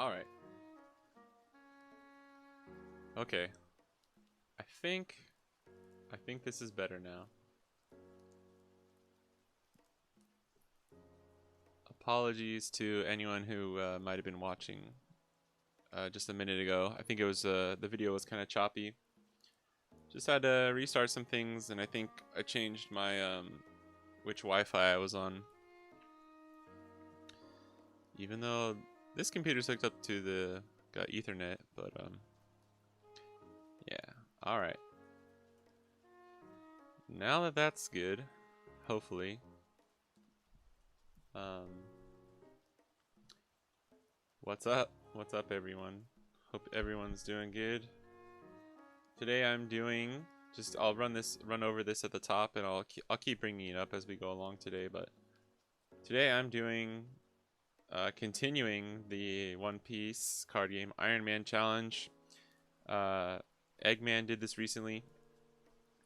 Alright. Okay. I think this is better now. Apologies to anyone who might have been watching just a minute ago. I think it was the video was kind of choppy. Just had to restart some things, and I think I changed my which Wi-Fi I was on. Even though this computer's hooked up to the got Ethernet, but yeah. All right. Now that that's good, hopefully. What's up? What's up, everyone? Hope everyone's doing good. Today I'm doing I'll run over this at the top, and I'll keep bringing it up as we go along today. But today I'm doing continuing the One Piece card game Iron Man challenge. Egman did this recently,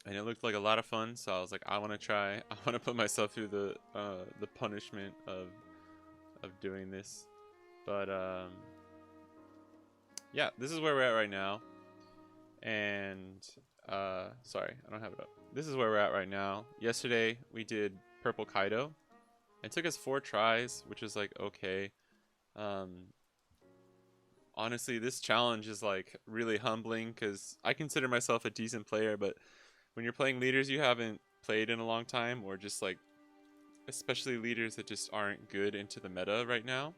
and it looked like a lot of fun. So I was like, I want to try. I want to put myself through the punishment of doing this. But yeah, this is where we're at right now. And sorry, I don't have it up. This is where we're at right now. Yesterday we did Purple Kaido. It took us 4 tries, which is like okay. Honestly, this challenge is like really humbling because I consider myself a decent player, but when you're playing leaders you haven't played in a long time, or just like especially leaders that just aren't good into the meta right now,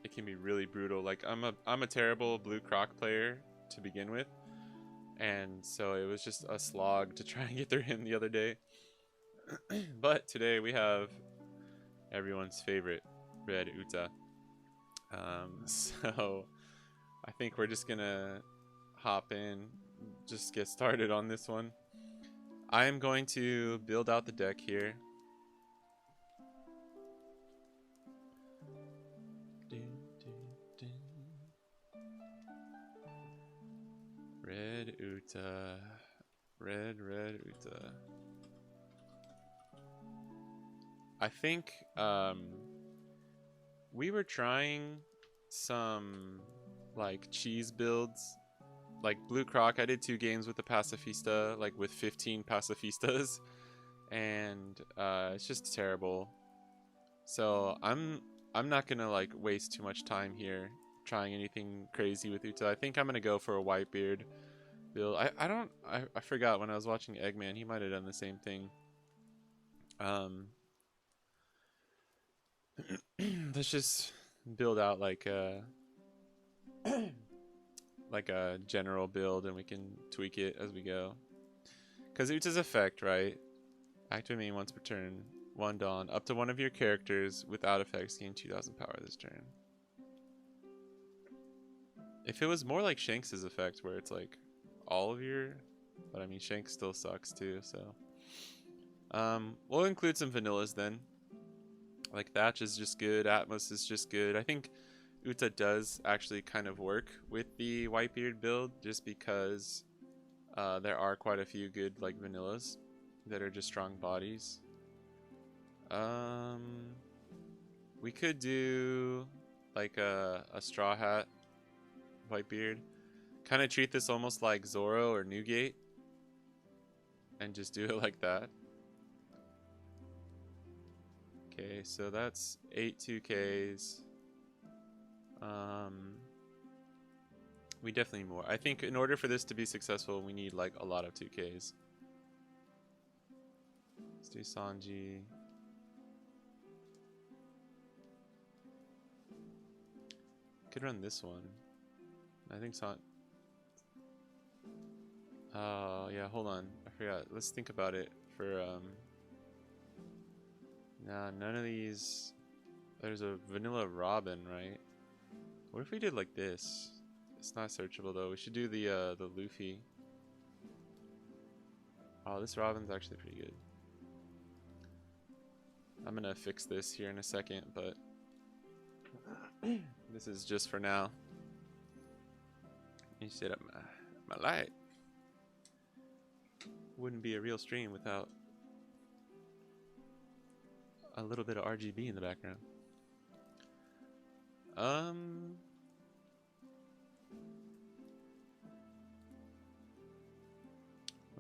it can be really brutal. Like I'm a terrible blue croc player to begin with, and so it was just a slog to try and get through him the other day. But today we have everyone's favorite Red Uta. So I think we're just gonna hop in, just get started on this one. I am going to build out the deck here. Red Uta. Red Uta. I think we were trying some like cheese builds. Like Blue Croc, I did 2 games with the Pacifista, like with 15 Pacifistas, and it's just terrible. So I'm not gonna like waste too much time here trying anything crazy with Uta. I think I'm gonna go for a Whitebeard build. I forgot when I was watching Eggman, he might have done the same thing. Let's just build out like a general build, and we can tweak it as we go. Because Uta's effect, right? Activate main once per turn. 1 Dawn. Up to one of your characters without effects gain 2,000 power this turn. If it was more like Shanks' effect, where it's like all of your... But I mean, Shanks still sucks too, so... we'll include some vanillas then. Like Thatch is just good, Atmos is just good. I think Uta does actually kind of work with the Whitebeard build, just because there are quite a few good like vanillas that are just strong bodies. We could do like a Straw Hat Whitebeard. Kind of treat this almost like Zoro or Newgate, and just do it like that. Okay, so that's 8 2Ks. We definitely need more. I think in order for this to be successful, we need like a lot of 2Ks. Let's do Sanji. Could run this one. I think Oh yeah, hold on. I forgot. Let's think about it for Nah, none of these. There's a vanilla Robin, right? What if we did like this? It's not searchable though. We should do the Luffy. Oh, this Robin's actually pretty good. I'm gonna fix this here in a second, but this is just for now. You set up my light. Wouldn't be a real stream without a little bit of RGB in the background.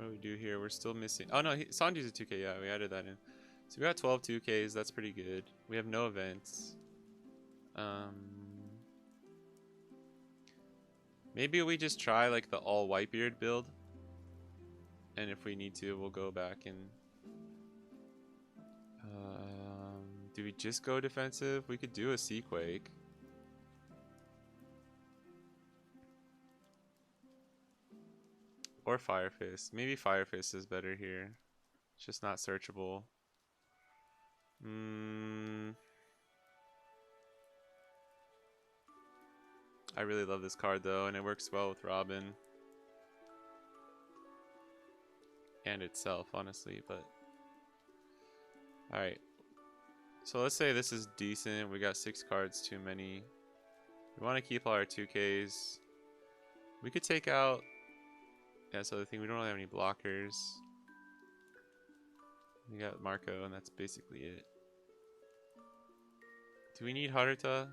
What do we do here? We're still missing. Oh no, Sanji's a 2K. Yeah, we added that in. So we got 12 2Ks. That's pretty good. We have no events. Maybe we just try like the all Whitebeard build. And if we need to, we'll go back and... do we just go defensive? We could do a Seaquake. Or Fire Fist. Maybe Fire Fist is better here. It's just not searchable. I really love this card though, and it works well with Robin. And itself, honestly, but... Alright. So let's say this is decent. We got 6 cards too many. We want to keep all our 2Ks. We could take out... Yeah, that's the other thing. We don't really have any blockers. We got Marco, and that's basically it. Do we need Haruta?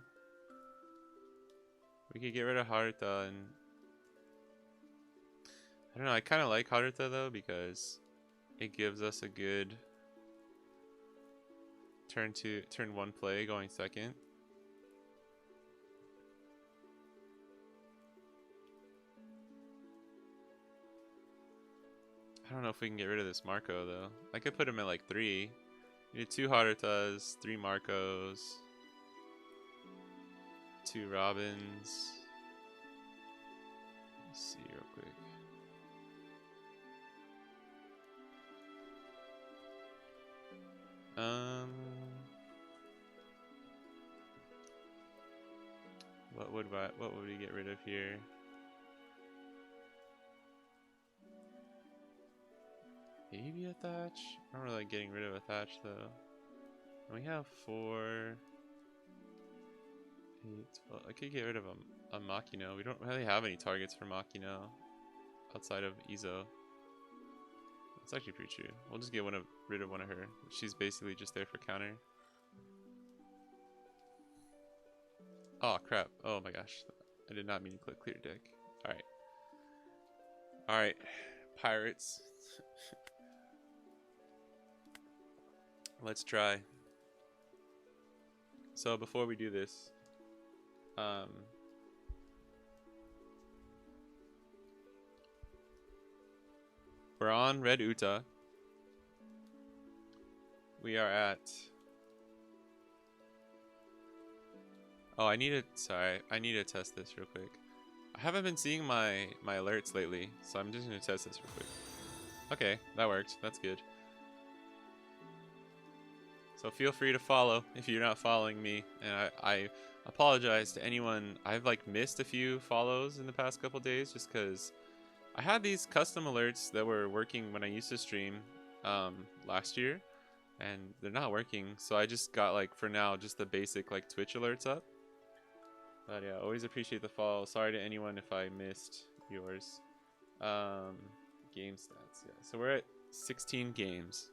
We could get rid of Haruta and... I don't know, I kind of like Haruta though because it gives us a good turn 1 play going second. I don't know if we can get rid of this Marco though. I could put him at like 3. We need 2 Harutas, 3 Marcos, 2 Robins. Let's see real quick. What would we get rid of here? Maybe a Thatch? I don't really like getting rid of a Thatch though. And we have 4, 8, 12. I could get rid of a Makino. We don't really have any targets for Makino outside of Izo. It's actually pretty true. We'll just get rid of one of her. She's basically just there for counter. Oh crap. Oh my gosh. I did not mean to click clear deck. Alright. Alright. Pirates. Let's try. So before we do this, we're on Red Uta. We are at... Oh, I need to test this real quick. I haven't been seeing my alerts lately, so I'm just gonna test this real quick. Okay, that worked. That's good. So feel free to follow if you're not following me, and I apologize to anyone. I've like missed a few follows in the past couple days just because I had these custom alerts that were working when I used to stream last year, and they're not working. So I just got like for now just the basic like Twitch alerts up. But yeah, always appreciate the follow. Sorry to anyone if I missed yours. Game stats. Yeah, so we're at 16 games.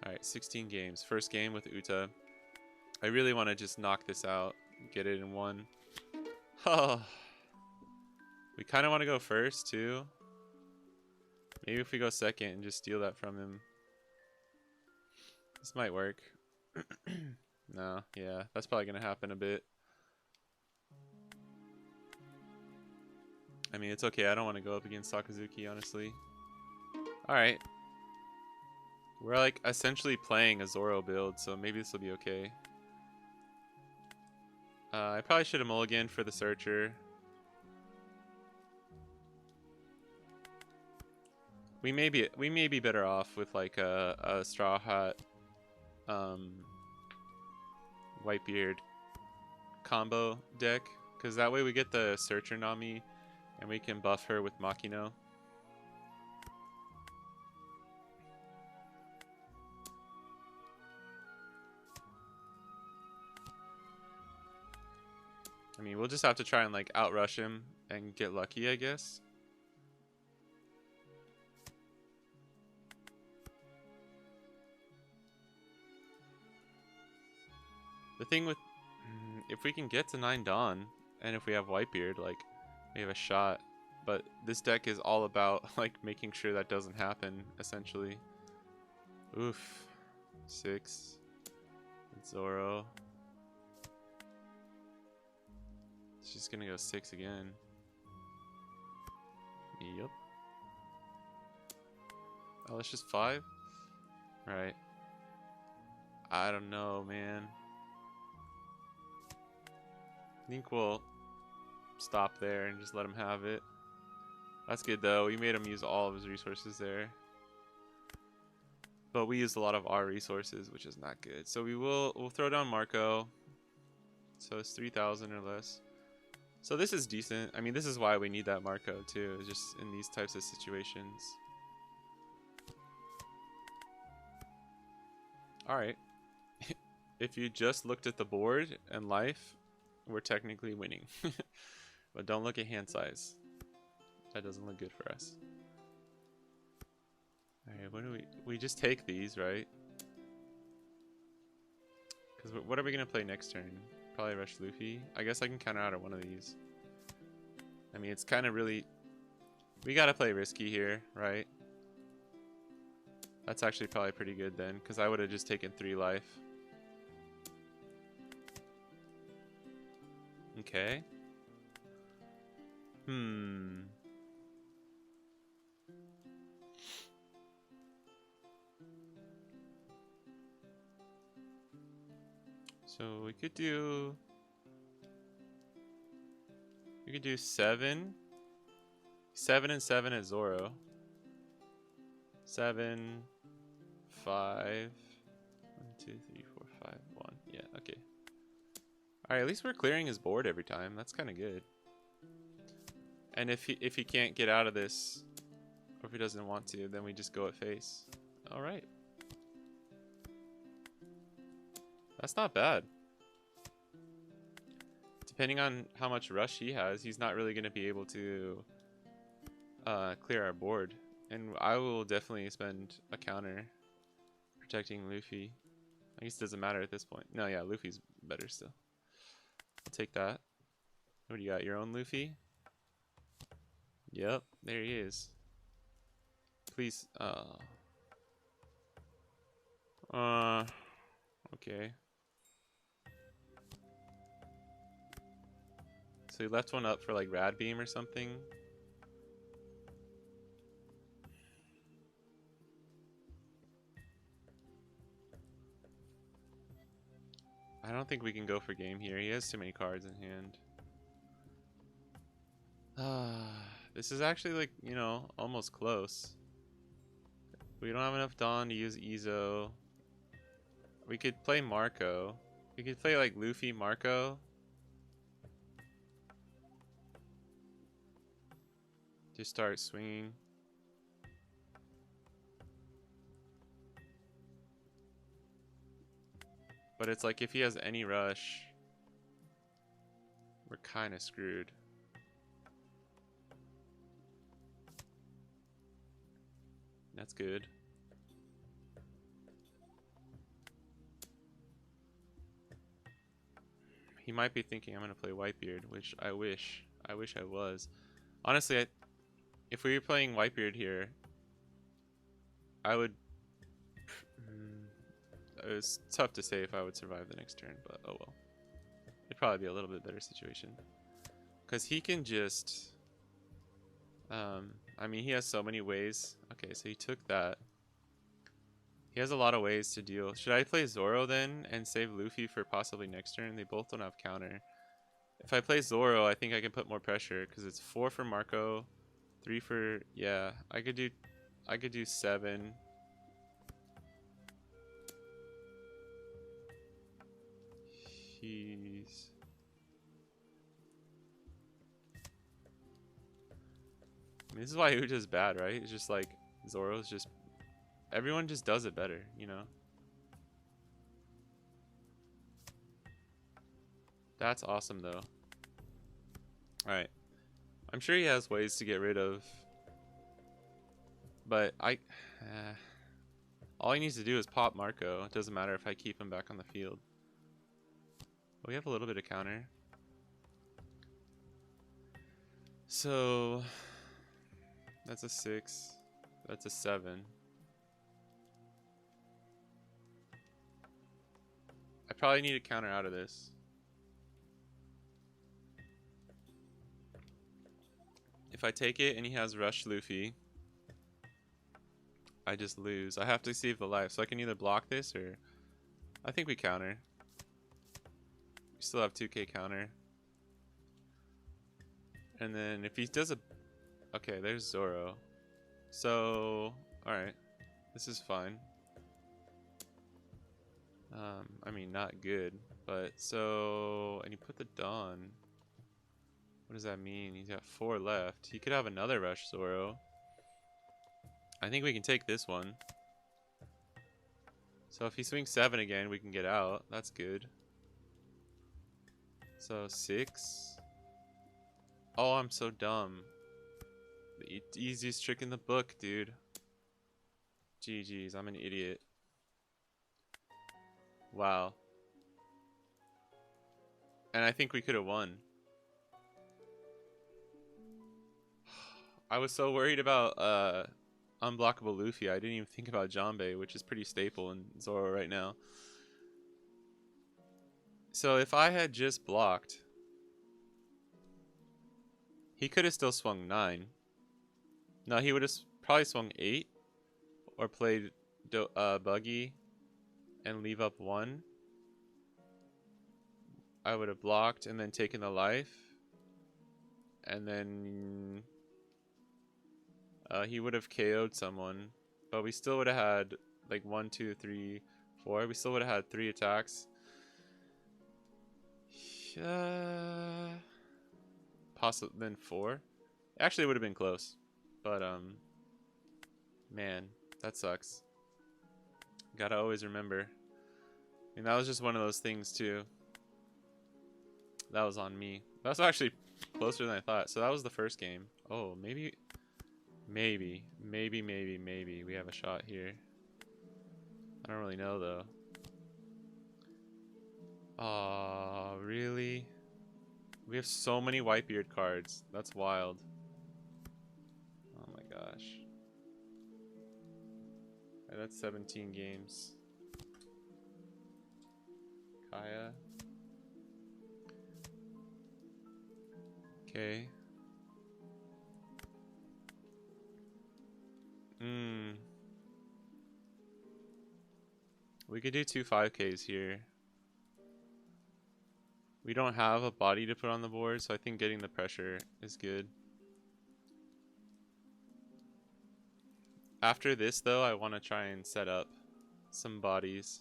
Alright, 16 games. First game with Uta. I really want to just knock this out. Get it in 1. Oh. We kind of want to go first, too. Maybe if we go second and just steal that from him. This might work. No, yeah. That's probably going to happen a bit. I mean, it's okay. I don't want to go up against Sakazuki, honestly. Alright. We're like essentially playing a Zoro build, so maybe this will be okay. I probably should have mulliganed for the Searcher. We may be better off with like a Straw Hat, Whitebeard combo deck, because that way we get the Searcher Nami, and we can buff her with Makino. I mean, we'll just have to try and like outrush him and get lucky, I guess. The thing with, if we can get to 9 Dawn, and if we have Whitebeard, like, we have a shot. But this deck is all about like making sure that doesn't happen, essentially. Oof. 6. Zoro. She's gonna go 6 again. Yup. Oh, that's just 5? Alright. I don't know, man. I think we'll stop there and just let him have it. That's good though. We made him use all of his resources there. But we used a lot of our resources, which is not good. So we'll throw down Marco. So it's 3,000 or less. So this is decent. I mean, this is why we need that Marco too, just in these types of situations. Alright. If you just looked at the board and life, we're technically winning. But don't look at hand size. That doesn't look good for us. Alright, what do we just take these, right? Because what are we going to play next turn? Probably rush Luffy. I guess I can counter out of one of these. I mean, it's kind of really... We got to play risky here, right? That's actually probably pretty good then, because I would have just taken 3 life. Okay. So we could do 7. 7 and 7 at Zoro. 7, 5, 1, 2, 3, 4, 5, 1. Yeah, okay. Alright, at least we're clearing his board every time. That's kind of good. And if he can't get out of this, or if he doesn't want to, then we just go at face. Alright. That's not bad. Depending on how much rush he has, he's not really going to be able to clear our board. And I will definitely spend a counter protecting Luffy. I guess it doesn't matter at this point. No, yeah, Luffy's better still. I'll take that. What do you got? Your own Luffy? Yep, there he is. Please. Okay. So he left one up for like Rad Beam or something. I don't think we can go for game here. He has too many cards in hand. This is actually like, you know, almost close. We don't have enough Dawn to use Izo. We could play Marco. We could play like Luffy, Marco. Just start swinging. But it's like if he has any rush, we're kind of screwed. That's good. He might be thinking I'm going to play Whitebeard, which I wish I was. Honestly, if we were playing Whitebeard here, I would... It's tough to say if I would survive the next turn, but oh well. It'd probably be a little bit better situation. Because he can just... I mean, he has so many ways. Okay, so he took that. He has a lot of ways to deal. Should I play Zoro then and save Luffy for possibly next turn? They both don't have counter. If I play Zoro, I think I can put more pressure because it's 4 for Marco, 3 for... Yeah, I could do 7. He's... I mean, this is why Uja's bad, right? It's just like Zoro's just... Everyone just does it better, you know? That's awesome, though. Alright. I'm sure he has ways to get rid of... But all he needs to do is pop Marco. It doesn't matter if I keep him back on the field. We have a little bit of counter. So... That's a 6. That's a 7. I probably need a counter out of this. If I take it and he has Rush Luffy, I just lose. I have to save the life, so I can either block this or... I think we counter. We still have 2k counter. And then if he does a... Okay, there's Zoro. So, alright. This is fine. I mean, not good. But, so... And you put the Dawn. What does that mean? He's got 4 left. He could have another Rush Zoro. I think we can take this one. So if he swings 7 again, we can get out. That's good. So 6. Oh, I'm so dumb. The easiest trick in the book, dude. GG's, I'm an idiot. Wow. And I think we could have won. I was so worried about unblockable Luffy. I didn't even think about Janbei, which is pretty staple in Zoro right now. So if I had just blocked, he could have still swung 9. No, he would have probably swung 8 or played Buggy and leave up 1. I would have blocked and then taken the life. And then he would have KO'd someone. But we still would have had like 1, 2, 3, 4. We still would have had 3 attacks. Possibly then 4. Actually, it would have been close. But, man, that sucks. Gotta always remember. I mean, that was just one of those things, too. That was on me. That was actually closer than I thought. So that was the first game. Oh, maybe we have a shot here. I don't really know, though. Aw, really? We have so many Whitebeard cards. That's wild. Oh my gosh. Right, that's 17 games. Kaya. Okay. We could do 2 5Ks here. We don't have a body to put on the board, so I think getting the pressure is good. After this, though, I want to try and set up some bodies.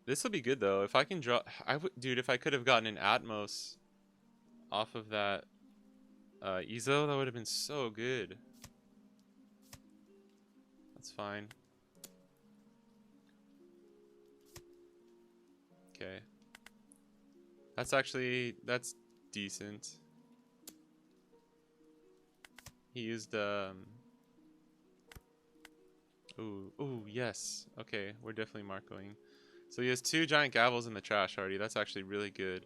This will be good, though. If I can draw... Dude, if I could have gotten an Atmos off of that Izo, that would have been so good. That's fine. Okay. That's decent. He used, Ooh, yes. Okay, we're definitely marcoing. So he has 2 giant gavels in the trash already. That's actually really good.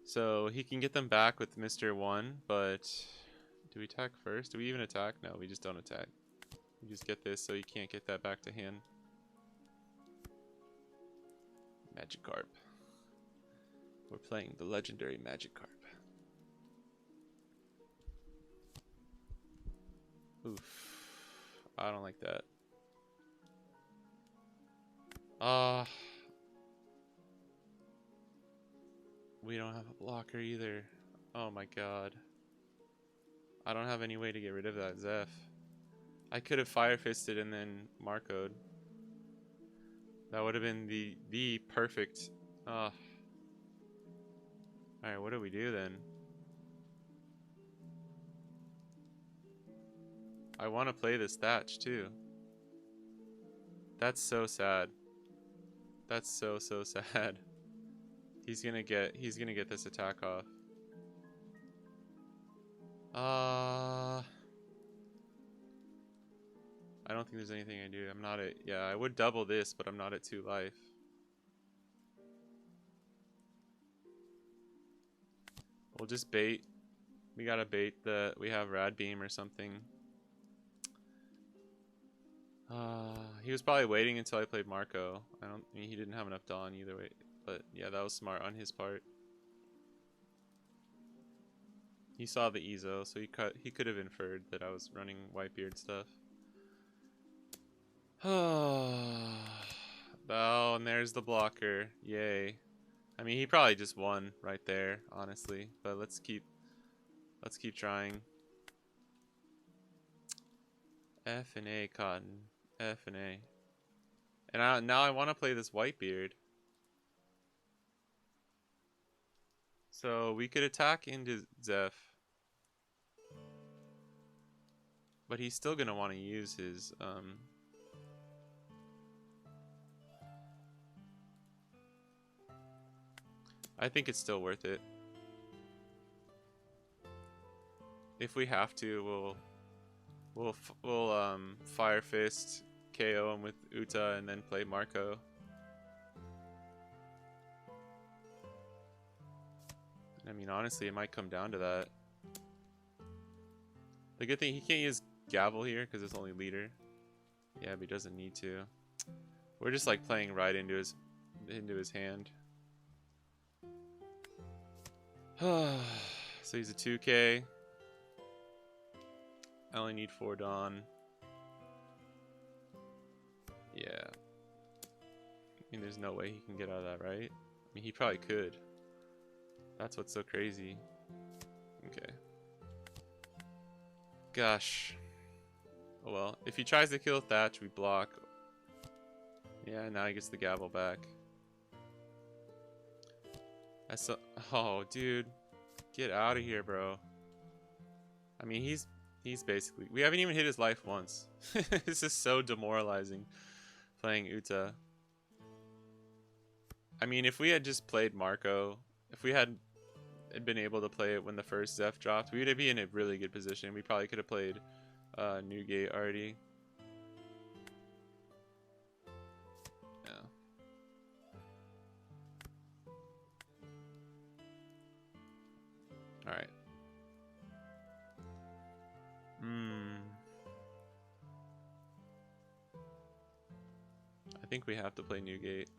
So he can get them back with Mr. 1, but do we attack first? Do we even attack? No, we just don't attack. We just get this so he can't get that back to hand. Magikarp. We're playing the legendary Magikarp. Oof. I don't like that. We don't have a blocker either. Oh my god. I don't have any way to get rid of that Zeph. I could have Fire Fisted and then Marcoed. That would have been the perfect. Alright, what do we do then? I want to play this Thatch too. That's so sad. That's so sad. He's gonna get this attack off. I don't think there's anything I do. I'm not at... Yeah, I would double this, but I'm not at 2 life. We'll just bait. We gotta bait the... We have Rad Beam or something. He was probably waiting until I played Marco. I mean, he didn't have enough Dawn either way. But yeah, that was smart on his part. He saw the Ezo, so he could have inferred that I was running Whitebeard stuff. Oh, and there's the blocker. Yay. I mean, he probably just won right there, honestly. But let's keep trying. F and A, Cotton. F and A. And now I want to play this Whitebeard. So we could attack into Zeph. But he's still going to want to use his... I think it's still worth it. If we have to, we'll Fire Fist, KO him with Uta, and then play Marco. I mean, honestly, it might come down to that. The good thing, he can't use Gavel here because it's only leader. Yeah, but he doesn't need to. We're just like playing right into his hand. So he's a 2k. I only need 4 Dawn. Yeah. I mean, there's no way he can get out of that, right? I mean, he probably could. That's what's so crazy. Okay. Gosh. Oh well. If he tries to kill Thatch, we block. Yeah, now he gets the Gavel back. That's so... Oh, dude. Get out of here, bro. I mean, he's basically... We haven't even hit his life once. This is so demoralizing, playing Uta. I mean, if we had just played Marco, if we had been able to play it when the first Zeph dropped, we would be in a really good position. We probably could have played Newgate already. Yeah. Alright. I think we have to play Newgate.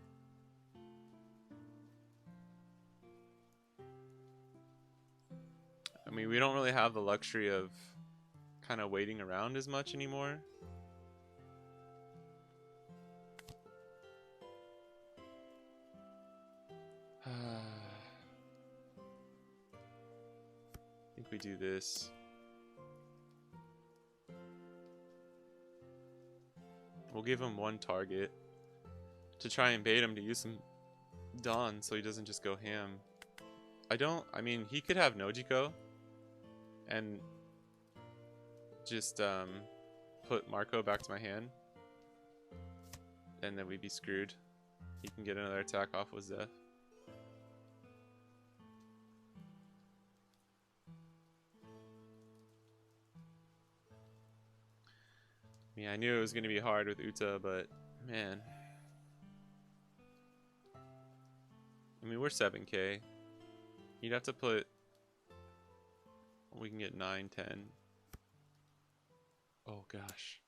I mean, we don't really have the luxury of kind of waiting around as much anymore. I think we do this. We'll give him one target to try and bait him to use some Dawn so he doesn't just go ham. I mean, he could have Nojiko and just put Marco back to my hand, and then we'd be screwed. He can get another attack off with Zeph. I mean, I knew it was going to be hard with Uta, but man. I mean, we're 7k. You'd have to put... We can get 9, 10. Oh gosh.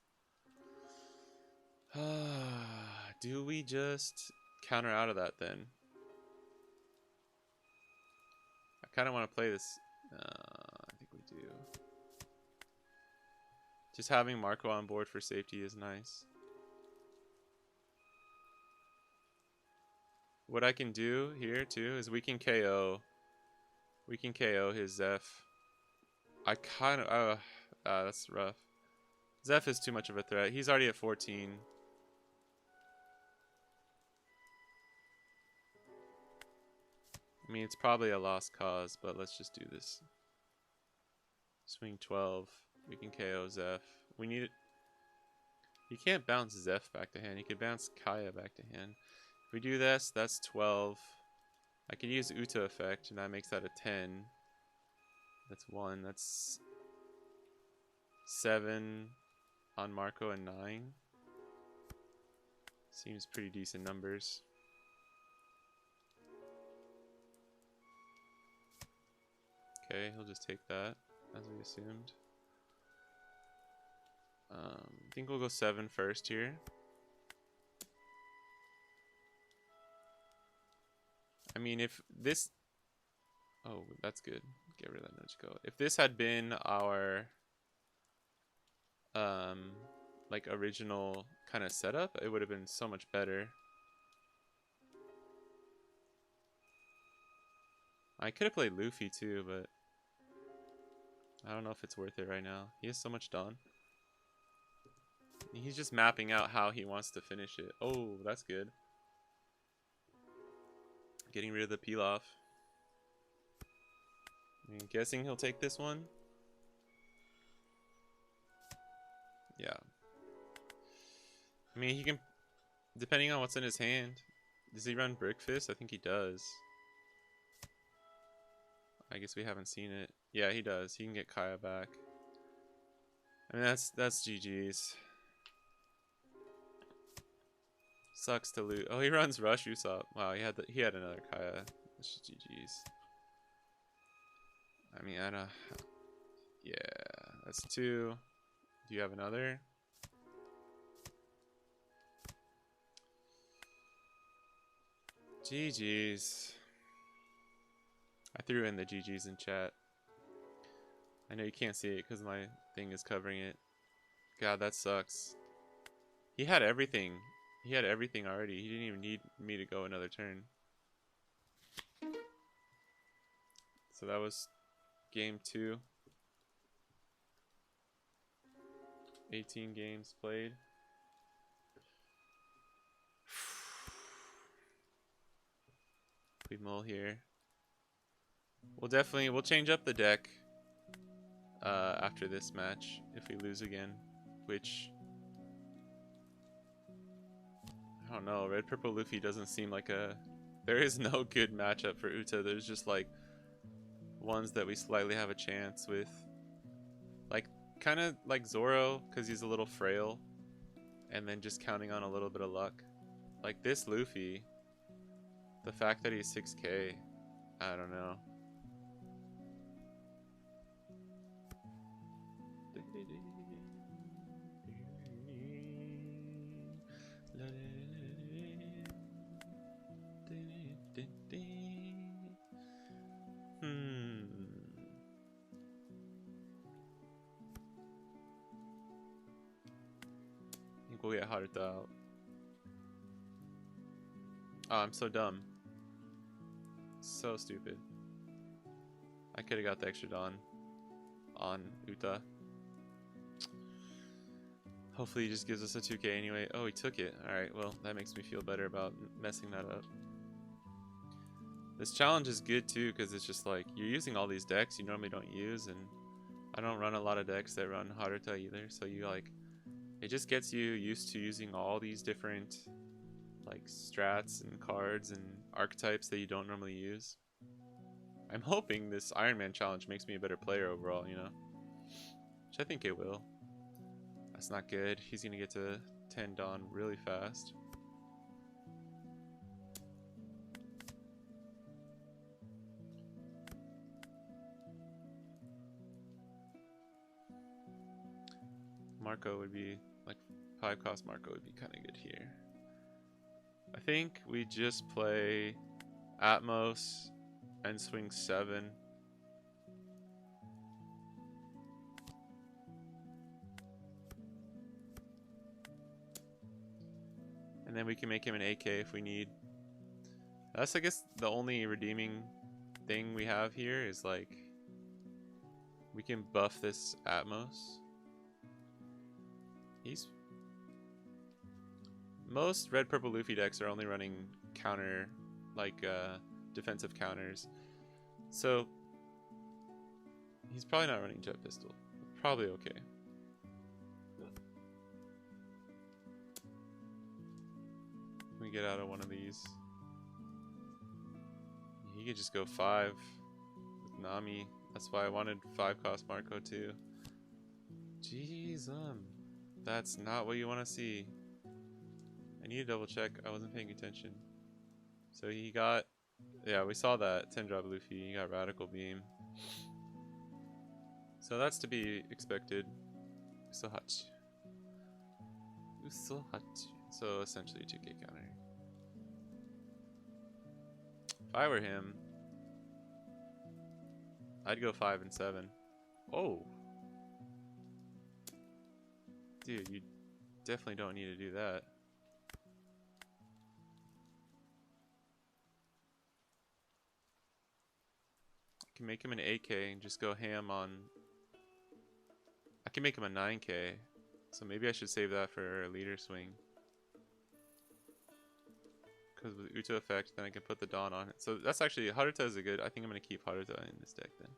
Do we just counter out of that then? I kind of want to play this. I think we do. Just having Marco on board for safety is nice. What I can do here too is we can KO his Zeph. I kind of that's rough. Zeph is too much of a threat. He's already at 14. I mean, it's probably a lost cause, but let's just do this. Swing 12. We can KO Zeph. We need it. He can't bounce Zeph back to hand. He could bounce Kaya back to hand. If we do this, that's 12. I could use Uta effect, and that makes that a 10. That's 1. That's 7 on Marco and 9. Seems pretty decent numbers. okay. He'll just take that, as we assumed. I think we'll go 7 first here. I mean, if this... Oh, that's good. Get rid of that Nochiko. If this had been our... like, original kind of setup, it would have been so much better. I could have played Luffy too, but... I don't know if it's worth it right now. He has so much done. He's just mapping out how he wants to finish it. Oh, that's good. Getting rid of the peel-off. I'm guessing he'll take this one. Yeah. I mean, he can... Depending on what's in his hand. Does he run Brick Fist? I think he does. I guess we haven't seen it. Yeah, he does. He can get Kaya back. I mean, that's GG's. Sucks to lose. Oh, he runs Rush Usopp. Wow, he had another Kaya. That's just GG's. I mean, I don't... Yeah, that's 2. Do you have another? GG's. I threw in the GG's in chat. I know you can't see it because my thing is covering it. God, that sucks. He had everything. He had everything already. He didn't even need me to go another turn. So that was game 2. 18 games played. We mull here. We'll change up the deck after this match if we lose again, which I don't know. Red Purple Luffy doesn't seem like a... There is no good matchup for Uta. There's just like ones that we slightly have a chance with, like kind of like Zoro because he's a little frail, and then just counting on a little bit of luck. Like this Luffy, the fact that he's 6k, I don't know. I think we'll get Haruta out. Oh, I'm so dumb. So stupid. I could have got the extra Dawn on Uta. Hopefully he just gives us a 2k anyway. Oh, he took it. Alright, well, that makes me feel better about messing that up. This challenge is good too, because it's just like, you're using all these decks you normally don't use, and I don't run a lot of decks that run Haruta either, so you like, it just gets you used to using all these different like strats and cards and archetypes that you don't normally use. I'm hoping this Iron Man challenge makes me a better player overall, you know? Which I think it will. That's not good. He's gonna get to 10 Dawn really fast. Marco would be, like, 5 cost Marco would be kind of good here. I think we just play Atmos and swing 7. And then we can make him an AK if we need. That's, I guess, the only redeeming thing we have here is, like, we can buff this Atmos. Most Red Purple Luffy decks are only running counter, like defensive counters. So he's probably not running Jet Pistol. Probably okay. Can we get out of one of these? He could just go 5 with Nami. That's why I wanted 5 cost Marco too. Jeez, that's not what you want to see. I need to double check. I wasn't paying attention. So he got... Yeah, we saw that 10 drop Luffy. He got Radical Beam. So that's to be expected. Usohachi. Usohachi. So essentially 2k counter. If I were him, I'd go 5 and 7. Oh. Dude, you definitely don't need to do that. I can make him an 8k and just go ham on... I can make him a 9k. So maybe I should save that for a leader swing. Because with Uta effect, then I can put the Dawn on it. So that's actually... Haruta is a good... I think I'm going to keep Haruta in this deck then.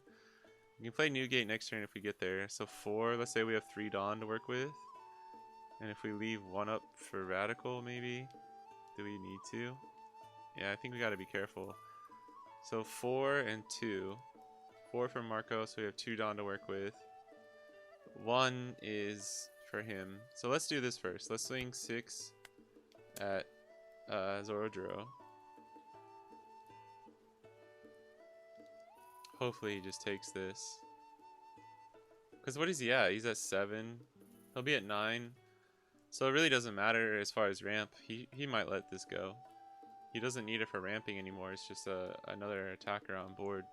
We can play Newgate next turn if we get there. So 4, let's say we have 3 Dawn to work with. And if we leave 1 up for Radical, maybe? Do we need to? Yeah, I think we gotta be careful. So 4 and 2. 4 for Marco, so we have 2 Dawn to work with. 1 is for him. So let's do this first. Let's swing 6 at Zoro. Hopefully he just takes this. Because what is he at? He's at 7. He'll be at 9. So it really doesn't matter as far as ramp. He might let this go. He doesn't need it for ramping anymore. It's just another attacker on board.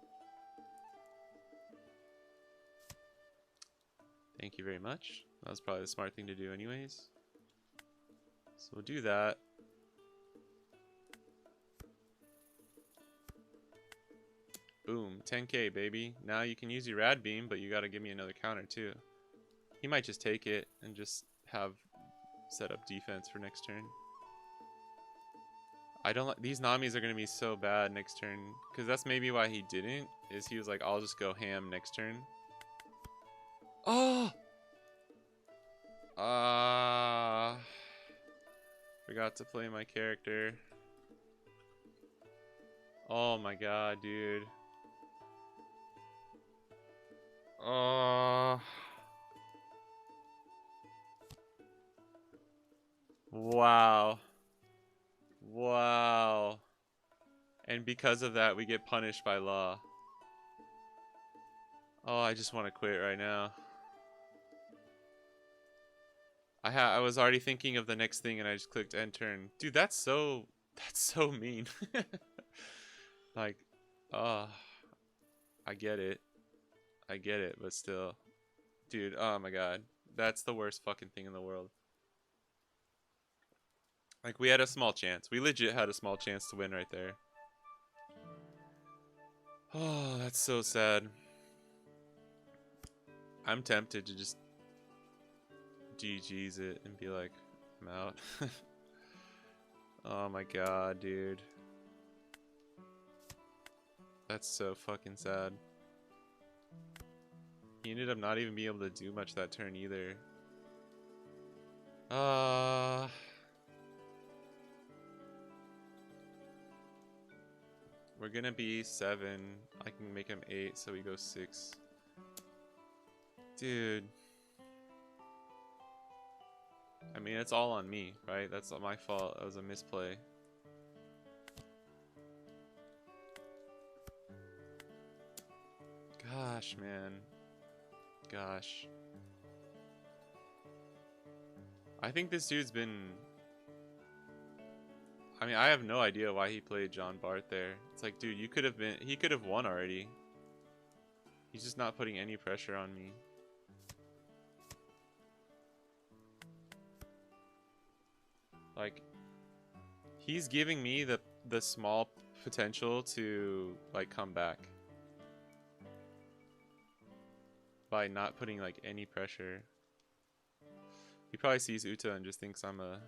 Thank you very much. That was probably the smart thing to do anyways. So we'll do that. Boom, 10k baby. Now you can use your rad beam, but you gotta give me another counter too. He might just take it and just have set up defense for next turn. I don't like these Namis are gonna be so bad next turn, because that's maybe why he didn't. Is he was like, I'll just go ham next turn. Oh, forgot to play my character. Oh my god, dude. Oh. Wow. Wow. And because of that, we get punished by law. Oh, I just want to quit right now. I was already thinking of the next thing and I just clicked enter and dude, that's so mean. Like, I get it. I get it, but still. Dude, oh my god. That's the worst fucking thing in the world. Like, we had a small chance. We legit had a small chance to win right there. Oh, that's so sad. I'm tempted to just GG's it and be like, I'm out. Oh my god, dude. That's so fucking sad. He ended up not even being able to do much that turn either. We're gonna be 7. I can make him 8, so we go 6. Dude. I mean, it's all on me, right? That's not my fault. That was a misplay. Gosh, man. Gosh. I think this dude's been... I mean, I have no idea why he played John Bart there. It's like, dude, you could have been... He could have won already. He's just not putting any pressure on me. Like, he's giving me the small potential to, like, come back. By not putting, like, any pressure. He probably sees Uta and just thinks I'm a...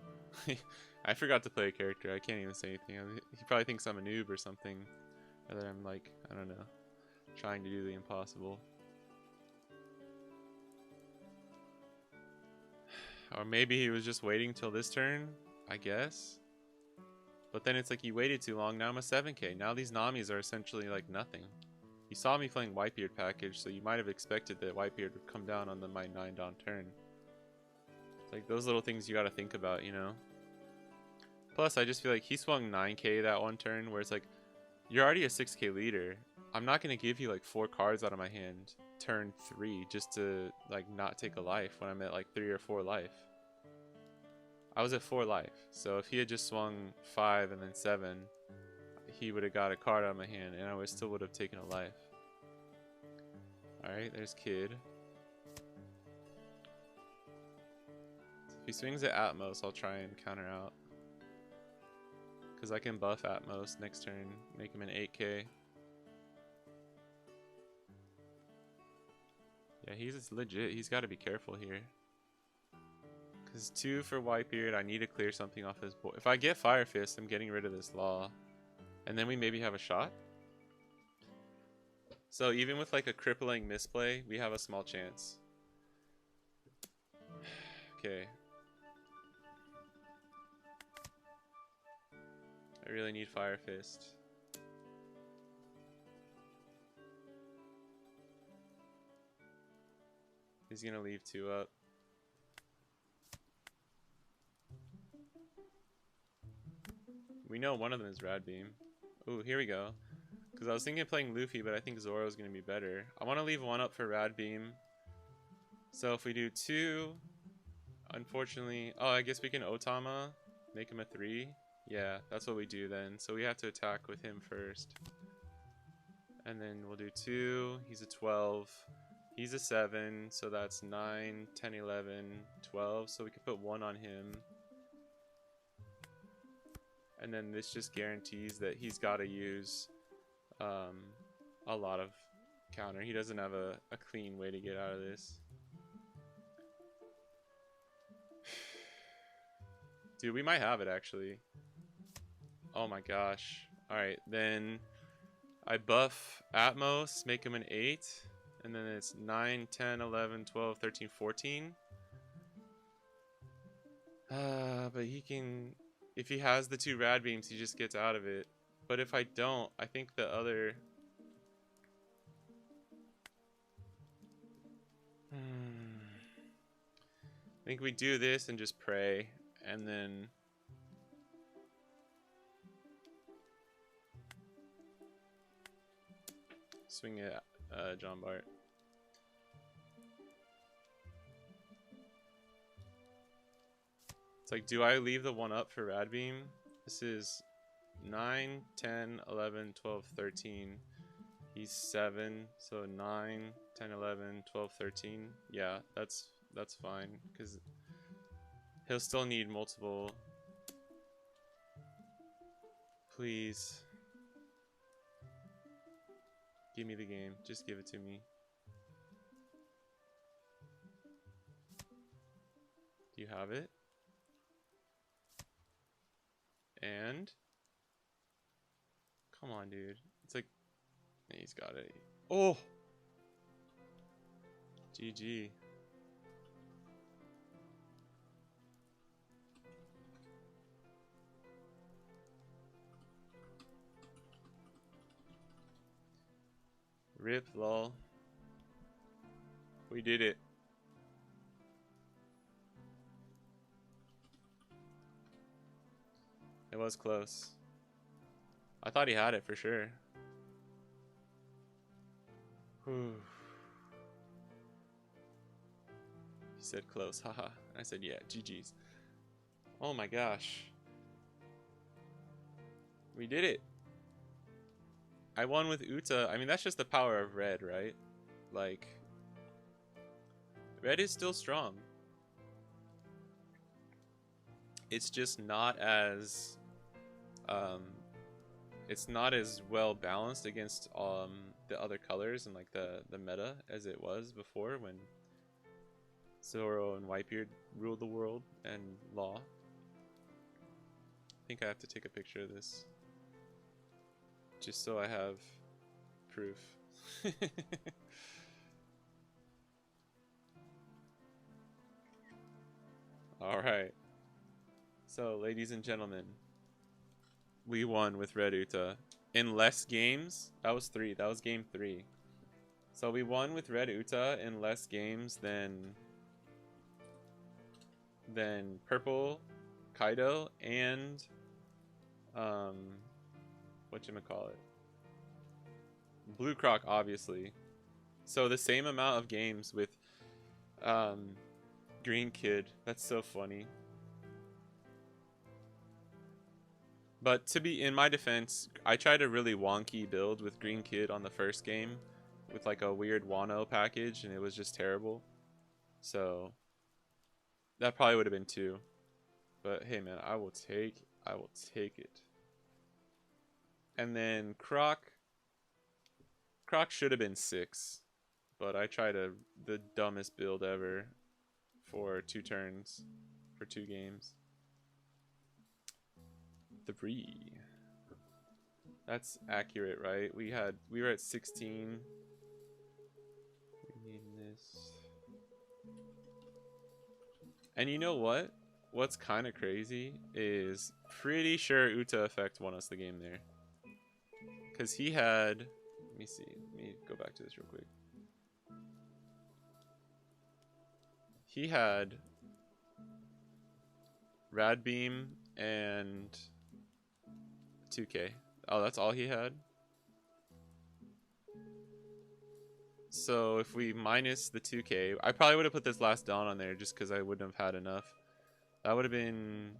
I forgot to play a character. I can't even say anything. He probably thinks I'm a noob or something. Or that I'm, like, I don't know, trying to do the impossible. Or maybe he was just waiting till this turn, I guess. But then it's like he waited too long. Now I'm a 7k. Now these Namis are essentially like nothing. You saw me playing Whitebeard package, so you might have expected that Whitebeard would come down on my 9 Dawn turn. It's like those little things you gotta think about, you know? Plus, I just feel like he swung 9k that one turn, where it's like, you're already a 6k leader. I'm not gonna give you like 4 cards out of my hand turn 3 just to like not take a life when I'm at like 3 or 4 life. I was at 4 life, so if he had just swung 5 and then 7, he would have got a card out of my hand and I still would have taken a life. Alright, there's Kid. If he swings at Atmos, I'll try and counter out. Because I can buff Atmos next turn, make him an 8k. Yeah, he's legit. He's got to be careful here. Because 2 for Whitebeard, I need to clear something off his board. If I get Fire Fist, I'm getting rid of this Law. And then we maybe have a shot. So even with like a crippling misplay, we have a small chance. Okay. I really need Fire Fist. He's gonna leave 2 up. We know one of them is Rad Beam. Ooh, here we go. Because I was thinking of playing Luffy, but I think Zoro is gonna be better. I want to leave 1 up for Rad Beam. So if we do 2, unfortunately, oh, I guess we can Otama, make him a 3. Yeah, that's what we do then. So we have to attack with him first. And then we'll do 2. He's a 12. He's a 7. So that's 9, 10, 11, 12. So we can put 1 on him. And then this just guarantees that he's got to use a lot of counter. He doesn't have a clean way to get out of this. Dude, we might have it actually. Oh my gosh. Alright, then I buff Atmos, make him an 8. And then it's 9, 10, 11, 12, 13, 14. But he can... If he has the 2 Rad Beams, he just gets out of it. But if I don't, I think the other... I think we do this and just pray. And then... swing at John Bart. It's like, do I leave the 1 up for Rad Beam? This is 9, 10, 11, 12, 13. He's 7, so 9, 10, 11, 12, 13. Yeah, that's fine, because he'll still need multiple. Please. Give me the game. Just give it to me. Do you have it? And come on, dude. It's like he's got it. Oh, GG. Rip, lol. We did it. It was close. I thought he had it for sure. Whew. He said close, haha. I said yeah, GG's. Oh my gosh. We did it. I won with Uta. I mean, that's just the power of red, right? Like, red is still strong. It's just not as it's not as well balanced against the other colors and like the meta as it was before when Zoro and Whitebeard ruled the world and Law. I think I have to take a picture of this just so I have proof. All right. So, ladies and gentlemen, we won with Red Uta in less games. That was 3. That was game 3. So we won with Red Uta in less games than Purple Kaido and whatchamacallit, Blue Croc, obviously. So the same amount of games with um, Green Kid. That's so funny. But to be in my defense, I tried a really wonky build with Green Kid on the first game with like a weird Wano package, and it was just terrible. So that probably would have been 2. But hey man, I will take it. And then Croc should have been 6. But I tried the dumbest build ever for 2 turns for 2 games. 3. That's accurate, right? We were at 16. We need this. And you know what? What's kind of crazy is pretty sure Uta Effect won us the game there. Because he had... Let me see. Let me go back to this real quick. He had Rad Beam and 2K. Oh, that's all he had? So if we minus the 2K, I probably would have put this last Dawn on there just because I wouldn't have had enough. That would have been...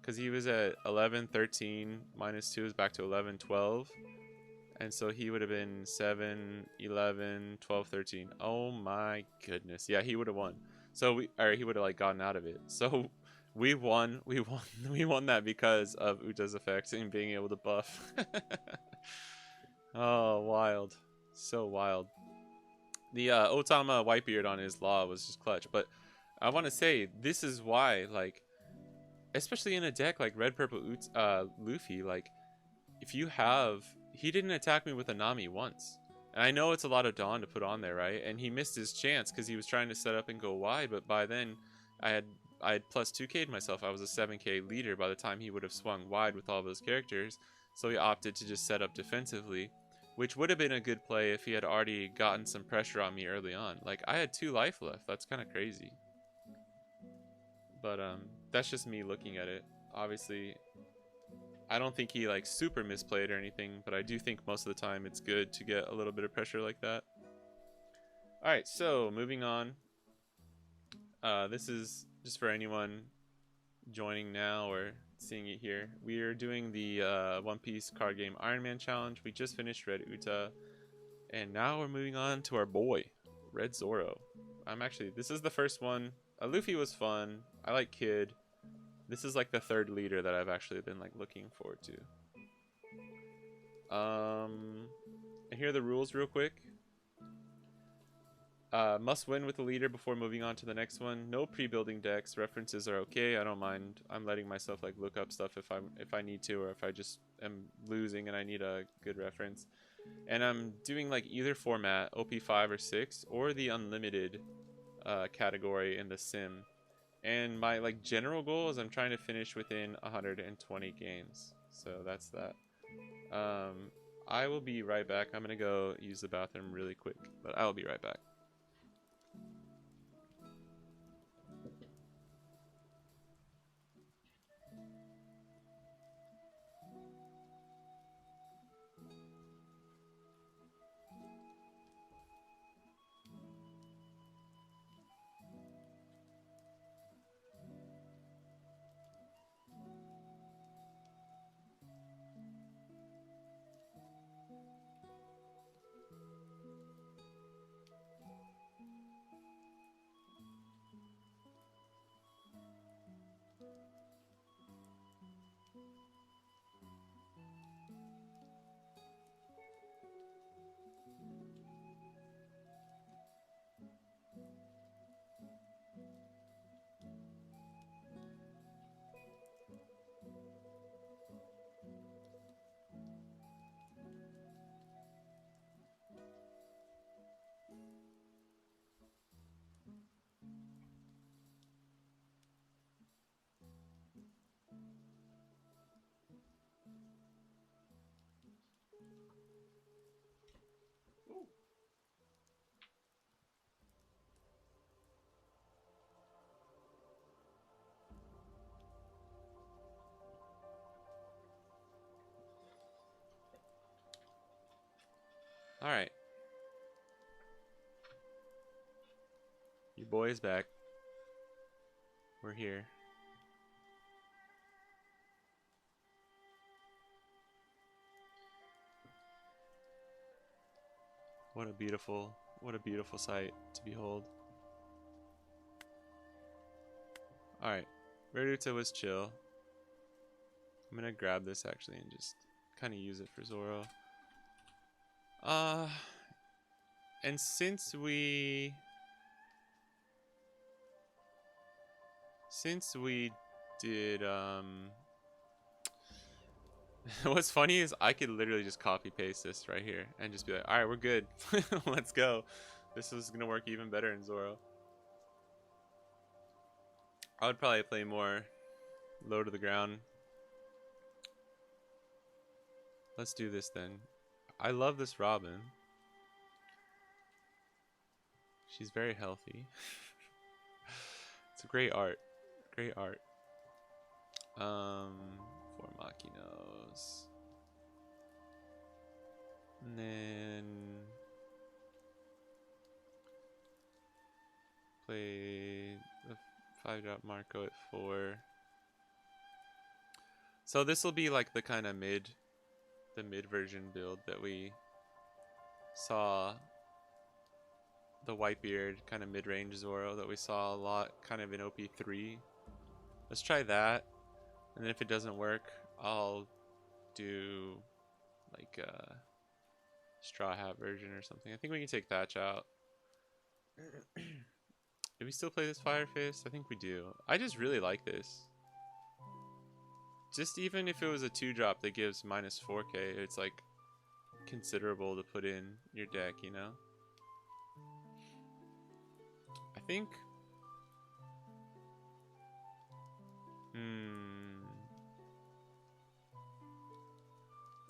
Because he was at 11, 13, minus 2 is back to 11, 12. And so he would have been 7, 11, 12, 13. Oh my goodness. Yeah, he would have won. So he would have like gotten out of it. So we won that because of Uta's effects and being able to buff. Oh, wild. So wild. The Otama Whitebeard on his law was just clutch. But I want to say, this is why, like, especially in a deck like Red Purple Luffy, like, if you have... He didn't attack me with a Nami once. And I know it's a lot of Dawn to put on there, right? And he missed his chance because he was trying to set up and go wide, but by then I had plus 2K'd myself. I was a 7K leader by the time he would have swung wide with all those characters. So he opted to just set up defensively, which would have been a good play if he had already gotten some pressure on me early on. Like, I had 2 life left. That's kind of crazy. But that's just me looking at it. Obviously, I don't think he like super misplayed or anything, but I do think most of the time it's good to get a little bit of pressure like that. Alright, so moving on. This is just for anyone joining now or seeing it here. We are doing the One Piece card game Iron Man challenge. We just finished Red Uta, and now we're moving on to our boy, Red Zoro. This is the first one. Luffy was fun. I like Kid. This is like the 3rd leader that I've actually been like looking forward to. And here are the rules real quick. Must win with the leader before moving on to the next one. No pre-building decks. References are okay. I don't mind. I'm letting myself like look up stuff if I need to, or if I just am losing and I need a good reference. And I'm doing like either format, OP5 or 6, or the unlimited category in the sim. And my like general goal is I'm trying to finish within 120 games. So that's that. I will be right back. I'm gonna go use the bathroom really quick, but I will be right back. All right. Your boy is back. We're here. What a beautiful sight to behold. Alright, Reduta was chill. I'm gonna grab this actually and just kind of use it for Zoro. And since we did what's funny is I could literally just copy paste this right here and just be like, alright, we're good. Let's go. This is gonna work even better in Zoro. I would probably play more low to the ground. Let's do this then. I love this Robin. She's very healthy. It's a great art. Great art. For Makinos. And then play the 5-drop Marco at 4. So this will be like the kind of mid version build that we saw, the Whitebeard kind of mid-range Zoro that we saw a lot kind of in OP3. Let's try that, and then if it doesn't work, I'll do like a straw hat version or something. I think we can take Thatch out. Do we still play this Fire Fist? I think we do. I just really like this. Just even if it was a 2-drop that gives minus 4k, it's like considerable to put in your deck, you know? I think...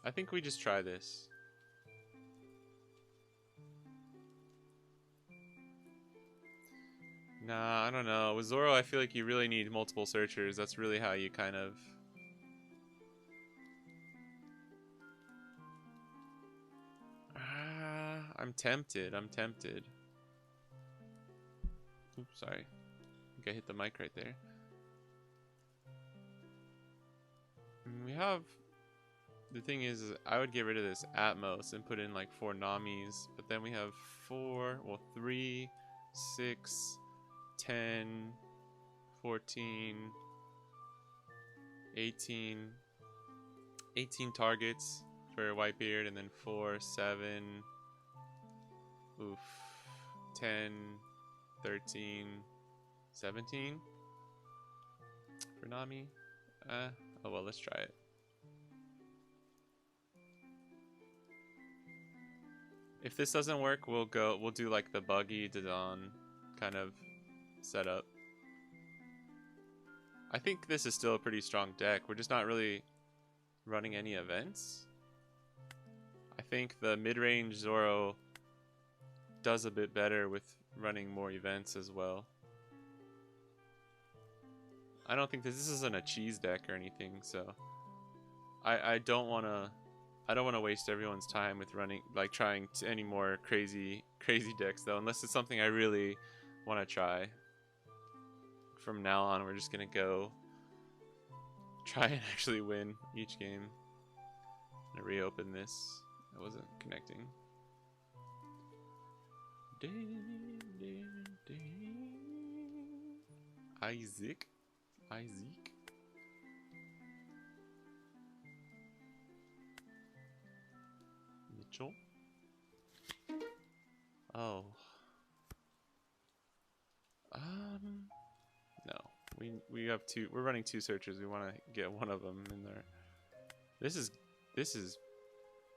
I think we just try this. Nah, I don't know. With Zoro, I feel like you really need multiple searchers. That's really how you kind of... I'm tempted. I'm tempted. Oops, sorry. I think I hit the mic right there. We have... The thing is I would get rid of this Atmos and put in like 4 Namis, but then we have 3, 6, 10, 14, 18 targets for Whitebeard, and then 4, 7, 10, 13, 17 for Nami. Oh well, let's try it. If this doesn't work, we'll do like the Buggy Dodon kind of setup. I think this is still a pretty strong deck. We're just not really running any events. I think the mid-range Zoro does a bit better with running more events as well. I don't think this isn't a cheese deck or anything, so I don't want to waste everyone's time with trying any more crazy decks though, unless it's something I really want to try. From now on, we're just gonna go try and actually win each game. I'm gonna reopen this. I wasn't connecting. Isaac. Mitchell. Oh. No. We have two. We're running 2 searchers. We want to get one of them in there. This is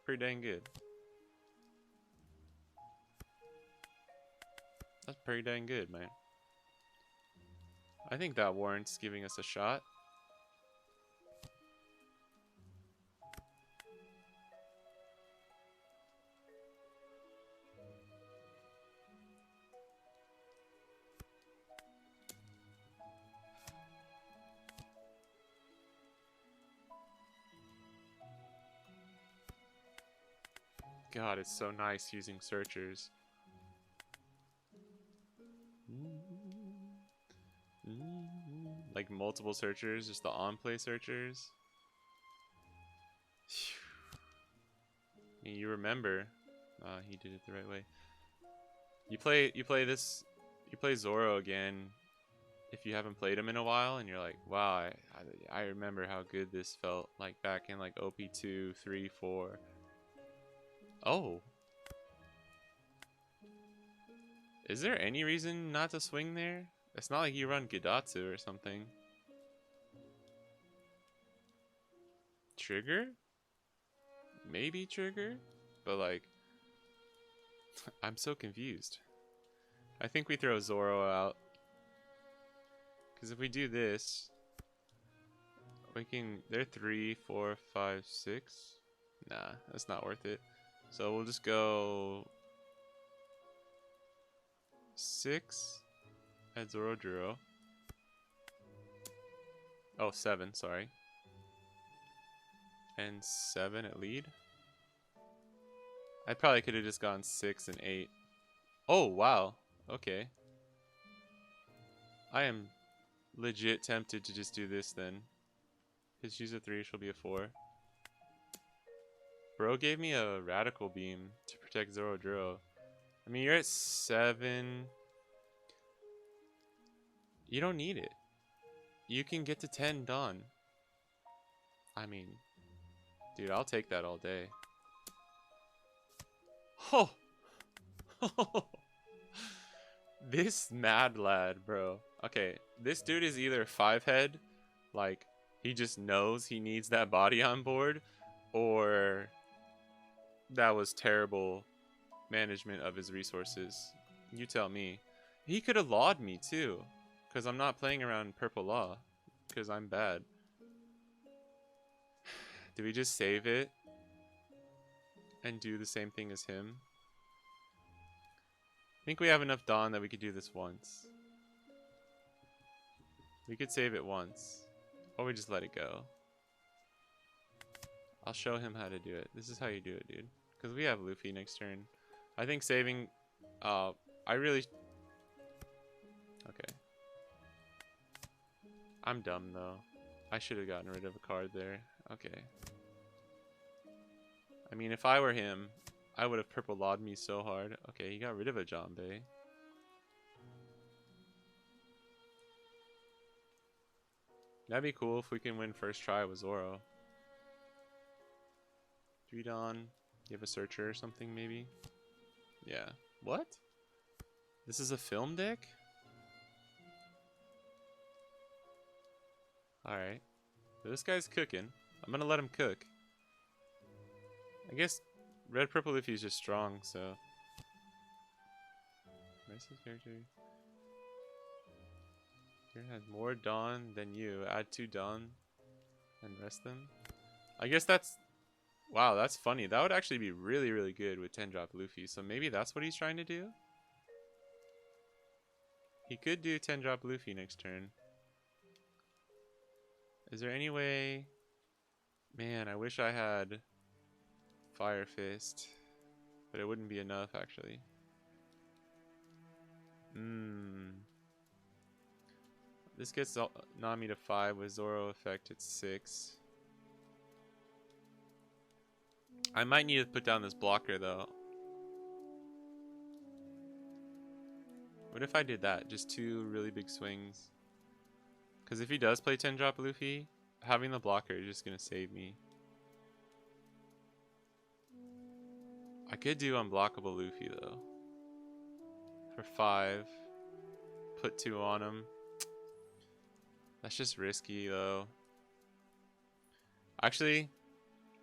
pretty dang good. That's pretty dang good, man. I think that warrants giving us a shot. God, it's so nice using searchers. Like multiple searchers, just the on-play searchers. I mean, you remember. He did it the right way. You play Zoro again if you haven't played him in a while, and you're like, wow, I remember how good this felt, like back in like OP2, 3, 4. Oh. Is there any reason not to swing there? It's not like you run Gidatsu or something. Trigger? Maybe trigger? But like, I'm so confused. I think we throw Zoro out. Because if we do this, we can, they're 3, 4, 5, 6. Nah, that's not worth it. So we'll just go 6 at Zoro Duro. Oh, 7, sorry. And 7 at lead. I probably could have just gone 6 and 8. Oh, wow. Okay. I am legit tempted to just do this then. Because she's a 3, she'll be a 4. Bro gave me a radical beam to protect Zoro Duro. I mean, you're at 7. You don't need it. You can get to 10 done. I mean, dude, I'll take that all day. Oh! This mad lad, bro. Okay, this dude is either 5-head, like, he just knows he needs that body on board, or that was terrible management of his resources. You tell me. He could have lawed me, too, because I'm not playing around Purple Law, because I'm bad. Do we just save it and do the same thing as him? I think we have enough Dawn that we could do this once. We could save it once. Or we just let it go. I'll show him how to do it. This is how you do it, dude. Because we have Luffy next turn. I think saving... I really... Okay. I'm dumb, though. I should have gotten rid of a card there. Okay. I mean, if I were him, I would have purple lawed me so hard. Okay, he got rid of a Jambe. That'd be cool if we can win first try with Zoro. 3 Dawn. You have a searcher or something, maybe? Yeah. What? This is a film deck? Alright. So this guy's cooking. I'm gonna let him cook. I guess Red Purple Luffy is just strong, so. Rest his character. Here has more Dawn than you. Add 2 Dawn and rest them. I guess that's. Wow, that's funny. That would actually be really, really good with 10-drop Luffy. So maybe that's what he's trying to do? He could do 10-drop Luffy next turn. Is there any way... Man, I wish I had Fire Fist. But it wouldn't be enough, actually. This gets Nami to 5 with Zoro effect at 6. I might need to put down this blocker, though. What if I did that? Just 2 really big swings. Because if he does play 10-drop Luffy, having the blocker is just going to save me. I could do unblockable Luffy, though. For 5. Put 2 on him. That's just risky, though. Actually,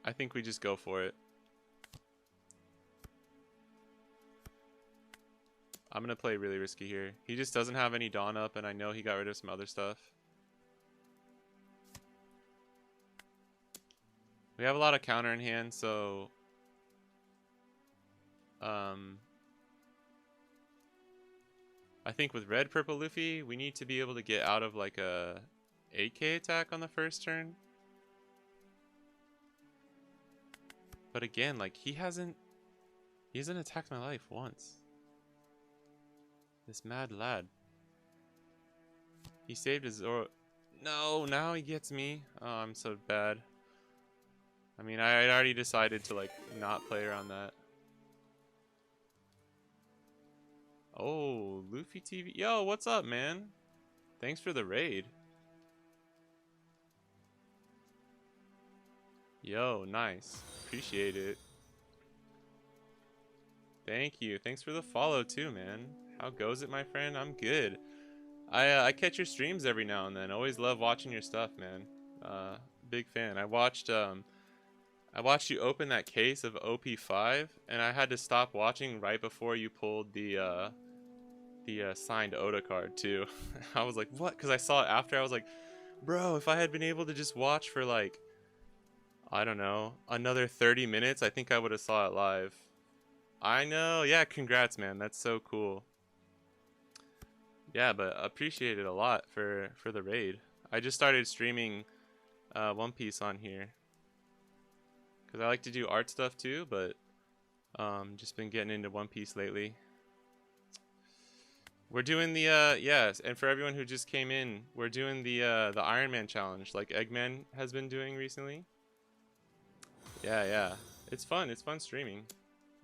I think we just go for it. I'm going to play really risky here. He just doesn't have any Dawn up, and I know he got rid of some other stuff. We have a lot of counter in hand, so... I think with Red Purple Luffy, we need to be able to get out of like a 8k attack on the first turn. But again, like he hasn't He hasn't attacked my life once. This mad lad. He saved his Zoro. No, now he gets me. Oh, I'm so bad. I mean, I already decided to, like, not play around that. Oh, Luffy TV. Yo, what's up, man? Thanks for the raid. Yo, nice. Appreciate it. Thank you. Thanks for the follow, too, man. How goes it, my friend? I'm good. I catch your streams every now and then. Always love watching your stuff, man. Big fan. I watched you open that case of OP5, and I had to stop watching right before you pulled the signed Oda card too. I was like, what? Because I saw it after. I was like, bro, if I had been able to just watch for like, I don't know, another 30 minutes, I think I would have saw it live. I know. Yeah, congrats, man. That's so cool. Yeah, but appreciate it a lot for the raid. I just started streaming One Piece on here because I like to do art stuff too, but just been getting into One Piece lately. We're doing the yes, and for everyone who just came in, we're doing the Iron Man challenge like Egman has been doing recently. Yeah. It's fun. It's fun streaming.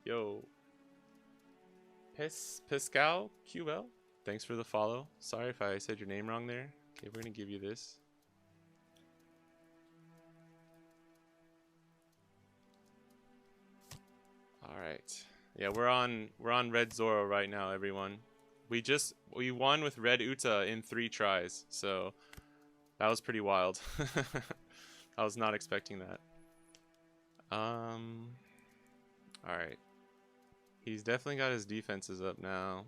Yo. Pascal QL. Thanks for the follow. Sorry if I said your name wrong there. Okay, we're gonna give you this. Alright. Yeah, we're on Red Zoro right now, everyone. We won with Red Uta in 3 tries, so that was pretty wild. I was not expecting that. Alright. He's definitely got his defenses up now.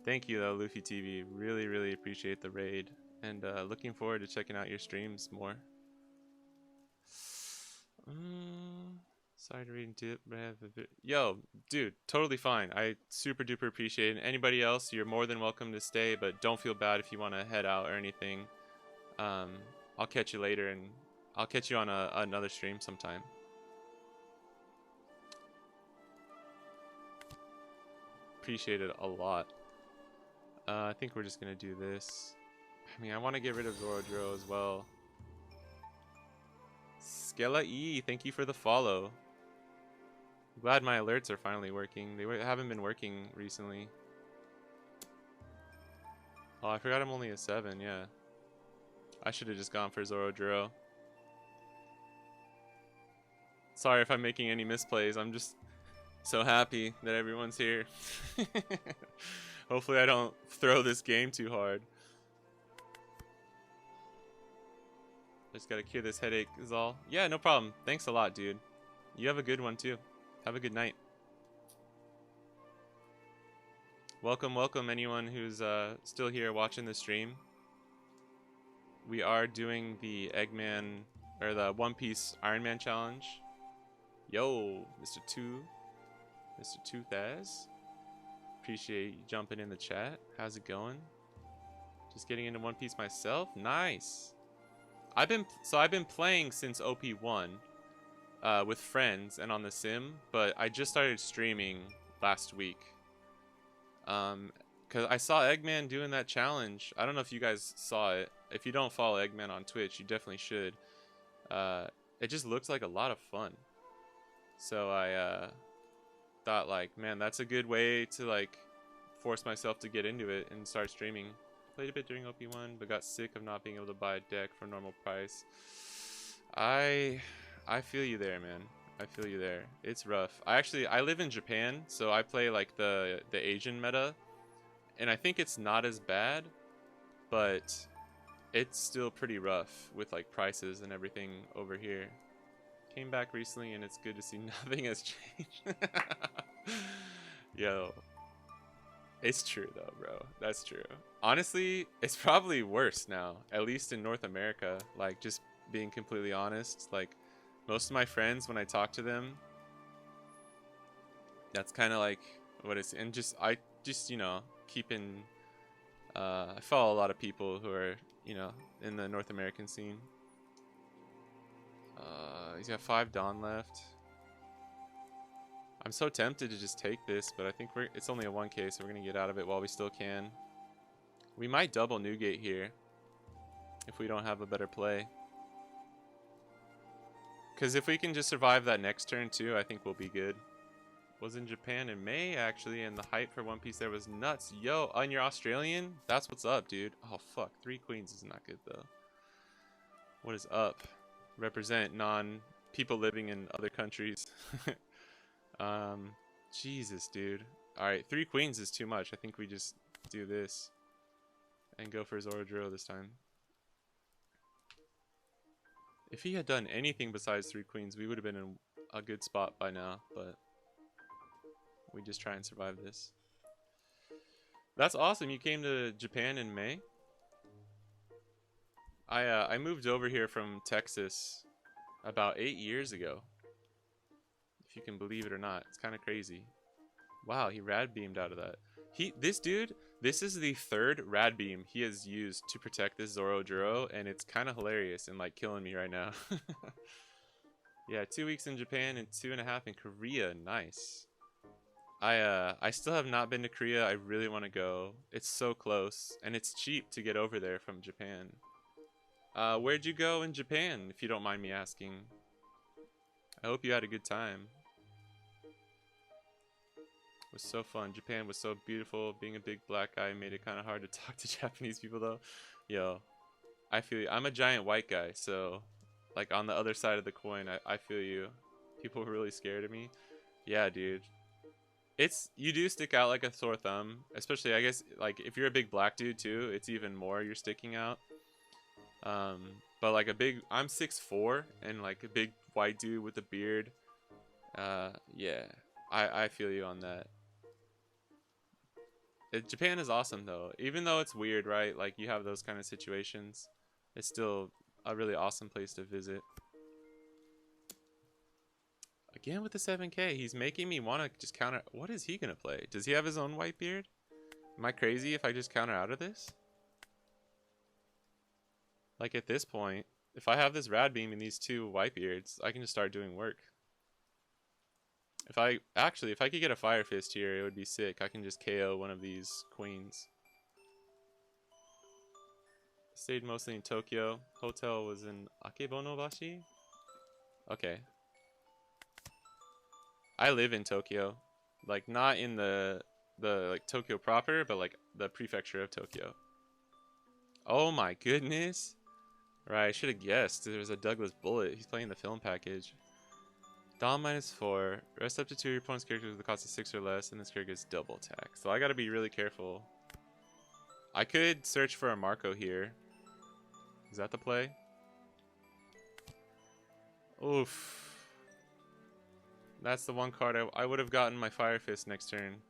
Thank you though, Luffy TV. Really appreciate the raid, and looking forward to checking out your streams more. Sorry to read into it, but I have a bit. Yo, dude, totally fine. I super duper appreciate it. Anybody else, you're more than welcome to stay, but don't feel bad if you want to head out or anything. I'll catch you later, and I'll catch you on another stream sometime. Appreciate it a lot. I think we're just gonna do this. I mean, I want to get rid of Zoro as well. Skella E, thank you for the follow. I'm glad my alerts are finally working. They haven't been working recently. Oh, I forgot I'm only a 7, yeah. I should have just gone for Zoro. Sorry if I'm making any misplays. I'm just so happy that everyone's here. Hopefully I don't throw this game too hard. Just gotta cure this headache is all. Yeah, no problem. Thanks a lot, dude. You have a good one too. Have a good night. Welcome anyone who's still here watching the stream. We are doing the Eggman, or the One Piece Iron Man challenge. Yo, Mr. Toothaz. Appreciate you jumping in the chat. How's it going? Just getting into One Piece myself. Nice. I've been playing since OP1 with friends and on the sim, but I just started streaming last week. Cause I saw Eggman doing that challenge. I don't know if you guys saw it. If you don't follow Eggman on Twitch, you definitely should. It just looks like a lot of fun. So I thought like, man, that's a good way to like force myself to get into it and start streaming. Played a bit during OP1, but got sick of not being able to buy a deck for normal price. I feel you there, man. I feel you there. It's rough. I live in Japan, so I play like the Asian meta, and I think it's not as bad, but it's still pretty rough with like prices and everything over here. Came back recently, and it's good to see nothing has changed. Yo. It's true though, bro. That's true. Honestly, it's probably worse now, at least in North America. Like, just being completely honest, like most of my friends, when I talk to them, that's kind of like what it's, and I just, you know, keeping, I follow a lot of people who are, you know, in the North American scene. He's got 5 Dawn left. I'm so tempted to just take this, but I think it's only a 1k, so we're gonna get out of it while we still can. We might double Newgate here if we don't have a better play. Because if we can just survive that next turn too, I think we'll be good. Was in Japan in May, actually, and the hype for One Piece there was nuts. Yo, and you're Australian? That's what's up, dude. Oh, fuck. 3 queens is not good, though. What is up? Represent non-people living in other countries. Jesus, dude. Alright, 3 queens is too much. I think we just do this and go for Zoro this time. If he had done anything besides 3 queens, we would have been in a good spot by now, but we just try and survive this. That's awesome. You came to Japan in May? I moved over here from Texas about 8 years ago. If you can believe it or not. It's kind of crazy. Wow, he rad beamed out of that. This dude, this is the 3rd rad beam he has used to protect this Zoro, and it's kind of hilarious and like killing me right now. Yeah, 2 weeks in Japan and 2.5 in Korea. Nice. I still have not been to Korea. I really want to go. It's so close and it's cheap to get over there from Japan. Where'd you go in Japan, if you don't mind me asking? I hope you had a good time. It was so fun. Japan was so beautiful. Being a big black guy made it kind of hard to talk to Japanese people, though. Yo, I feel you. I'm a giant white guy, so like on the other side of the coin, I feel you. People were really scared of me. Yeah, dude. You do stick out like a sore thumb, especially I guess like if you're a big black dude too, it's even more you're sticking out. But like I'm 6'4" and like a big white dude with a beard. Yeah, I feel you on that. Japan is awesome though, even though it's weird, right? Like you have those kind of situations, it's still a really awesome place to visit. Again with the 7k, he's making me want to just counter. What is he gonna play? Does he have his own white beard? Am I crazy if I just counter out of this? Like at this point, if I have this rad beam and these 2 white beards, I can just start doing work. If I could get a fire fist here, it would be sick. I can just KO one of these queens. Stayed mostly in Tokyo. Hotel was in Akebonobashi. Okay. I live in Tokyo, like not in the like Tokyo proper, but like the prefecture of Tokyo. Oh my goodness! Right, I should have guessed. There was a Douglas Bullet. He's playing the film package. Dom -4. Rest up to 2 of your opponent's characters with the cost of 6 or less, and this character gets double attack. So I gotta be really careful. I could search for a Marco here. Is that the play? Oof. That's the one card I would have gotten my Fire Fist next turn.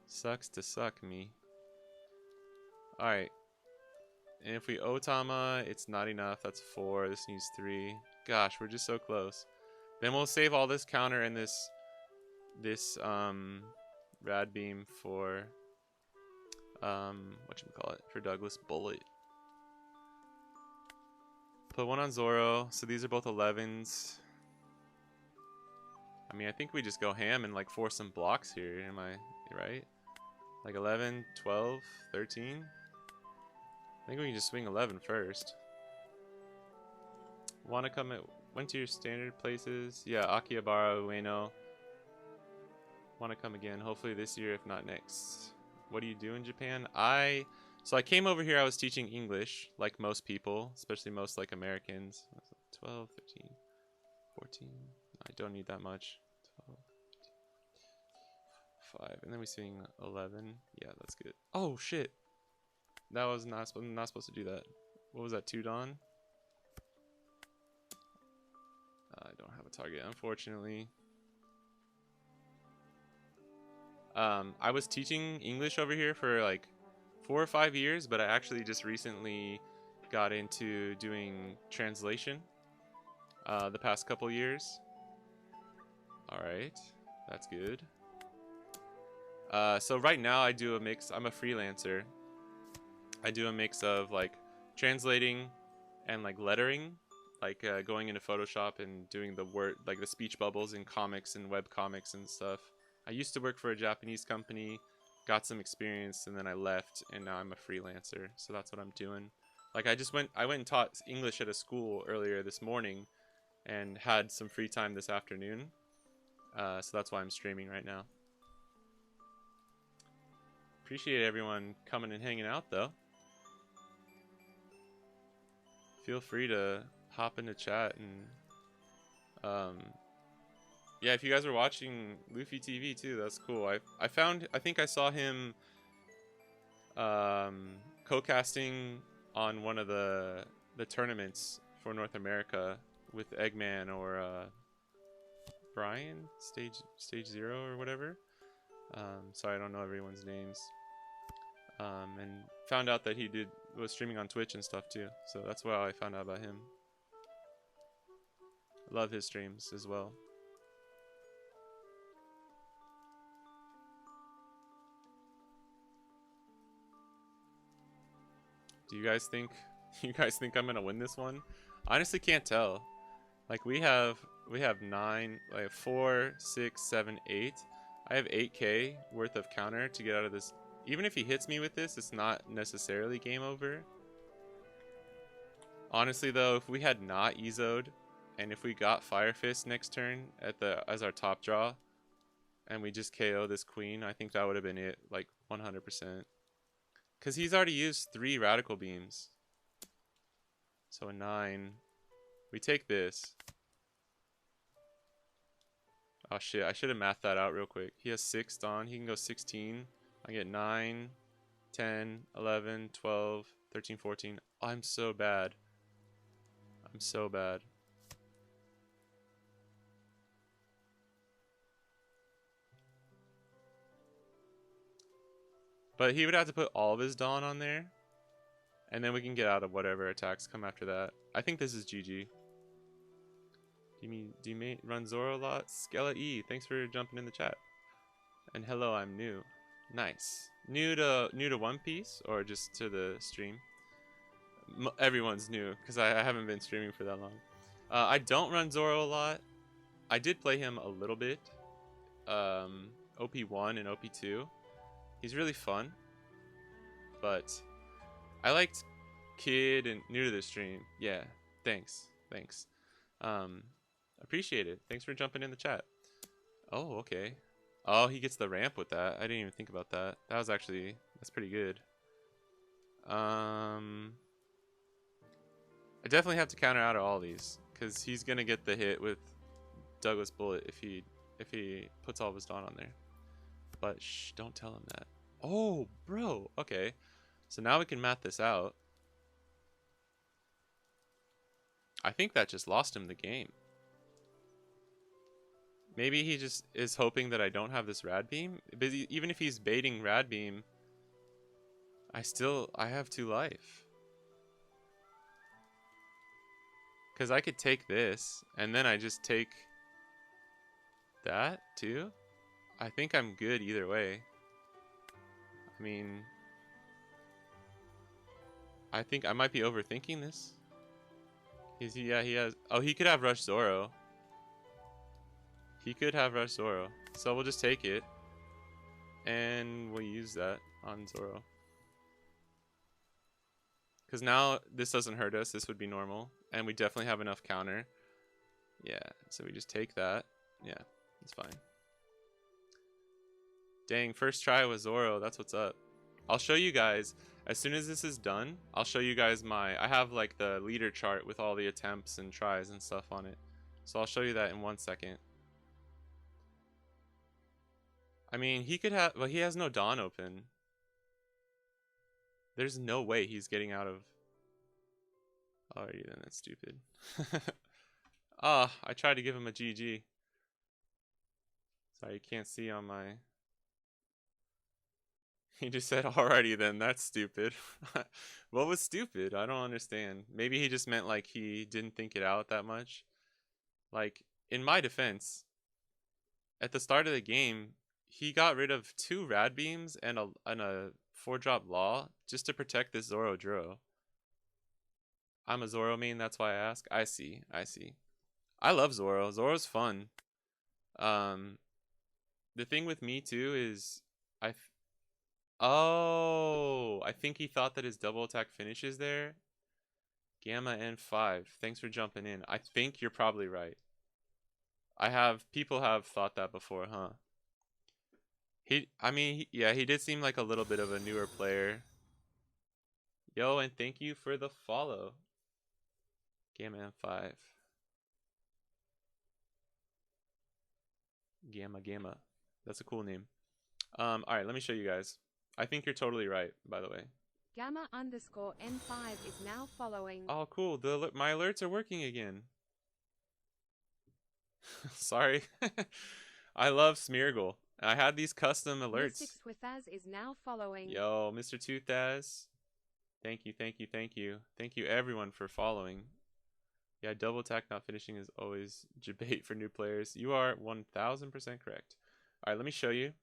Sucks to suck me. Alright. And if we Otama, it's not enough. That's 4. This needs 3. Gosh, we're just so close. Then we'll save all this counter and this rad beam for whatchamacallit, for Douglas Bullet. Put one on Zoro. So these are both 11s. I mean, I think we just go ham and like force some blocks here. Am I right? Like 11, 12, 13. I think we can just swing 11 first. Want to come at went to your standard places? Yeah, Akihabara, Ueno. Want to come again? Hopefully this year, if not next. What do you do in Japan? So I came over here. I was teaching English, like most people, especially most like Americans. 12, 13, 14. I don't need that much. 12, 15, 5, and then we swing 11. Yeah, that's good. Oh shit! That was not supposed to do that. What was that? 2 Dawn? I don't have a target, unfortunately. I was teaching English over here for like 4 or 5 years, but I actually just recently got into doing translation the past couple years. Alright, that's good. So right now I do a mix. I'm a freelancer. I do a mix of like translating and like lettering. like going into Photoshop and doing the word, like the speech bubbles in comics and web comics and stuff. I used to work for a Japanese company, got some experience, and then I left, and now I'm a freelancer. So that's what I'm doing. Like I went and taught English at a school earlier this morning, and had some free time this afternoon. So that's why I'm streaming right now. Appreciate everyone coming and hanging out, though. Feel free to hop into chat and yeah, if you guys are watching Luffy TV too, that's cool. I think I saw him co-casting on one of the tournaments for North America with Egman or Brian stage 0 or whatever. Sorry, I don't know everyone's names. And found out that he was streaming on Twitch and stuff too, so that's why I found out about him. Love his streams as well. Do you guys think I'm gonna win this one? Honestly, can't tell. Like we have 9, like 4, 6, 7, 8. I have 8k worth of counter to get out of this. Even if he hits me with this, it's not necessarily game over. Honestly though, if we had not EZO'd, and if we got Fire Fist next turn as our top draw, and we just KO this queen, I think that would have been it, like 100%. Because he's already used 3 Radical Beams. So a 9. We take this. Oh shit, I should have mathed that out real quick. He has 6 Dawn, he can go 16. I get 9, 10, 11, 12, 13, 14. Oh, I'm so bad. I'm so bad. But he would have to put all of his Dawn on there. And then we can get out of whatever attacks come after that. I think this is GG. Do you run Zoro a lot? Skella E, thanks for jumping in the chat. And hello, I'm new. Nice. New to One Piece or just to the stream? Everyone's new because I haven't been streaming for that long. I don't run Zoro a lot. I did play him a little bit. OP1 and OP2. He's really fun. But I liked Kid and new to the stream. Yeah, thanks. Appreciate it. Thanks for jumping in the chat. Oh, okay. Oh, he gets the ramp with that. I didn't even think about that. That's pretty good. I definitely have to counter out of all these because he's gonna get the hit with Douglas Bullet if he puts all of his Dawn on there. But shh, don't tell him that. Oh, bro. Okay. So now we can math this out. I think that just lost him the game. Maybe he just is hoping that I don't have this Rad Beam. But even if he's baiting Rad Beam, I have 2 life. Because I could take this, and then I just take that too. I think I'm good either way. I mean, I think I might be overthinking this. Yeah, he has. Oh, he could have Rush Zoro. He could have Rush Zoro. So we'll just take it. And we'll use that on Zoro. Because now this doesn't hurt us. This would be normal. And we definitely have enough counter. Yeah, so we just take that. Yeah, it's fine. Dang, first try with Zoro. That's what's up. I'll show you guys. As soon as this is done, I'll show you guys I have like the leader chart with all the attempts and tries and stuff on it. So I'll show you that in 1 second. I mean, he could have, well, he has no Dawn open. There's no way he's getting out of. Alrighty then, that's stupid. Ah, I tried to give him a GG. Sorry, you can't see on my. He just said, alrighty then, that's stupid. What was stupid? I don't understand. Maybe he just meant like he didn't think it out that much. Like, in my defense, at the start of the game, he got rid of 2 Rad Beams and a 4-drop Law just to protect this Zoro Dro. I'm a Zoro main, that's why I ask. I see. I see. I love Zoro. Zoro's fun. Um, the thing with me too is I. Oh, I think he thought that his double attack finishes there. Gamma N5. Thanks for jumping in. I think you're probably right. People have thought that before, huh? Yeah, he did seem like a little bit of a newer player. Yo, and thank you for the follow. Gamma N5. Gamma. That's a cool name. Alright, let me show you guys. I think you're totally right, by the way. Gamma_N5 is now following. Oh, cool. My alerts are working again. Sorry. I love Smeargle. I had these custom alerts. Mr. Twithaz is now following. Yo, Mr. Toothaz. Thank you. Thank you everyone for following. Yeah, double attack not finishing is always debate for new players. You are 1000% correct. All right, let me show you.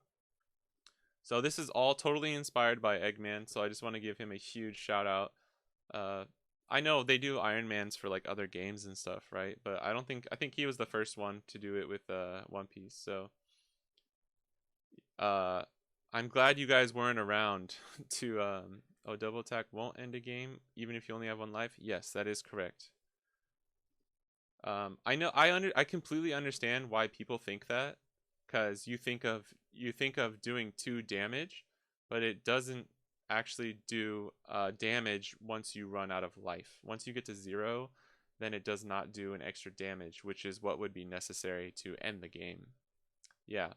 So this is all totally inspired by Eggman, so I just want to give him a huge shout out. I know they do Iron Mans for like other games and stuff, right? But I think he was the first one to do it with One Piece. So I'm glad you guys weren't around to oh, double attack won't end a game even if you only have one life. Yes, that is correct. I completely understand why people think that, because you think of doing 2 damage, but it doesn't actually do damage once you run out of life. Once you get to 0, then it does not do an extra damage, which is what would be necessary to end the game. Yeah.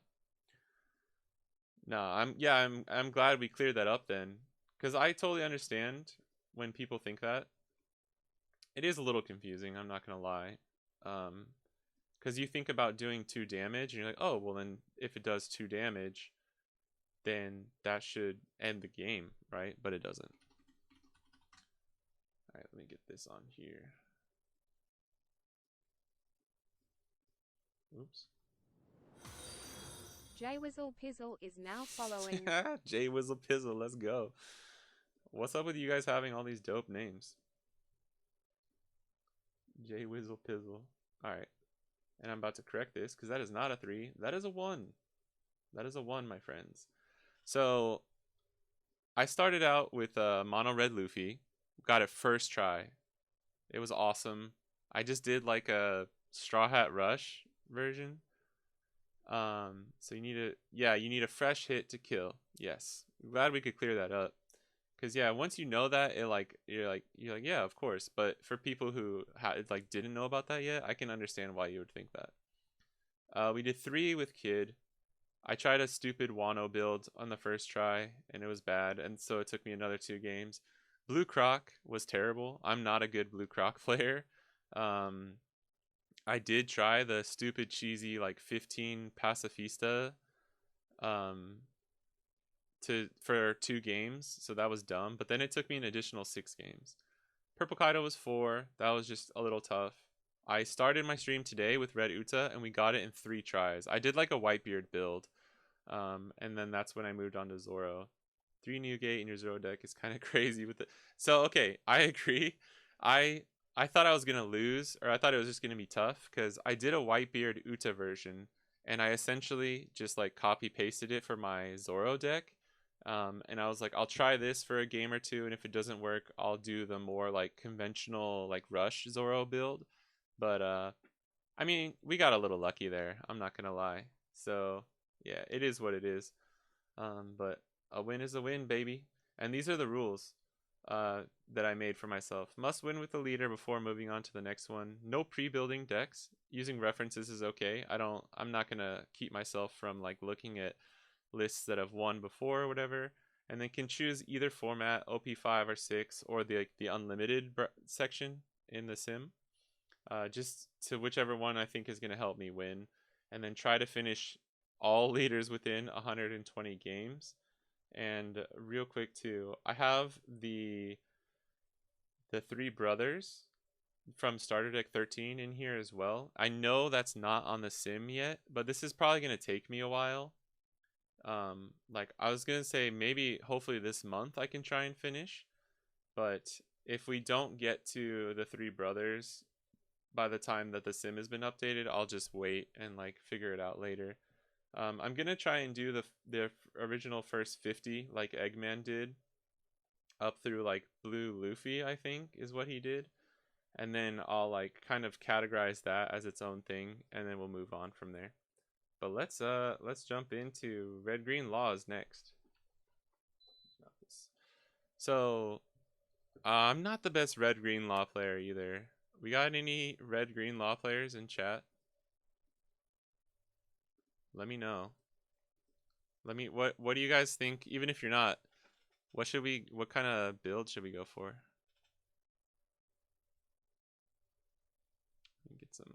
No, I'm glad we cleared that up then, because I totally understand when people think that. It is a little confusing, I'm not gonna lie. Because you think about doing 2 damage, and you're like, oh, well then if it does 2 damage, then that should end the game, right? But it doesn't. All right, let me get this on here. Oops. J Whizzle Pizzle is now following. J Whizzle Pizzle, let's go. What's up with you guys having all these dope names? J Whizzle Pizzle. All right. And I'm about to correct this because that is not a 3. That is a 1. That is a 1, my friends. So I started out with Mono Red Luffy. Got it first try. It was awesome. I just did like a Straw Hat Rush version. So you need a fresh hit to kill. Yes. I'm glad we could clear that up. Cause yeah, once you know that, you're like yeah, of course. But for people who didn't know about that yet, I can understand why you would think that. We did 3 with Kid. I tried a stupid Wano build on the first try, and it was bad, and so it took me another 2 games. Blue Croc was terrible. I'm not a good Blue Croc player. I did try the stupid cheesy 15 Pacifista for 2 games, so that was dumb. But then it took me an additional 6 games. Purple Kaido was 4. That was just a little tough. I started my stream today with Red Uta, and we got it in 3 tries. I did like a Whitebeard build, and then that's when I moved on to Zoro. 3 Newgate in your Zoro deck is kind of crazy with it. So okay, I agree. I thought I was gonna lose, or I thought it was just gonna be tough, because I did a Whitebeard Uta version, and I essentially just copy pasted it for my Zoro deck. And I was like, I'll try this for a game or 2, and if it doesn't work, I'll do the more conventional Rush Zoro build. But I mean, we got a little lucky there, I'm not gonna lie. So yeah, it is what it is. But a win is a win, baby. And these are the rules that I made for myself. Must win with the leader before moving on to the next one. No pre-building decks. Using references is okay. I'm not gonna keep myself from looking at lists that have won before or whatever. And then can choose either format, OP5 or 6, or the unlimited section in the sim. Just to whichever one I think is going to help me win, and then try to finish all leaders within 120 games. And real quick too, I have the 3 brothers from Starter Deck 13 in here as well. I know that's not on the sim yet, but this is probably going to take me a while. I was going to say maybe hopefully this month I can try and finish, but if we don't get to the three brothers by the time that the sim has been updated, I'll just wait and like figure it out later. I'm gonna try and do the original first 50 like Eggman did, up through like Blue Luffy, I think is what he did, and then I'll like kind of categorize that as its own thing, and then we'll move on from there. But let's jump into red green laws next. So I'm not the best red green law player either. We got any red green law players in chat? Let me know. What do you guys think? Even if you're not, what kind of build should we go for? Get some.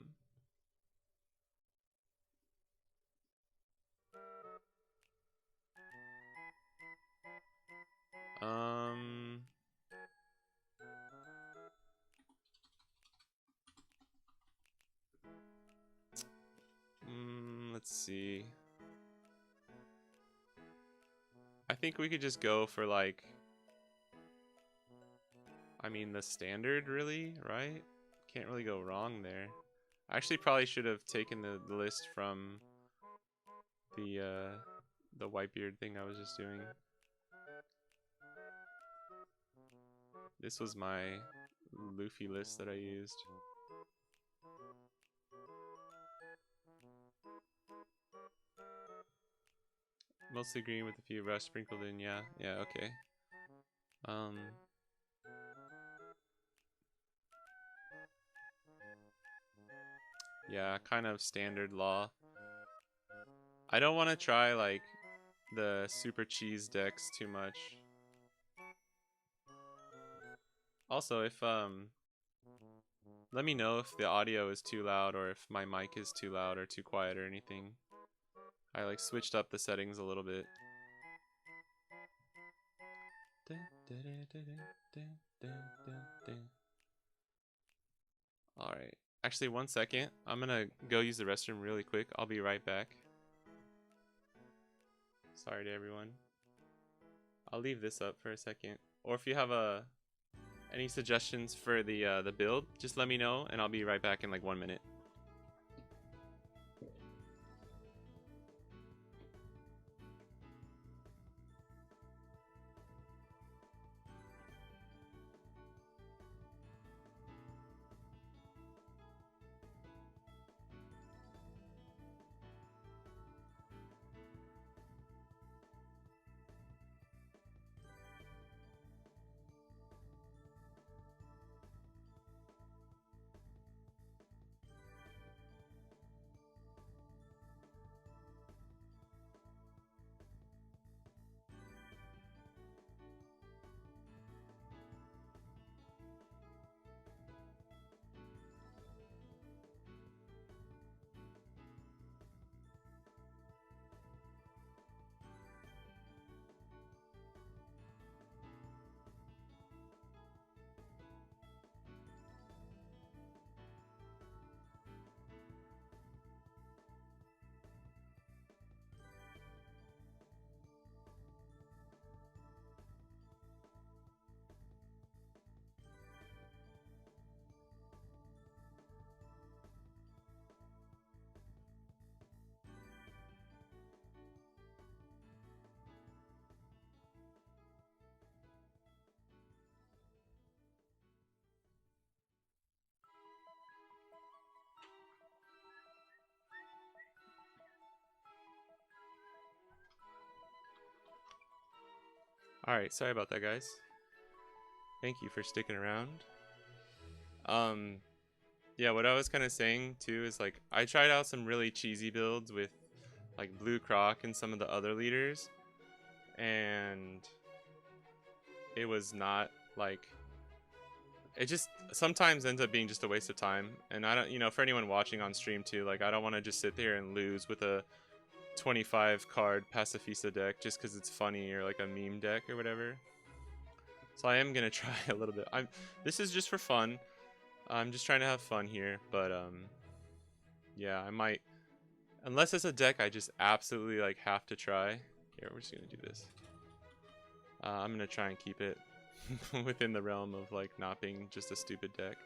Let's see. I think we could just go for like, I mean, the standard, really, right? Can't really go wrong there. I actually probably should have taken the list from the Whitebeard thing I was just doing. This was my Luffy list that I used. Mostly green with a few rust sprinkled in, yeah, okay. Yeah, kind of standard law. I don't want to try like the super cheese decks too much. Also, if let me know if the audio is too loud or if my mic is too loud or too quiet or anything. I like switched up the settings a little bit. Alright. Actually, 1 second. I'm gonna go use the restroom really quick. I'll be right back. Sorry to everyone. I'll leave this up for a second. Or if you have any suggestions for the build, just let me know and I'll be right back in like 1 minute. Alright, sorry about that, guys. Thank you for sticking around. Yeah, what I was kind of saying too is like I tried out some really cheesy builds with like Blue Croc and some of the other leaders, and it was not like, it just sometimes ends up being just a waste of time. And I don't, you know, for anyone watching on stream too, like I don't want to just sit there and lose with a 25 card Pacifista deck just because it's funny or like a meme deck or whatever. So I am gonna try a little bit. This is just for fun. I'm just trying to have fun here, but yeah, I might, unless it's a deck I just absolutely like have to try. Here, we're just gonna do this. I'm gonna try and keep it within the realm of like not being just a stupid deck.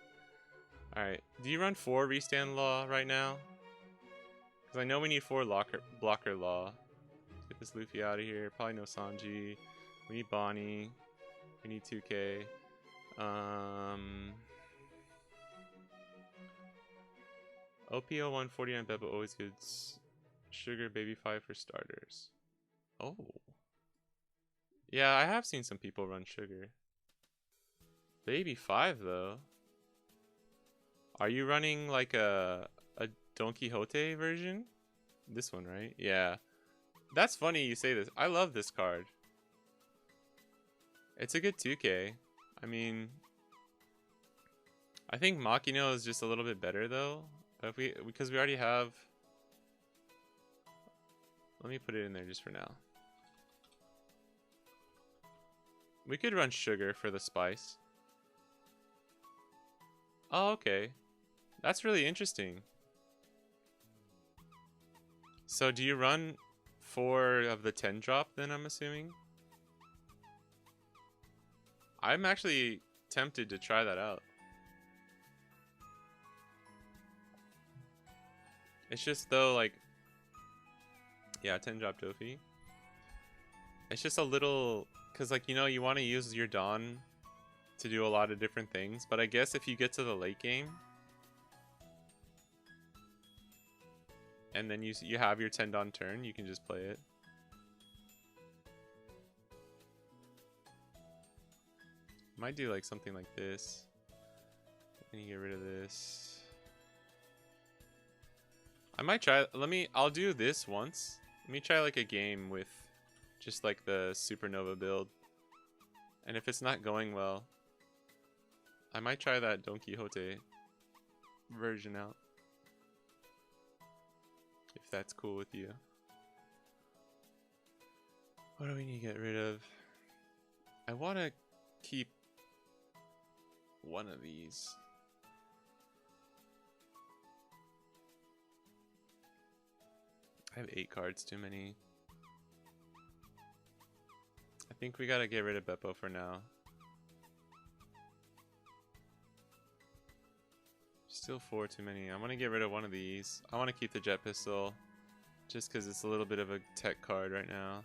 Alright, do you run 4 Restand Law right now? Because I know we need 4 blocker Law. Get this Luffy out of here. Probably no Sanji. We need Bonnie. We need 2K. OPO 149 Beppo always gets Sugar Baby 5 for starters. Oh. Yeah, I have seen some people run Sugar. Baby 5 though. Are you running like a Don Quixote version? This one, right? Yeah. That's funny you say this. I love this card. It's a good 2K. I mean, I think Makino is just a little bit better though. But because we already have. Let me put it in there just for now. We could run Sugar for the spice. Oh, okay. That's really interesting. So do you run 4 of the 10 drop then, I'm assuming? I'm actually tempted to try that out. It's just though, like, yeah, 10 drop Dofi. It's just a little, cause like, you know, you want to use your Dawn to do a lot of different things, but I guess if you get to the late game and then you have your 10 Dawn turn, you can just play it. Might do like something like this. Then you get rid of this. I might try, I'll do this once. Let me try like a game with just like the Supernova build. And if it's not going well, I might try that Don Quixote version out. If that's cool with you. What do we need to get rid of? I want to keep one of these. I have 8 cards, too many. I think we gotta get rid of Beppo for now. Still 4 too many. I want to get rid of one of these. I want to keep the Jet Pistol just because it's a little bit of a tech card right now.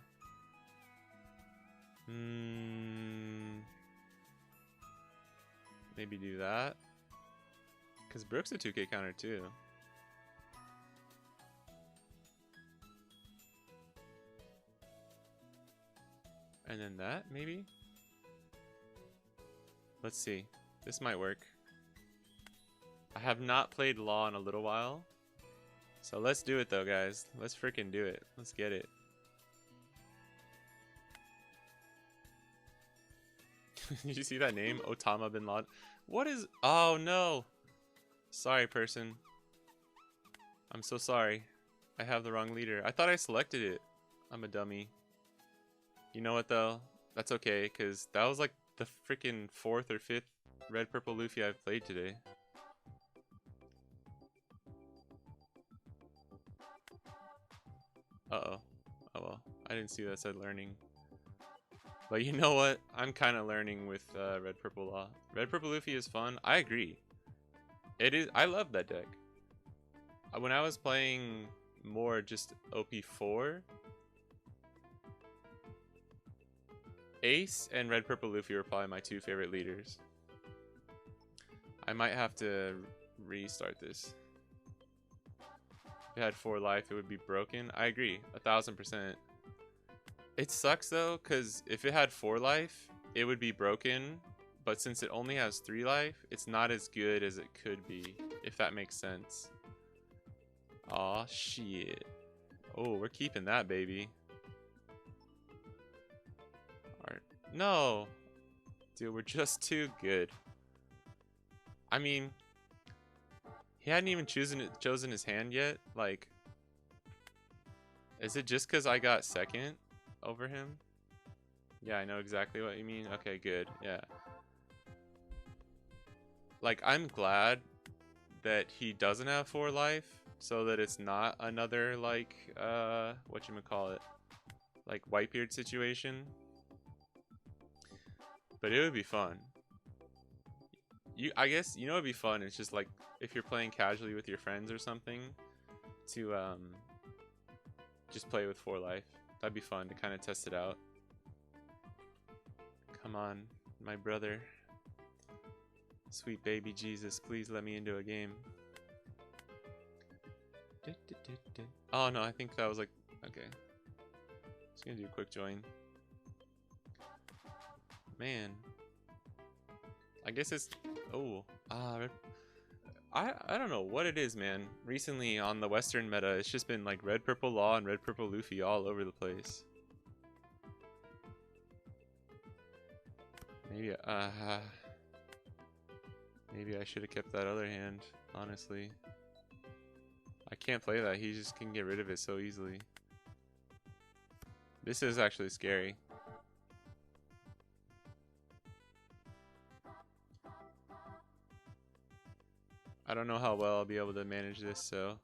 Maybe do that. Because Brook's a 2K counter too. And then that, maybe? Let's see. This might work. I have not played Law in a little while. So let's do it though, guys. Let's freaking do it. Let's get it. Did you see that name? Otama bin Laden. What is... Oh, no. Sorry, person. I'm so sorry. I have the wrong leader. I thought I selected it. I'm a dummy. You know what, though? That's okay, because that was like the freaking 4th or 5th Red Purple Luffy I've played today. Uh-oh. Oh, well. I didn't see that said learning. But you know what? I'm kind of learning with Red Purple Law. Red Purple Luffy is fun. I agree. It is. I love that deck. When I was playing more just OP4, Ace and Red Purple Luffy were probably my 2 favorite leaders. I might have to restart this. If it had 4 life, it would be broken. I agree. 1000%. It sucks though, because if it had 4 life, it would be broken. But since it only has 3 life, it's not as good as it could be, if that makes sense. Aw, shit. Oh, we're keeping that, baby. Alright. No! Dude, we're just too good. I mean, he hadn't even chosen his hand yet. Like, is it just because I got second over him? Yeah, I know exactly what you mean. Okay, good. Yeah. Like, I'm glad that he doesn't have 4 life, so that it's not another, like, whatchamacallit, like, Whitebeard situation. But it would be fun. I guess, you know, it'd be fun. It's just like if you're playing casually with your friends or something, to just play with 4 life. That'd be fun to kind of test it out. Come on, my brother. Sweet baby Jesus, please let me into a game. Oh no, I think that was like, okay. Just gonna do a quick join. Man. I guess it's, oh, I don't know what it is, man. Recently on the Western meta, it's just been like red, purple Law and red, purple Luffy all over the place. Maybe I should have kept that other hand, honestly. I can't play that. He just can get rid of it so easily. This is actually scary. I don't know how well I'll be able to manage this, so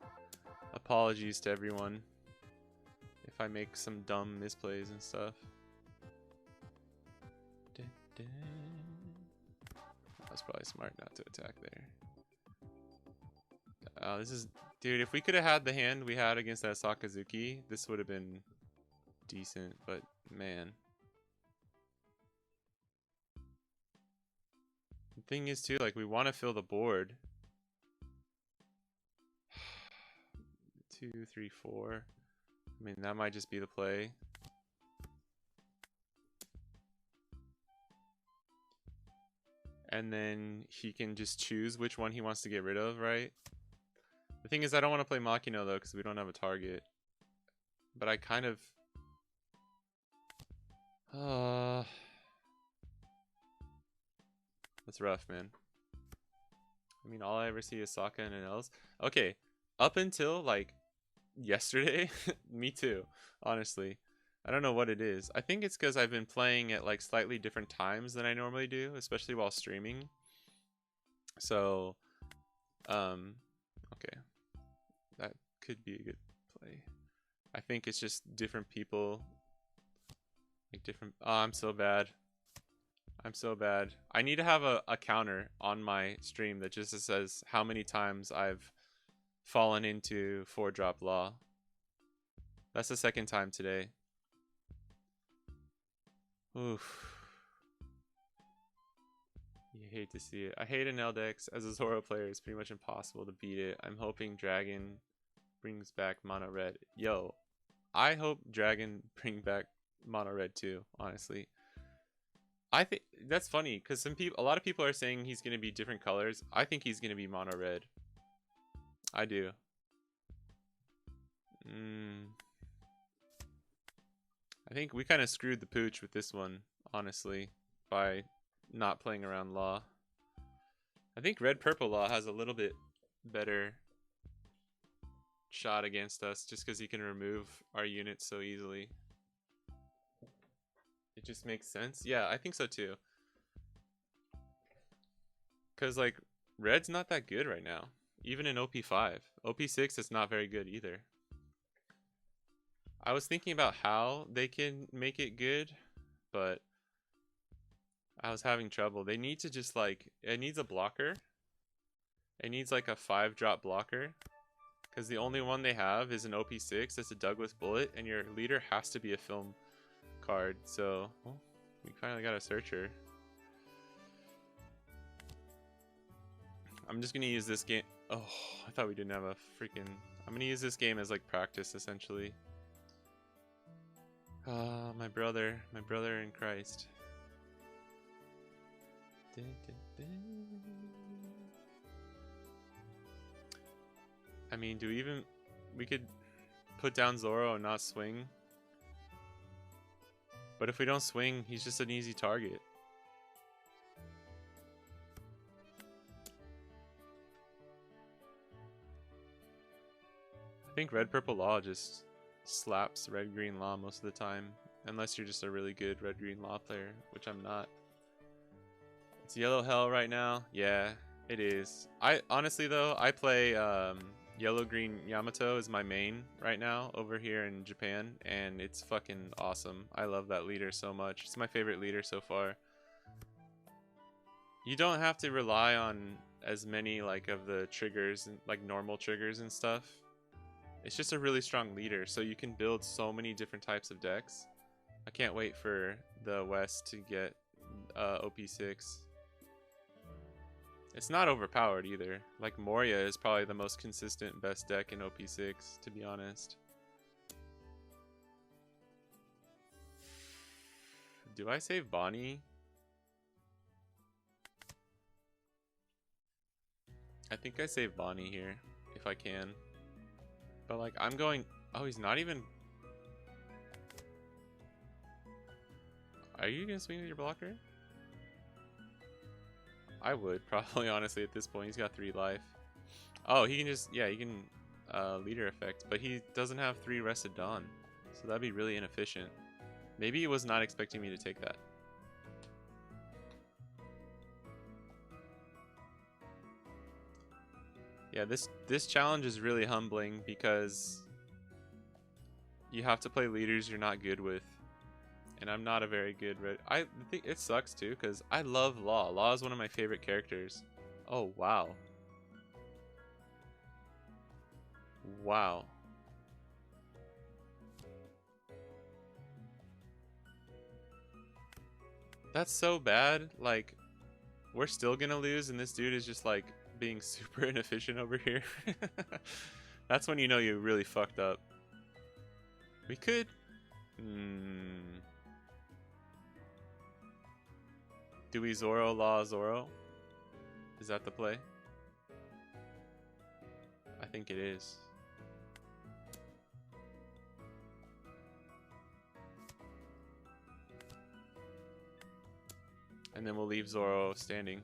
apologies to everyone if I make some dumb misplays and stuff. That's probably smart not to attack there. This is, dude, if we could have had the hand we had against that Sakazuki, this would have been decent, but man. The thing is too, like, we want to fill the board. 2, 3, 4. I mean, that might just be the play. And then he can just choose which one he wants to get rid of, right? The thing is, I don't want to play Makino though, because we don't have a target. But I kind of... That's rough, man. I mean, all I ever see is Sokka and an L's. Okay, up until, like, yesterday, me too, honestly. I don't know what it is. I think it's because I've been playing at like slightly different times than I normally do, especially while streaming. So, okay, that could be a good play. I think it's just different people, like different. Oh, I'm so bad. I'm so bad. I need to have a counter on my stream that just says how many times I've fallen into 4-drop Law. That's the 2nd time today. Oof. You hate to see it. I hate an Eldex. As a Zoro player, it's pretty much impossible to beat it. I'm hoping Dragon brings back Mono Red. Yo, I hope Dragon bring back Mono Red too, honestly. I think that's funny because a lot of people are saying he's going to be different colors. I think he's going to be Mono Red. I do. I think we kind of screwed the pooch with this one, honestly, by not playing around Law. I think red purple Law has a little bit better shot against us just because he can remove our units so easily. It just makes sense. Yeah, I think so too. Because, like, red's not that good right now. Even in OP5. OP6 is not very good either. I was thinking about how they can make it good, but I was having trouble. They need to just, like, it needs a blocker. It needs like a 5-drop blocker. Because the only one they have is an OP6. It's a Douglas Bullet, and your leader has to be a film card. So, well, we finally got a searcher. I'm just going to use this game. Oh, I thought we didn't have a freaking... I'm going to use this game as like practice, essentially. My brother in Christ. I mean, we could put down Zoro and not swing. But if we don't swing, he's just an easy target. I think red purple Law just slaps red green Law most of the time, unless you're just a really good red green Law player, which I'm not. It's yellow hell right now. Yeah, it is. I honestly though, I play yellow green Yamato is my main right now over here in Japan, and it's fucking awesome. I love that leader so much. It's my favorite leader so far. You don't have to rely on as many like of the triggers and like normal triggers and stuff. It's just a really strong leader, so you can build so many different types of decks. I can't wait for the West to get OP6. It's not overpowered either. Like Moria is probably the most consistent best deck in OP6, to be honest. Do I save Bonnie? I think I save Bonnie here, if I can. But like, I'm going... Oh, he's not even... Are you gonna swing with your blocker? I would, probably, honestly, at this point. He's got 3 life. Oh, he can just... Yeah, he can leader effect. But he doesn't have 3 Rested Dawn. So that'd be really inefficient. Maybe he was not expecting me to take that. Yeah, this challenge is really humbling because you have to play leaders you're not good with. And I'm not a very good red. I think it sucks too because I love Law. Law is one of my favorite characters. Oh, wow. Wow. That's so bad. Like, we're still gonna lose and this dude is just like being super inefficient over here. That's when you know you really fucked up. We could... Do we Zoro Law Zoro? Is that the play? I think it is. And then we'll leave Zoro standing.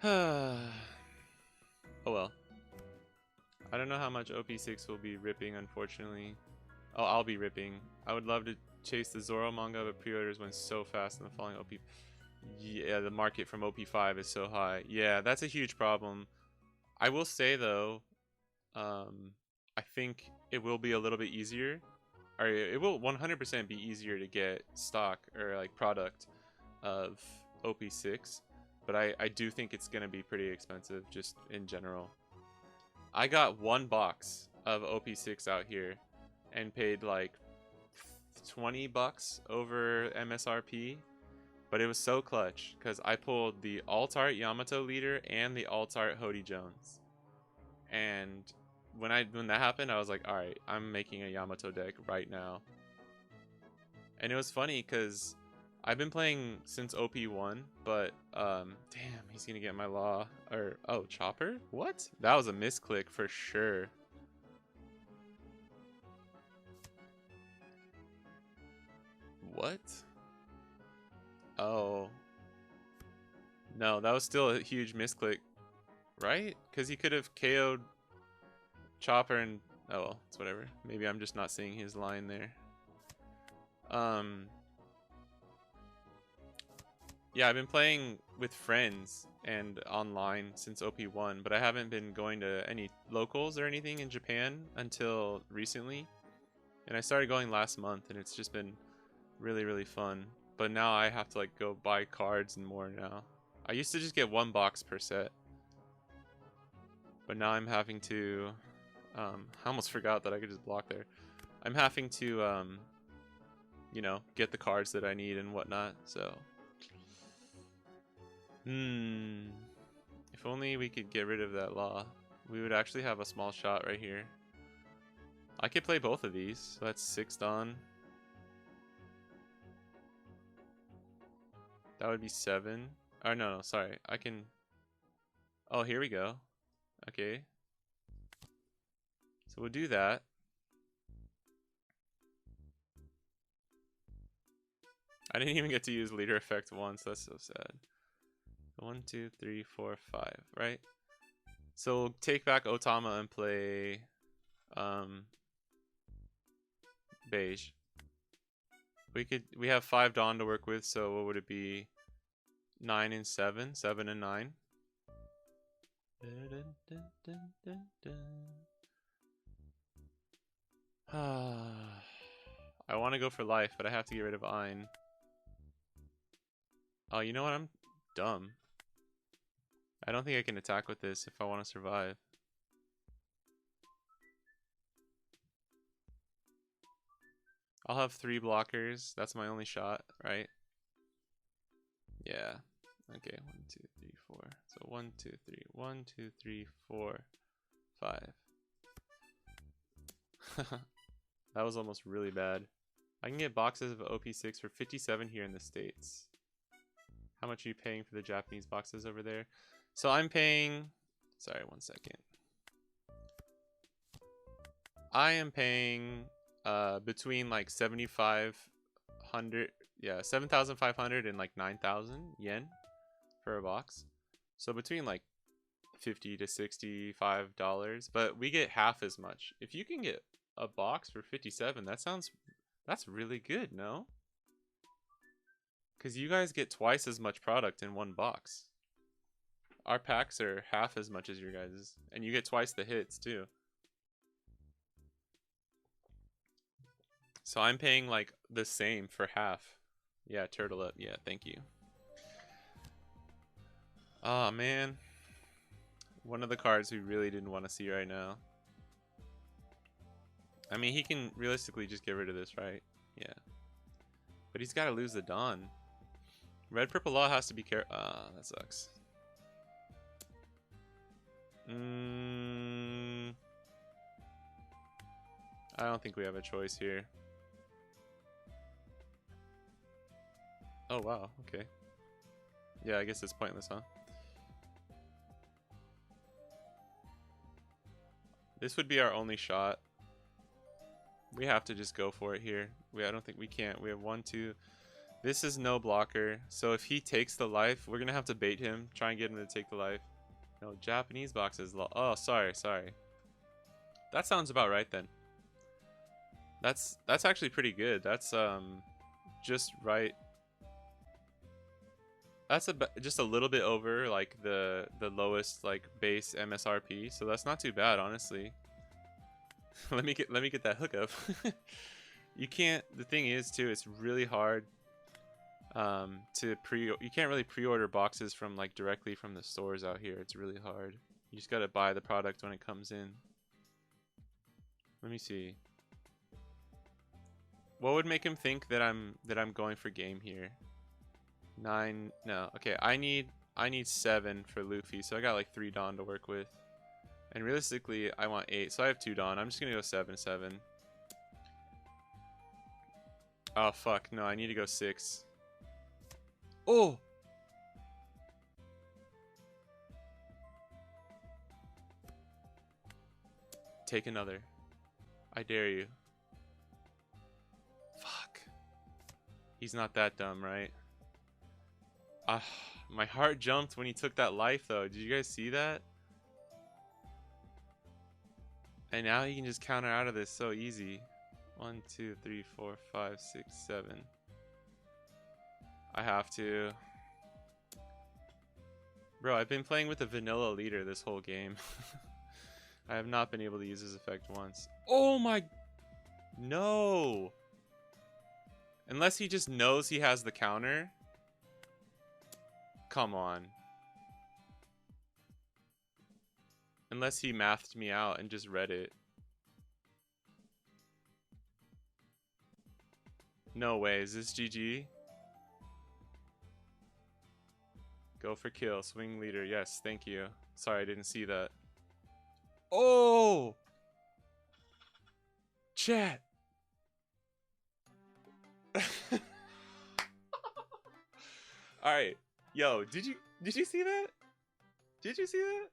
Oh well. I don't know how much OP6 will be ripping, unfortunately. Oh, I'll be ripping. I would love to chase the Zoro manga, but pre-orders went so fast in the falling OP. Yeah, the market from OP5 is so high. Yeah, that's a huge problem. I will say though, I think it will be a little bit easier. Or it will 100% be easier to get stock or like product of OP6. But I do think it's going to be pretty expensive just in general. I got 1 box of OP6 out here and paid like $20 over MSRP. But it was so clutch because I pulled the alt-art Yamato leader and the alt-art Hody Jones. And when that happened, I was like, all right, I'm making a Yamato deck right now. And it was funny because I've been playing since OP1, but damn, he's gonna get my Law. Or oh, Chopper? What? That was a misclick for sure. What? Oh. No, that was still a huge misclick, right? Because he could have KO'd Chopper and... Oh, well, it's whatever. Maybe I'm just not seeing his line there. Yeah, I've been playing with friends and online since OP1, but I haven't been going to any locals or anything in Japan until recently. And I started going last month, and it's just been really, really fun. But now I have to like go buy cards and more now. I used to just get 1 box per set. But now I'm having to... I almost forgot that I could just block there. I'm having to, you know, get the cards that I need and whatnot, so... If only we could get rid of that Law. We would actually have a small shot right here. I could play both of these, so that's 6 Dawn. That would be 7. Oh, no, sorry. I can... Oh, here we go. Okay. So we'll do that. I didn't even get to use leader effect once. That's so sad. 1, 2, 3, 4, 5, right? So we'll take back Otama and play beige. We have 5 Dawn to work with, so what would it be? 9 and 7, 7 and 9. I want to go for life, but I have to get rid of Ein. Oh, you know what? I'm dumb. I don't think I can attack with this if I want to survive. I'll have 3 blockers. That's my only shot, right? Yeah. Okay, 1, 2, 3, 4. So 1, 2, 3. 1, 2, 3, 4, 5. That was almost really bad. I can get boxes of OP6 for 57 here in the States. How much are you paying for the Japanese boxes over there? So I'm paying... Sorry, 1 second. I am paying between like 7,500... Yeah, 7,500 and like 9,000 yen for a box. So between like $50 to $65, but we get half as much. If you can get a box for 57, that's really good, no? Because you guys get twice as much product in one box. Our packs are half as much as your guys's, and you get twice the hits too. So I'm paying like the same for half. Yeah, turtle up. Yeah, thank you. Oh man. One of the cards we really didn't want to see right now. I mean, he can realistically just get rid of this, right? Yeah. But he's got to lose the Dawn. Red Purple Law has to be careful. Ah, that sucks. I don't think we have a choice here. Oh, wow. Okay. Yeah, I guess it's pointless, huh? This would be our only shot. We have to just go for it here. I don't think we can't. We have 1, 2. This is no blocker. So if he takes the life, we're going to have to bait him. Try and get him to take the life. No, Japanese boxes. Oh, sorry. That sounds about right then. That's actually pretty good. That's just right. That's just a little bit over like the lowest like base MSRP. So that's not too bad, honestly. let me get that hookup. You can't. The thing is too, it's really hard you can't really pre-order boxes from like directly from the stores out here. It's really hard. You just gotta buy the product when it comes in. Let me see. What would make him think that I'm going for game here? 9. No. Okay, I need 7 for Luffy, so I got like 3 Dawn to work with. And realistically, I want 8, so I have 2 Dawn. I'm just gonna go 7, 7. Oh fuck, no, I need to go 6. Oh! Take another. I dare you. Fuck. He's not that dumb, right? My heart jumped when he took that life, though. Did you guys see that? And now he can just counter out of this so easy. 1, 2, 3, 4, 5, 6, 7. I have to. Bro, I've been playing with a vanilla leader this whole game. I have not been able to use his effect once. Oh my... No! Unless he just knows he has the counter. Come on. Unless he mathed me out and just read it. No way. Is this GG? Go for kill. Swing leader. Yes, thank you. Sorry, I didn't see that. Oh! Chat! Alright. Yo, did you see that? Did you see that?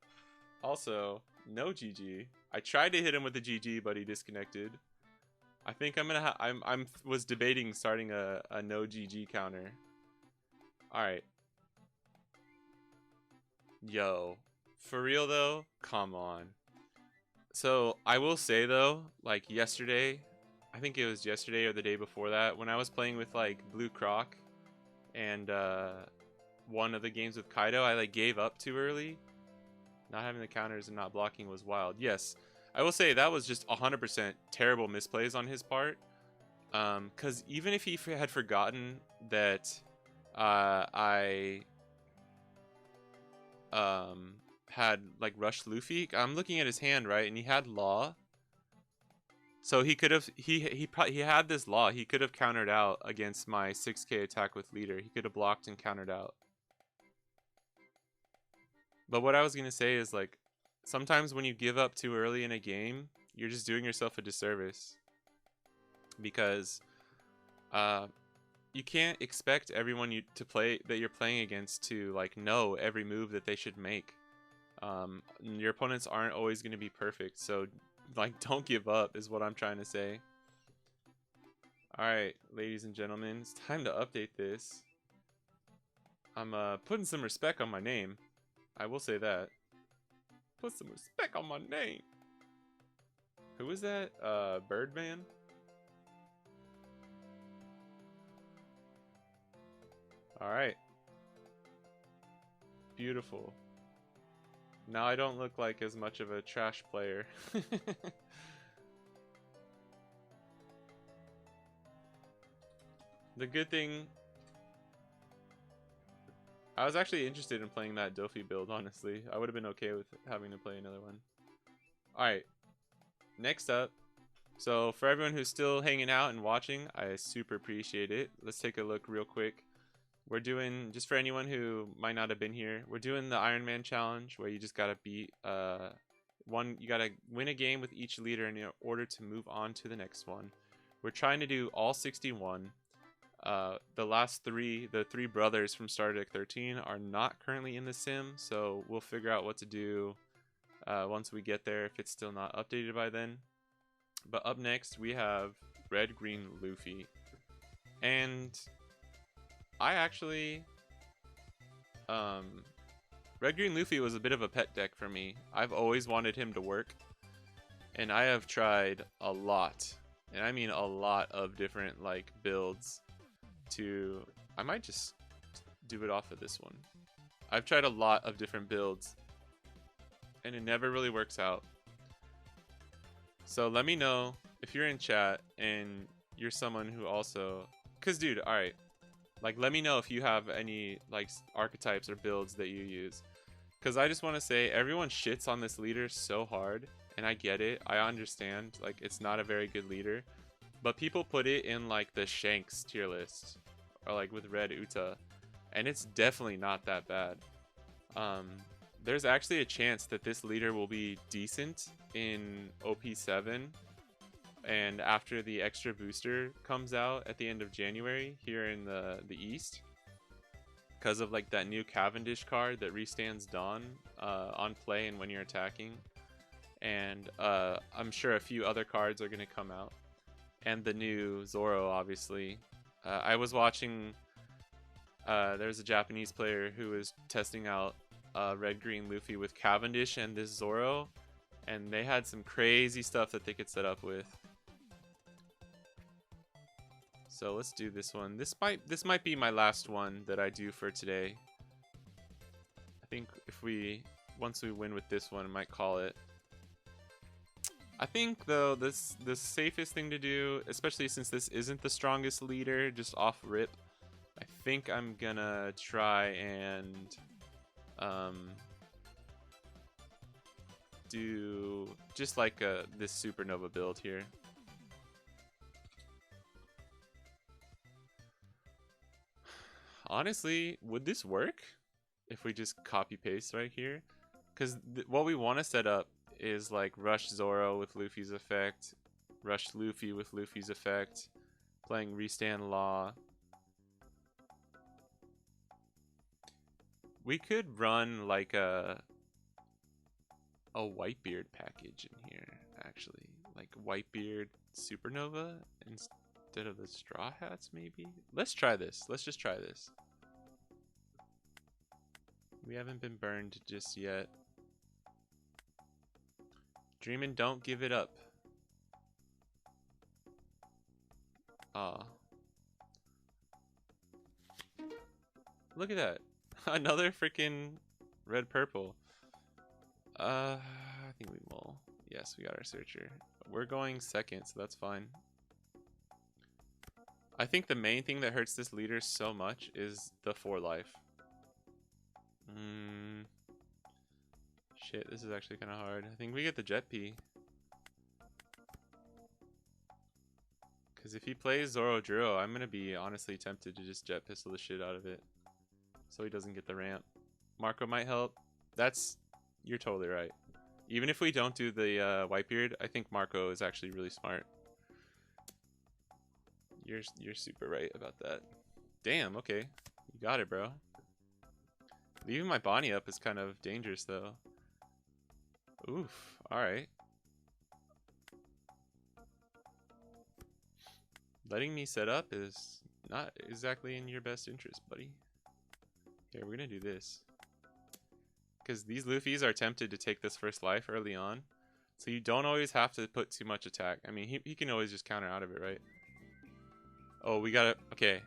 Also, no GG. I tried to hit him with a GG, but he disconnected. I think I'm gonna was debating starting a no GG counter. Alright. Yo. For real though? Come on. So I will say though, like yesterday, I think it was yesterday or the day before that, when I was playing with like Blue Croc and one of the games with Kaido, I like gave up too early. Not having the counters and not blocking was wild. Yes, I will say that was just 100% terrible misplays on his part. Because even if he had forgotten that I had like rushed Luffy, I'm looking at his hand, right, and he had Law. So he could have he had this Law. He could have countered out against my 6k attack with leader. He could have blocked and countered out. But what I was gonna say is, like, sometimes when you give up too early in a game, you're just doing yourself a disservice. Because you can't expect everyone that you're playing against to like know every move that they should make. Your opponents aren't always gonna be perfect, so like don't give up is what I'm trying to say. Alright, ladies and gentlemen, it's time to update this. I'm putting some respect on my name. I will say that. Put some respect on my name. Who is that? Birdman? Alright. Beautiful. Now I don't look like as much of a trash player. The good thing... I was actually interested in playing that Dofi build, honestly. I would have been okay with having to play another one. Alright. Next up. So for everyone who's still hanging out and watching, I super appreciate it. Let's take a look real quick. We're doing, just for anyone who might not have been here, we're doing the Iron Man challenge where you just gotta beat you gotta win a game with each leader in order to move on to the next one. We're trying to do all 61. The last three, the three brothers from Star Trek 13 are not currently in the sim, so we'll figure out what to do once we get there if it's still not updated by then. But up next we have Red Green Luffy, and I actually Red Green Luffy was a bit of a pet deck for me. I've always wanted him to work, and I have tried a lot, and I mean a lot of different like builds to... I might just do it off of this one. I've tried a lot of different builds, and it never really works out. So let me know if you're in chat and you're someone who also... Because, dude, alright. Like, let me know if you have any, like, archetypes or builds that you use. Because I just want to say, everyone shits on this leader so hard, and I get it. I understand. Like, it's not a very good leader. But people put it in, like, the Shanks tier list. Or, like, with Red Uta. And it's definitely not that bad. There's actually a chance that this leader will be decent in OP7. And after the extra booster comes out at the end of January here in the East, because of like that new Cavendish card that restands Dawn on play and when you're attacking, and I'm sure a few other cards are going to come out, and the new Zoro, obviously. I was watching, there's a Japanese player who was testing out Red Green Luffy with Cavendish and this Zoro, and they had some crazy stuff that they could set up with. So let's do this one. This might be my last one that I do for today. I think once we win with this one, I might call it. I think though the safest thing to do, especially since this isn't the strongest leader, just off rip, I think I'm gonna try and do just like this supernova build here. Honestly, would this work if we just copy paste right here? Because what we want to set up is like rush Zoro with Luffy's effect, rush Luffy with Luffy's effect, playing restand Law. We could run like a Whitebeard package in here, actually. Like Whitebeard Supernova instead of the Straw Hats, maybe? Let's try this. Let's just try this. We haven't been burned just yet. Dreamin', don't give it up. Ah. Look at that. Another freaking red purple. I think we will. Yes, we got our searcher. We're going second, so that's fine. I think the main thing that hurts this leader so much is the 4 life. Shit, this is actually kind of hard. I think we get the Jet P. Because if he plays Zoro Jiro, I'm going to be honestly tempted to just Jet Pistol the shit out of it. So he doesn't get the ramp. Marco might help. You're totally right. Even if we don't do the Whitebeard, I think Marco is actually really smart. You're super right about that. Damn, okay. You got it, bro. Leaving my Bonnie up is kind of dangerous, though. Oof, alright. Letting me set up is not exactly in your best interest, buddy. Okay, we're gonna do this. Because these Luffys are tempted to take this first life early on. So you don't always have to put too much attack. I mean, he can always just counter out of it, right? Oh, we gotta... Okay.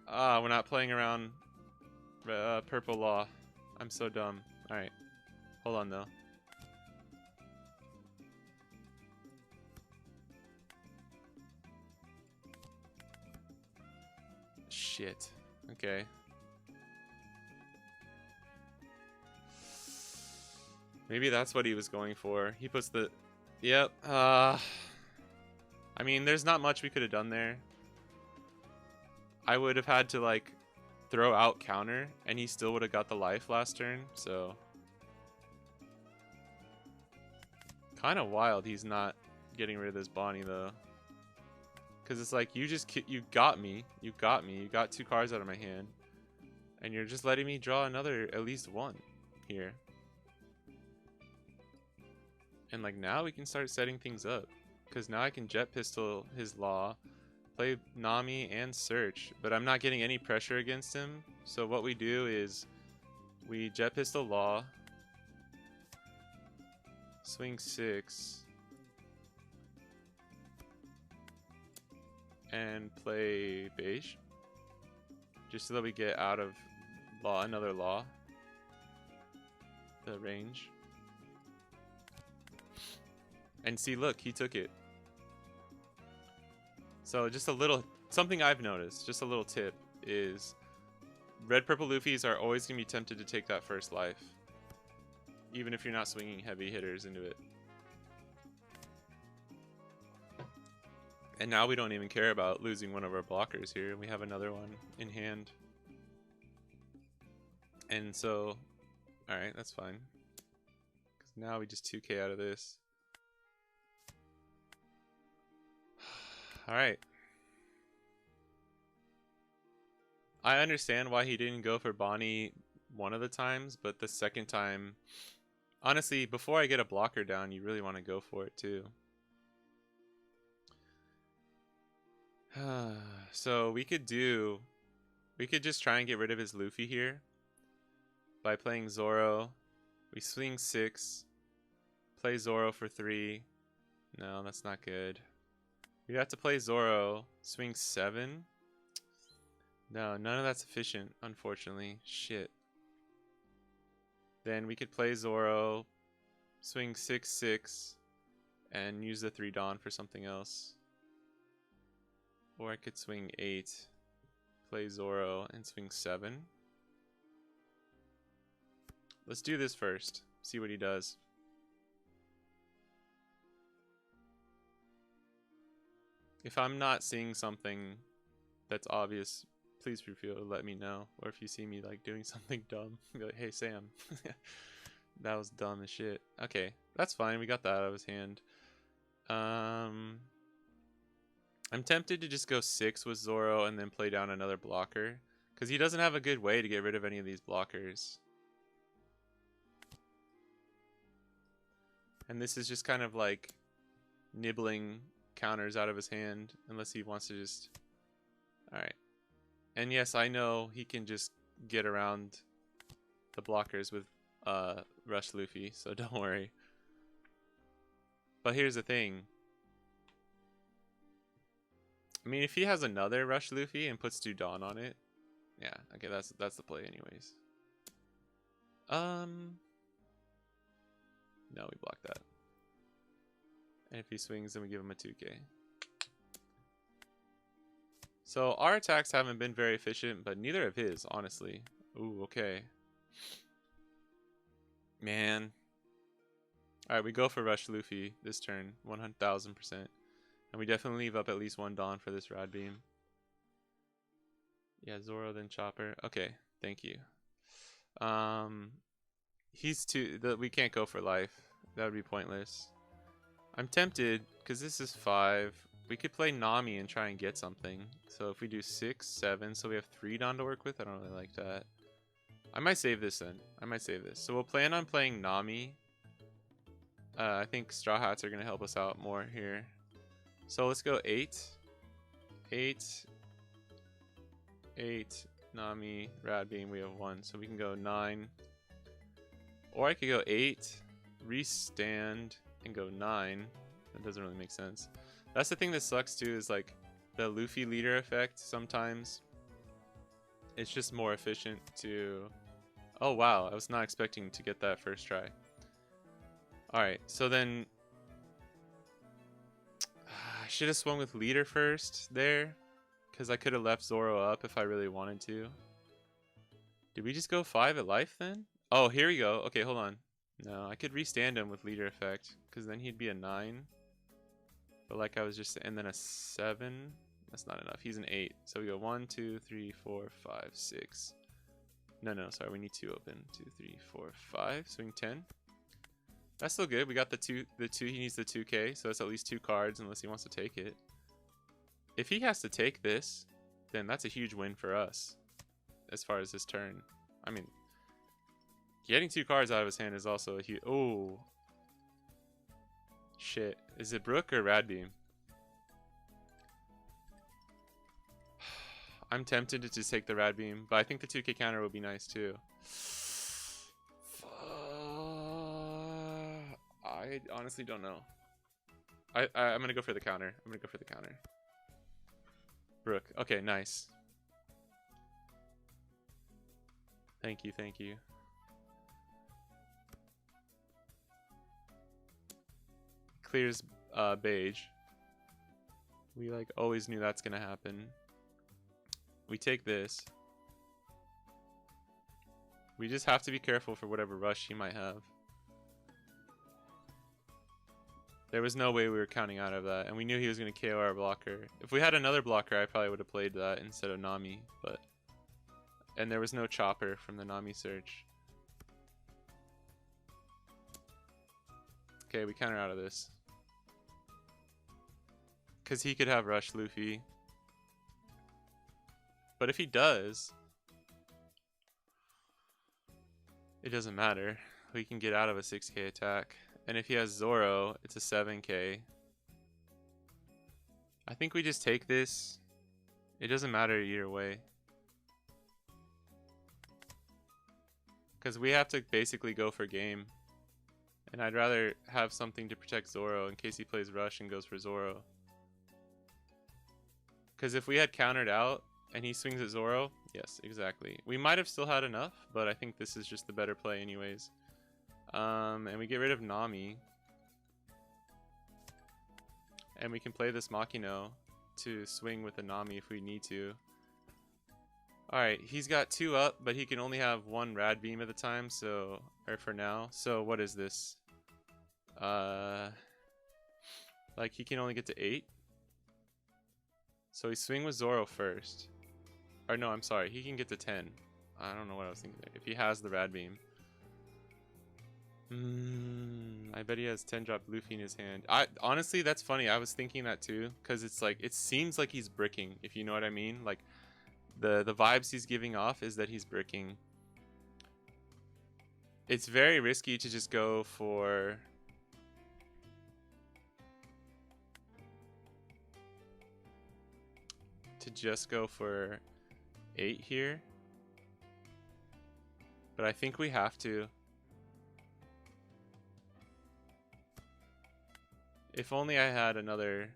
We're not playing around Purple Law. I'm so dumb. Alright. Hold on, though. Shit. Okay. Maybe that's what he was going for. He puts the... Yep. I mean, there's not much we could have done there. I would have had to, like, throw out counter, and he still would have got the life last turn, so... Kind of wild he's not getting rid of this Bonnie, though. Because it's like, you got me. You got me. You got 2 cards out of my hand. And you're just letting me draw another, at least 1 here. And like now we can start setting things up. Because now I can Jet Pistol his Law, play Nami and Search. But I'm not getting any pressure against him. So what we do is we Jet Pistol Law, swing 6, and play Beige. Just so that we get out of Law, another Law. The range. And see, look, he took it. So just a little, something I've noticed, just a little tip, is red purple Luffys are always going to be tempted to take that first life. Even if you're not swinging heavy hitters into it. And now we don't even care about losing one of our blockers here. We have another one in hand. And so, alright, that's fine. Because now we just 2k out of this. Alright. I understand why he didn't go for Bonnie one of the times, but the second time... Honestly, before I get a blocker down, you really want to go for it too. So we could just try and get rid of his Luffy here. By playing Zoro. We swing 6. Play Zoro for 3. No, that's not good. We have to play Zoro, swing 7. No, none of that's efficient, unfortunately. Shit. Then we could play Zoro, swing 6/6, and use the 3 Dawn for something else. Or I could swing 8, play Zoro, and swing 7. Let's do this first. See what he does. If I'm not seeing something that's obvious, please feel free to let me know. Or if you see me like doing something dumb, be like, hey Sam, that was dumb as shit. Okay, that's fine. We got that out of his hand. I'm tempted to just go 6 with Zoro and then play down another blocker. Because he doesn't have a good way to get rid of any of these blockers. And this is just kind of like nibbling counters out of his hand. Unless he wants to just... Alright. And yes, I know he can just get around the blockers with Rush Luffy. So don't worry. But here's the thing. I mean, if he has another Rush Luffy and puts 2 Dawn on it, yeah, okay, that's the play anyways. No, we block that. And if he swings, then we give him a 2k. So our attacks haven't been very efficient, but neither of his, honestly. Ooh, okay. Man. Alright, we go for Rush Luffy this turn, 100,000%. And we definitely leave up at least one Dawn for this Rad Beam. Yeah, Zoro, then Chopper. Okay, thank you. He's too... we can't go for life. That would be pointless. I'm tempted, because this is 5. We could play Nami and try and get something. So if we do 6, 7, so we have 3 Dawn to work with. I don't really like that. I might save this then. I might save this. So we'll plan on playing Nami. I think Straw Hats are going to help us out more here. So let's go 8. 8. 8. Nami. Rad Beam. We have 1. So we can go 9. Or I could go 8. Restand. And go 9. That doesn't really make sense. That's the thing that sucks too, is like the Luffy leader effect sometimes. It's just more efficient to... Oh wow, I was not expecting to get that first try. Alright, so then... I should have swung with leader first there, because I could have left Zoro up if I really wanted to. Did we just go 5 at life then? Oh, here we go. Okay, hold on. No, I could restand him with leader effect, because then he'd be a 9. But like I was just... And then a 7. That's not enough. He's an 8. So we go 1, 2, 3, 4, 5, 6. No, sorry. We need 2 open. 2, 3, 4, 5. Swing 10. That's still good. We got the 2. He needs the 2k. So that's at least 2 cards unless he wants to take it. If he has to take this, then that's a huge win for us as far as this turn. I mean, getting 2 cards out of his hand is also a huge... Oh. Shit. Is it Brook or Rad Beam? I'm tempted to just take the Rad Beam, but I think the 2k counter would be nice too. I honestly don't know. I'm going to go for the counter. Brook. Okay, nice. Thank you. Clears beige. We like always knew that's going to happen. We take this. We just have to be careful for whatever rush he might have. There was no way we were counting out of that, and we knew he was going to KO our blocker. If we had another blocker, I probably would have played that instead of Nami, but... And there was no chopper from the Nami search. Okay, we counter out of this. Because he could have Rush Luffy. But if he does, it doesn't matter. We can get out of a 6k attack. And if he has Zoro, it's a 7k. I think we just take this. It doesn't matter either way. Because we have to basically go for game. And I'd rather have something to protect Zoro in case he plays Rush and goes for Zoro. Because if we had countered out and he swings at Zoro, yes, exactly. We might have still had enough, but I think this is just the better play anyways. And we get rid of Nami. And we can play this Makino to swing with the Nami if we need to. Alright, he's got 2 up, but he can only have 1 Rad Beam at the time, so... Or for now. So what is this? Like, he can only get to 8. So we swing with Zoro first. Or no, I'm sorry. He can get to 10. I don't know what I was thinking there. If he has the Rad Beam. I bet he has 10-drop Luffy in his hand. Honestly, that's funny. I was thinking that too. Because it's like, it seems like he's bricking, if you know what I mean. Like, the vibes he's giving off is that he's bricking. It's very risky to just go for... To just go for 8 here. But I think we have to. If only I had another...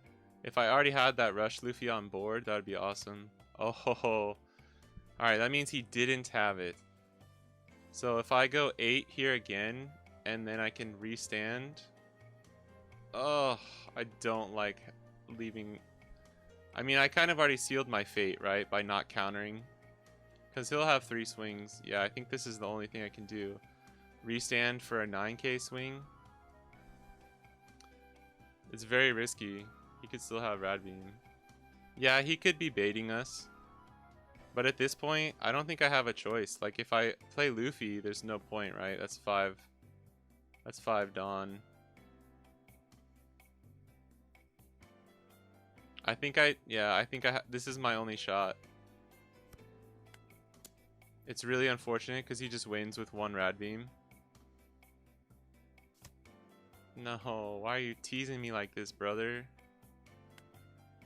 If I already had that Rush Luffy on board, that would be awesome. Oh ho ho. Alright, that means he didn't have it. So if I go 8 here again, and then I can restand. Oh, I don't like leaving I mean, I kind of already sealed my fate, right? By not countering. Because he'll have 3 swings. Yeah, I think this is the only thing I can do. Restand for a 9k swing. It's very risky. He could still have Rad Beam. Yeah, he could be baiting us. But at this point, I don't think I have a choice. Like, if I play Luffy, there's no point, right? That's 5. That's 5 Dawn. I think this is my only shot. It's really unfortunate because he just wins with 1 Rad Beam. No, why are you teasing me like this, brother?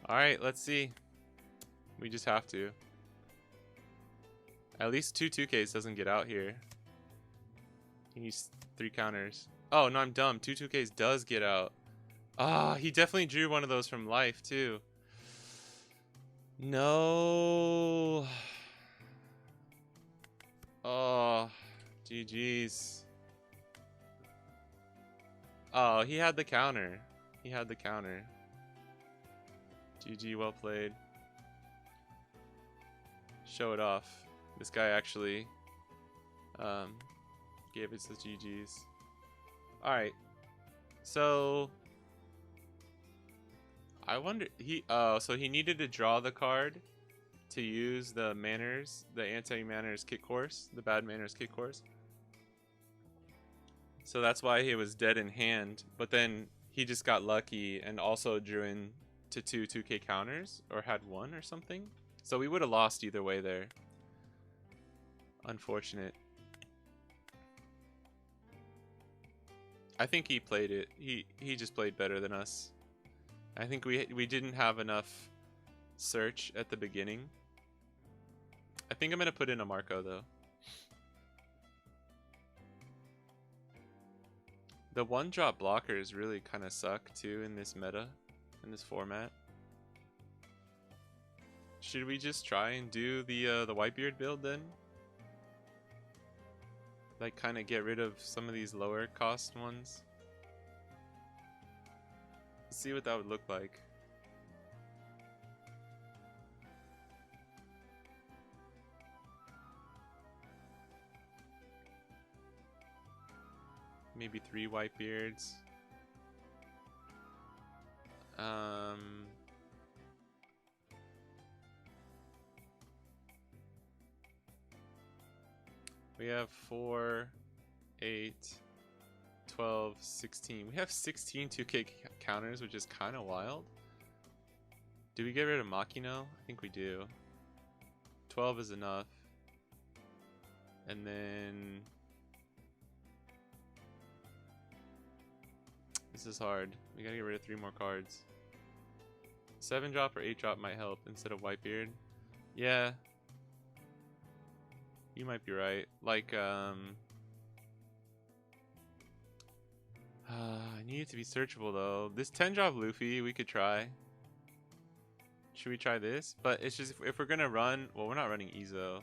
Alright, let's see. We just have to. At least 2 2Ks doesn't get out here. He needs 3 counters. Oh, no, I'm dumb. 2 2Ks does get out. Ah, he definitely drew one of those from life, too. No. Oh, GG's. Oh, he had the counter. He had the counter. GG, well played. Show it off. This guy actually gave us the GG's. Alright. So I wonder so he needed to draw the card to use the manners, the anti-manners kit course, the bad manners kit course. So that's why he was dead in hand, but then he just got lucky and also drew in to 2 2k counters, or had 1 or something. So we would have lost either way there. Unfortunate. I think he played it. He just played better than us. I think we didn't have enough search at the beginning. I think I'm gonna put in a Marco though. The 1-drop blockers really kind of suck too in this meta, in this format. Should we just try and do the Whitebeard build then? Like, kind of get rid of some of these lower cost ones. Let's see what that would look like. Maybe 3 Whitebeards. We have 4, 8, 12, 16. We have 16 2K counters, which is kind of wild. Do we get rid of Makino? I think we do. 12 is enough. And then this is hard. We gotta get rid of 3 more cards. 7-drop or 8-drop might help instead of Whitebeard. Yeah. You might be right. Like, I need it to be searchable though. This 10-drop Luffy, we could try. Should we try this? But it's just, if we're gonna run, well, we're not running Izo.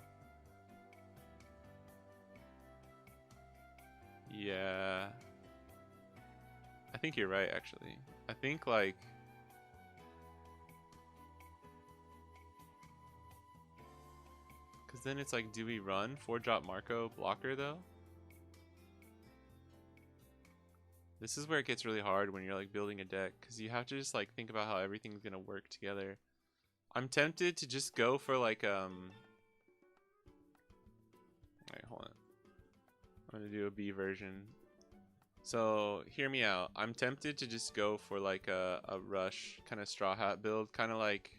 Yeah. I think you're right, actually. I think, like, because then it's like, do we run 4-drop Marco blocker though? This is where it gets really hard when you're like building a deck, because you have to just like think about how everything's gonna work together. I'm tempted to just go for like Wait, hold on. I'm gonna do a B version. So hear me out. I'm tempted to just go for like a rush kind of straw hat build, kind of like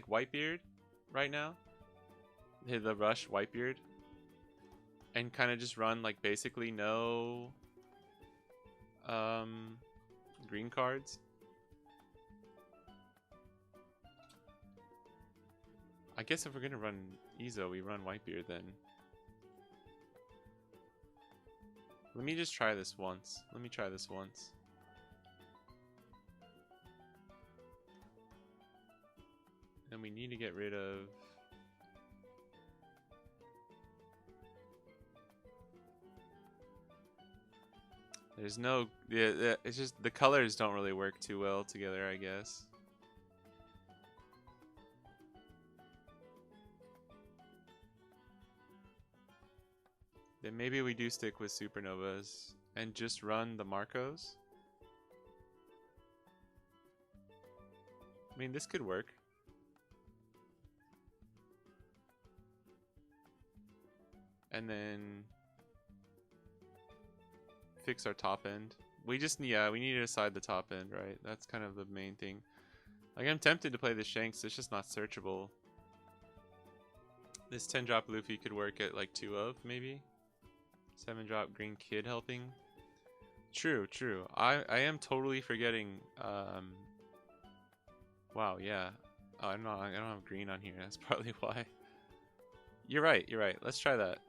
Whitebeard right now. Hit the rush Whitebeard, and kind of just run like basically no green cards. I guess if we're gonna run Izo, we run Whitebeard then. Let me just try this once. Let me try this once. And we need to get rid of... There's no, yeah, it's just the colors don't really work too well together, I guess. Then maybe we do stick with supernovas and just run the Marcos. I mean, this could work. And then fix our top end. We just, yeah, we need to decide the top end, right? That's kind of the main thing. Like, I'm tempted to play the Shanks, it's just not searchable. This 10-drop Luffy could work at like 2 of, maybe. 7-drop Green Kid helping. True, true. I am totally forgetting. Wow, yeah. Oh, I don't have green on here. That's probably why. You're right. You're right. Let's try that.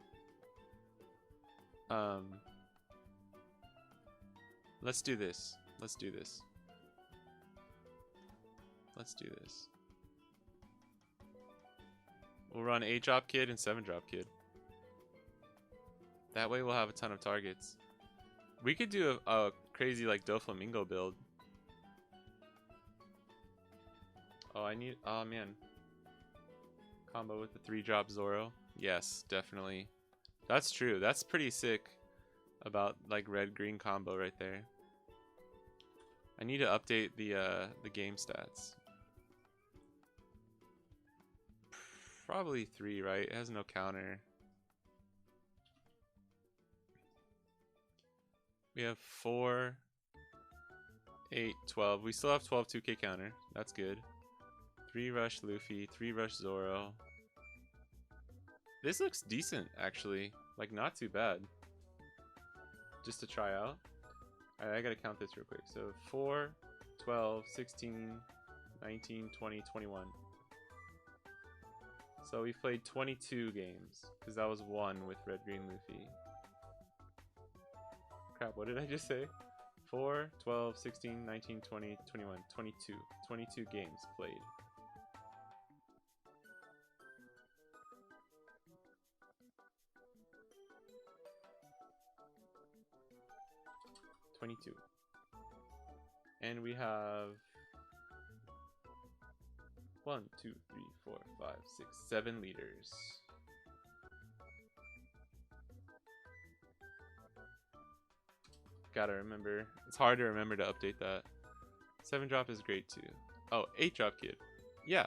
Let's do this. Let's do this. Let's do this. We'll run 8-drop Kid and 7-drop Kid. That way we'll have a ton of targets. We could do a crazy like Doflamingo build. Oh, oh man. Combo with the 3-drop Zoro. Yes, definitely. That's true. That's pretty sick about like red-green combo right there. I need to update the game stats. Probably 3, right? It has no counter. We have 4, 8, 12. We still have 12 2K counter. That's good. 3 rush Luffy, 3 rush Zoro. This looks decent, actually. Like, not too bad. Just to try out. Alright, I gotta count this real quick. So, 4, 12, 16, 19, 20, 21. So, we've played 22 games. Because that was 1 with Red Green Luffy. Crap, what did I just say? 4, 12, 16, 19, 20, 21, 22. 22 games played. And we have 1, 2, 3, 4, 5, 6, 7 leaders. Gotta remember. It's hard to remember to update that. 7-drop is great too. Oh, 8-drop Kid. Yeah.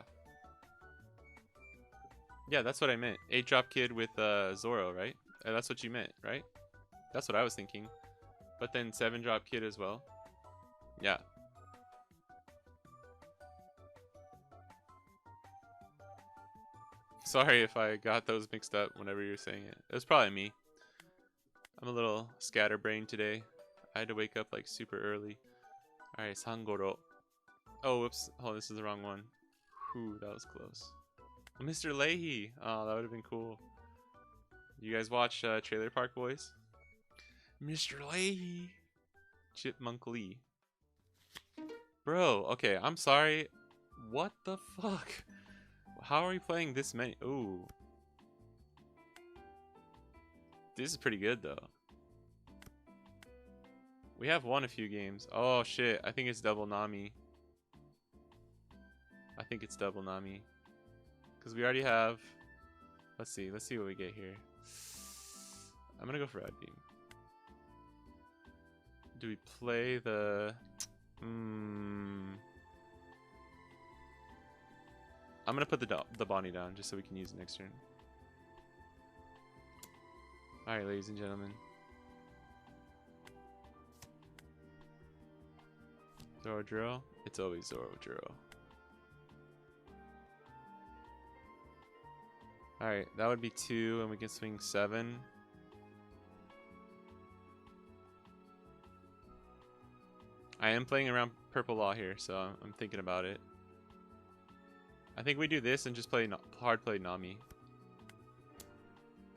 Yeah, that's what I meant. 8-drop Kid with Zoro, right? That's what you meant, right? That's what I was thinking. But then 7-drop Kid as well. Yeah. Sorry if I got those mixed up whenever you were saying it. It was probably me. I'm a little scatterbrained today. I had to wake up like super early. Alright, Sangoro. Oh, whoops. Oh, this is the wrong one. Whew, that was close. Mr. Leahy. Oh, that would have been cool. You guys watch Trailer Park Boys? Mr. Leahy. Chipmunk Lee. Bro, okay, I'm sorry. What the fuck? How are we playing this many? Ooh. This is pretty good, though. We have won a few games. Oh, shit. I think it's double Nami. I think it's double Nami. Because we already have... Let's see what we get here. I'm going to go for Red Beam. Do we play the... I'm going to put the Bonnie down just so we can use it next turn. Alright, ladies and gentlemen. Zoro Jiro? It's always Zoro Jiro. Alright, that would be 2, and we can swing 7. I am playing around Purple Law here, so I'm thinking about it. I think we do this and just play hard play Nami.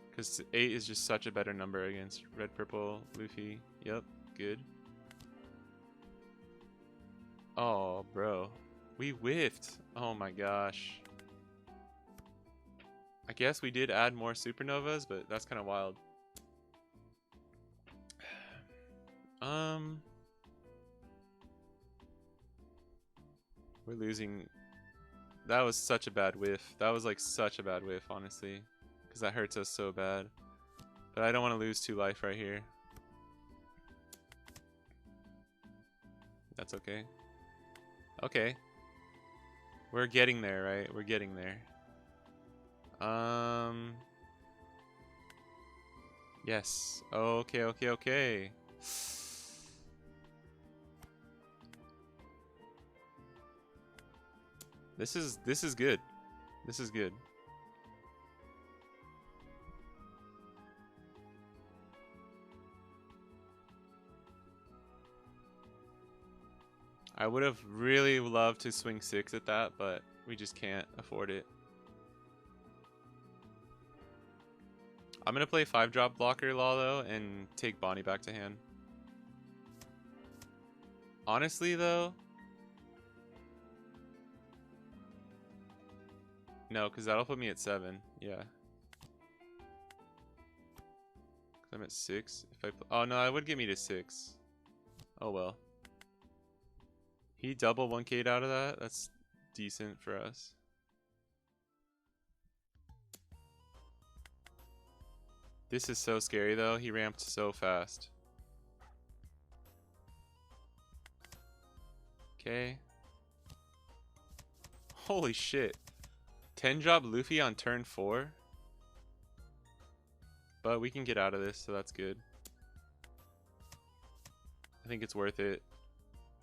Because 8 is just such a better number against Red Purple Luffy. Yep, good. Oh, bro. We whiffed. Oh my gosh. I guess we did add more supernovas, but that's kind of wild. We're losing. That was such a bad whiff. That was like such a bad whiff, honestly. Because that hurts us so bad. But I don't want to lose 2 life right here. That's okay. Okay. We're getting there, right? We're getting there. Yes. Okay, okay, okay. This is good. This is good. I would have really loved to swing 6 at that, but we just can't afford it. I'm gonna play 5-drop blocker law though and take Bonnie back to hand. Honestly though, no, because that'll put me at 7. Yeah. I'm at 6. If I oh no, it would get me to 6. Oh well. He double 1K'd out of that. That's decent for us. This is so scary though. He ramped so fast. Okay. Holy shit. 10 drop Luffy on turn 4. But we can get out of this, so that's good. I think it's worth it.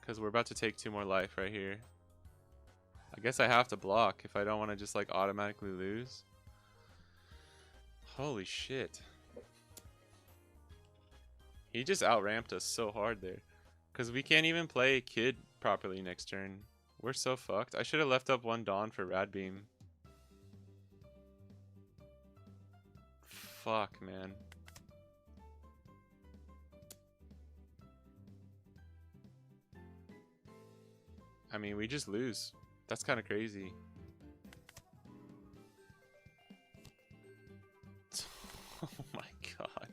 Because we're about to take 2 more life right here. I guess I have to block if I don't want to just like automatically lose. Holy shit. He just outramped us so hard there. Because we can't even play Kid properly next turn. We're so fucked. I should have left up 1 Dawn for Rad Beam. Fuck, man. I mean, we just lose. That's kind of crazy. Oh my god.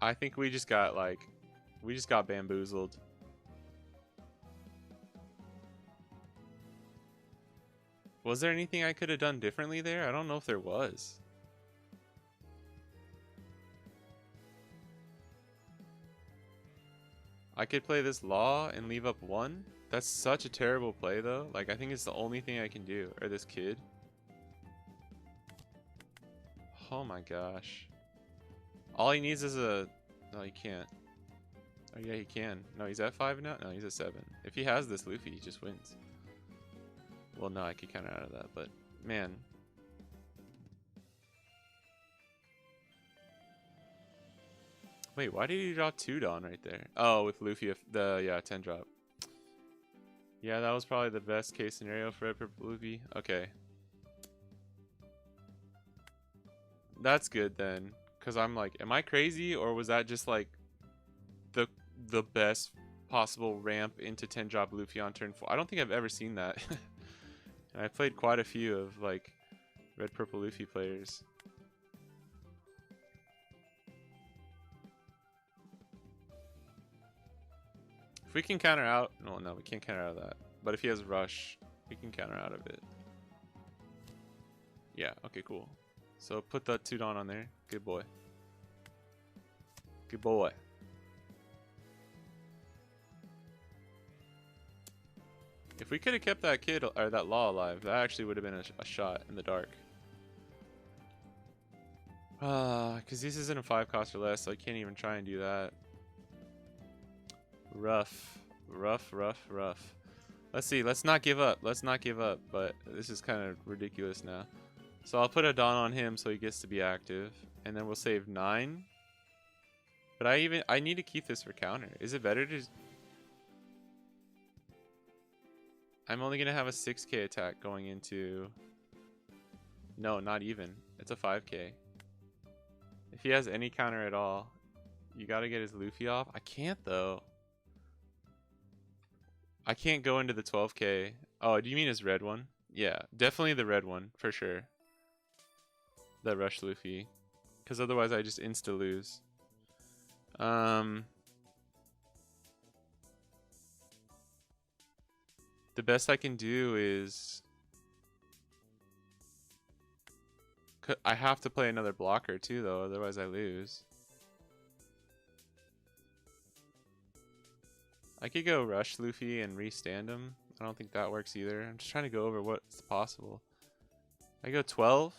I think we just got like, we just got bamboozled. Was there anything I could have done differently there? I don't know if there was. I could play this Law and leave up 1. That's such a terrible play though. Like, I think it's the only thing I can do. Or this Kid. Oh my gosh. All he needs is a... No, he can't. Oh yeah, he can. No, he's at 5 now? No, he's at 7. If he has this Luffy, he just wins. Well, no, I could counter out of that, but... Man. Wait, why did he draw 2 Dawn right there? Oh, with Luffy, yeah, 10 drop. Yeah, that was probably the best case scenario for Red Purple Luffy. Okay. That's good then. Because I'm like, am I crazy? Or was that just like the best possible ramp into 10 drop Luffy on turn 4? I don't think I've ever seen that. And I played quite a few of like Red Purple Luffy players. If we can counter out, no, we can't counter out of that. But if he has rush, we can counter out of it. Yeah, okay, cool. So put the 2 Dawn on there. Good boy. Good boy. If we could have kept that Kid or that Law alive, that actually would have been a shot in the dark. Because this isn't a 5 cost or less, so I can't even try and do that. Rough. Let's see. Let's not give up. But this is kind of ridiculous now. So I'll put a Dawn on him so he gets to be active. And then we'll save 9. But I need to keep this for counter. Is it better to... I'm only going to have a 6k attack going into... No, not even. It's a 5k. If he has any counter at all, you got to get his Luffy off. I can't though. I can't go into the 12k. Oh, do you mean his red one? Yeah, definitely the red one, for sure. The rush Luffy. Because otherwise I just insta-lose. The best I can do is I have to play another blocker too, though, otherwise I lose. I could go rush Luffy and restand him. I don't think that works either. I'm just trying to go over what's possible. I go 12?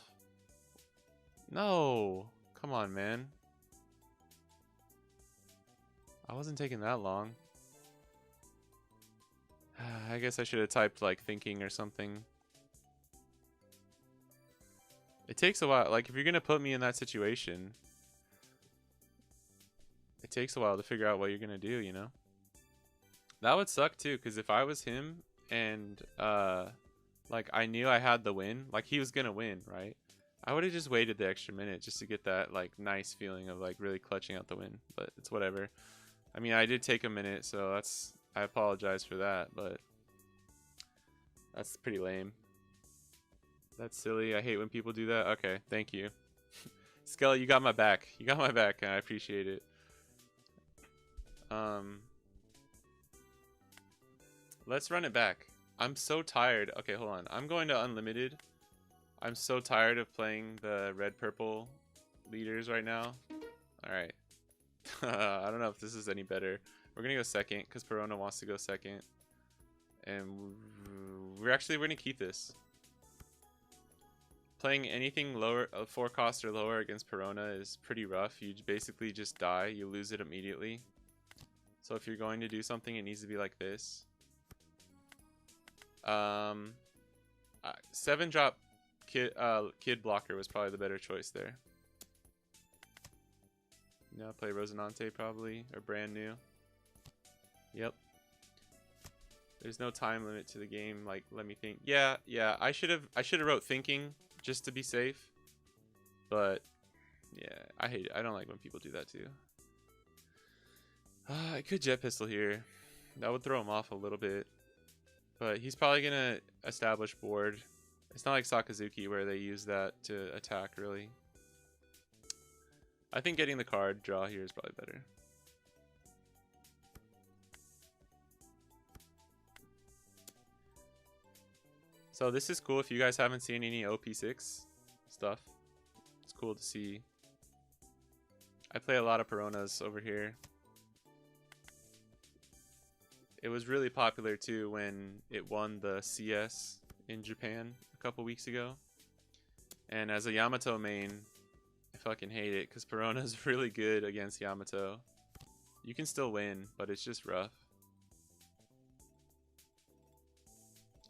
No! Come on, man. I wasn't taking that long. I guess I should have typed like thinking or something. It takes a while. Like if you're gonna put me in that situation, it takes a while to figure out what you're gonna do, you know? That would suck too, because if I was him and like I knew I had the win, like he was gonna win, right? I would have just waited the extra minute just to get that like nice feeling of like really clutching out the win, but it's whatever. I mean, I did take a minute, so I apologize for that, but that's pretty lame. That's silly. I hate when people do that. Okay, thank you. Skelly, you got my back. You got my back, and I appreciate it. Let's run it back. I'm so tired. Okay, hold on. I'm going to unlimited. I'm so tired of playing the red-purple leaders right now. Alright. I don't know if this is any better. We're going to go second because Perona wants to go second. And we're going to keep this. Playing anything lower, 4 cost or lower against Perona is pretty rough. You basically just die. You lose it immediately. So if you're going to do something, it needs to be like this. 7-drop kid blocker was probably the better choice there. No, play Rosinante probably, or brand new. Yep. There's no time limit to the game. Like, let me think. Yeah. I should have wrote thinking just to be safe. But yeah, I hate it. I don't like when people do that too. I could jet pistol here. That would throw him off a little bit. But he's probably going to establish board. It's not like Sakazuki where they use that to attack, really. I think getting the card draw here is probably better. So this is cool if you guys haven't seen any OP6 stuff. It's cool to see. I play a lot of Peronas over here. It was really popular too when it won the CS in Japan a couple weeks ago. And as a Yamato main, I fucking hate it because Perona's really good against Yamato. You can still win, but it's just rough.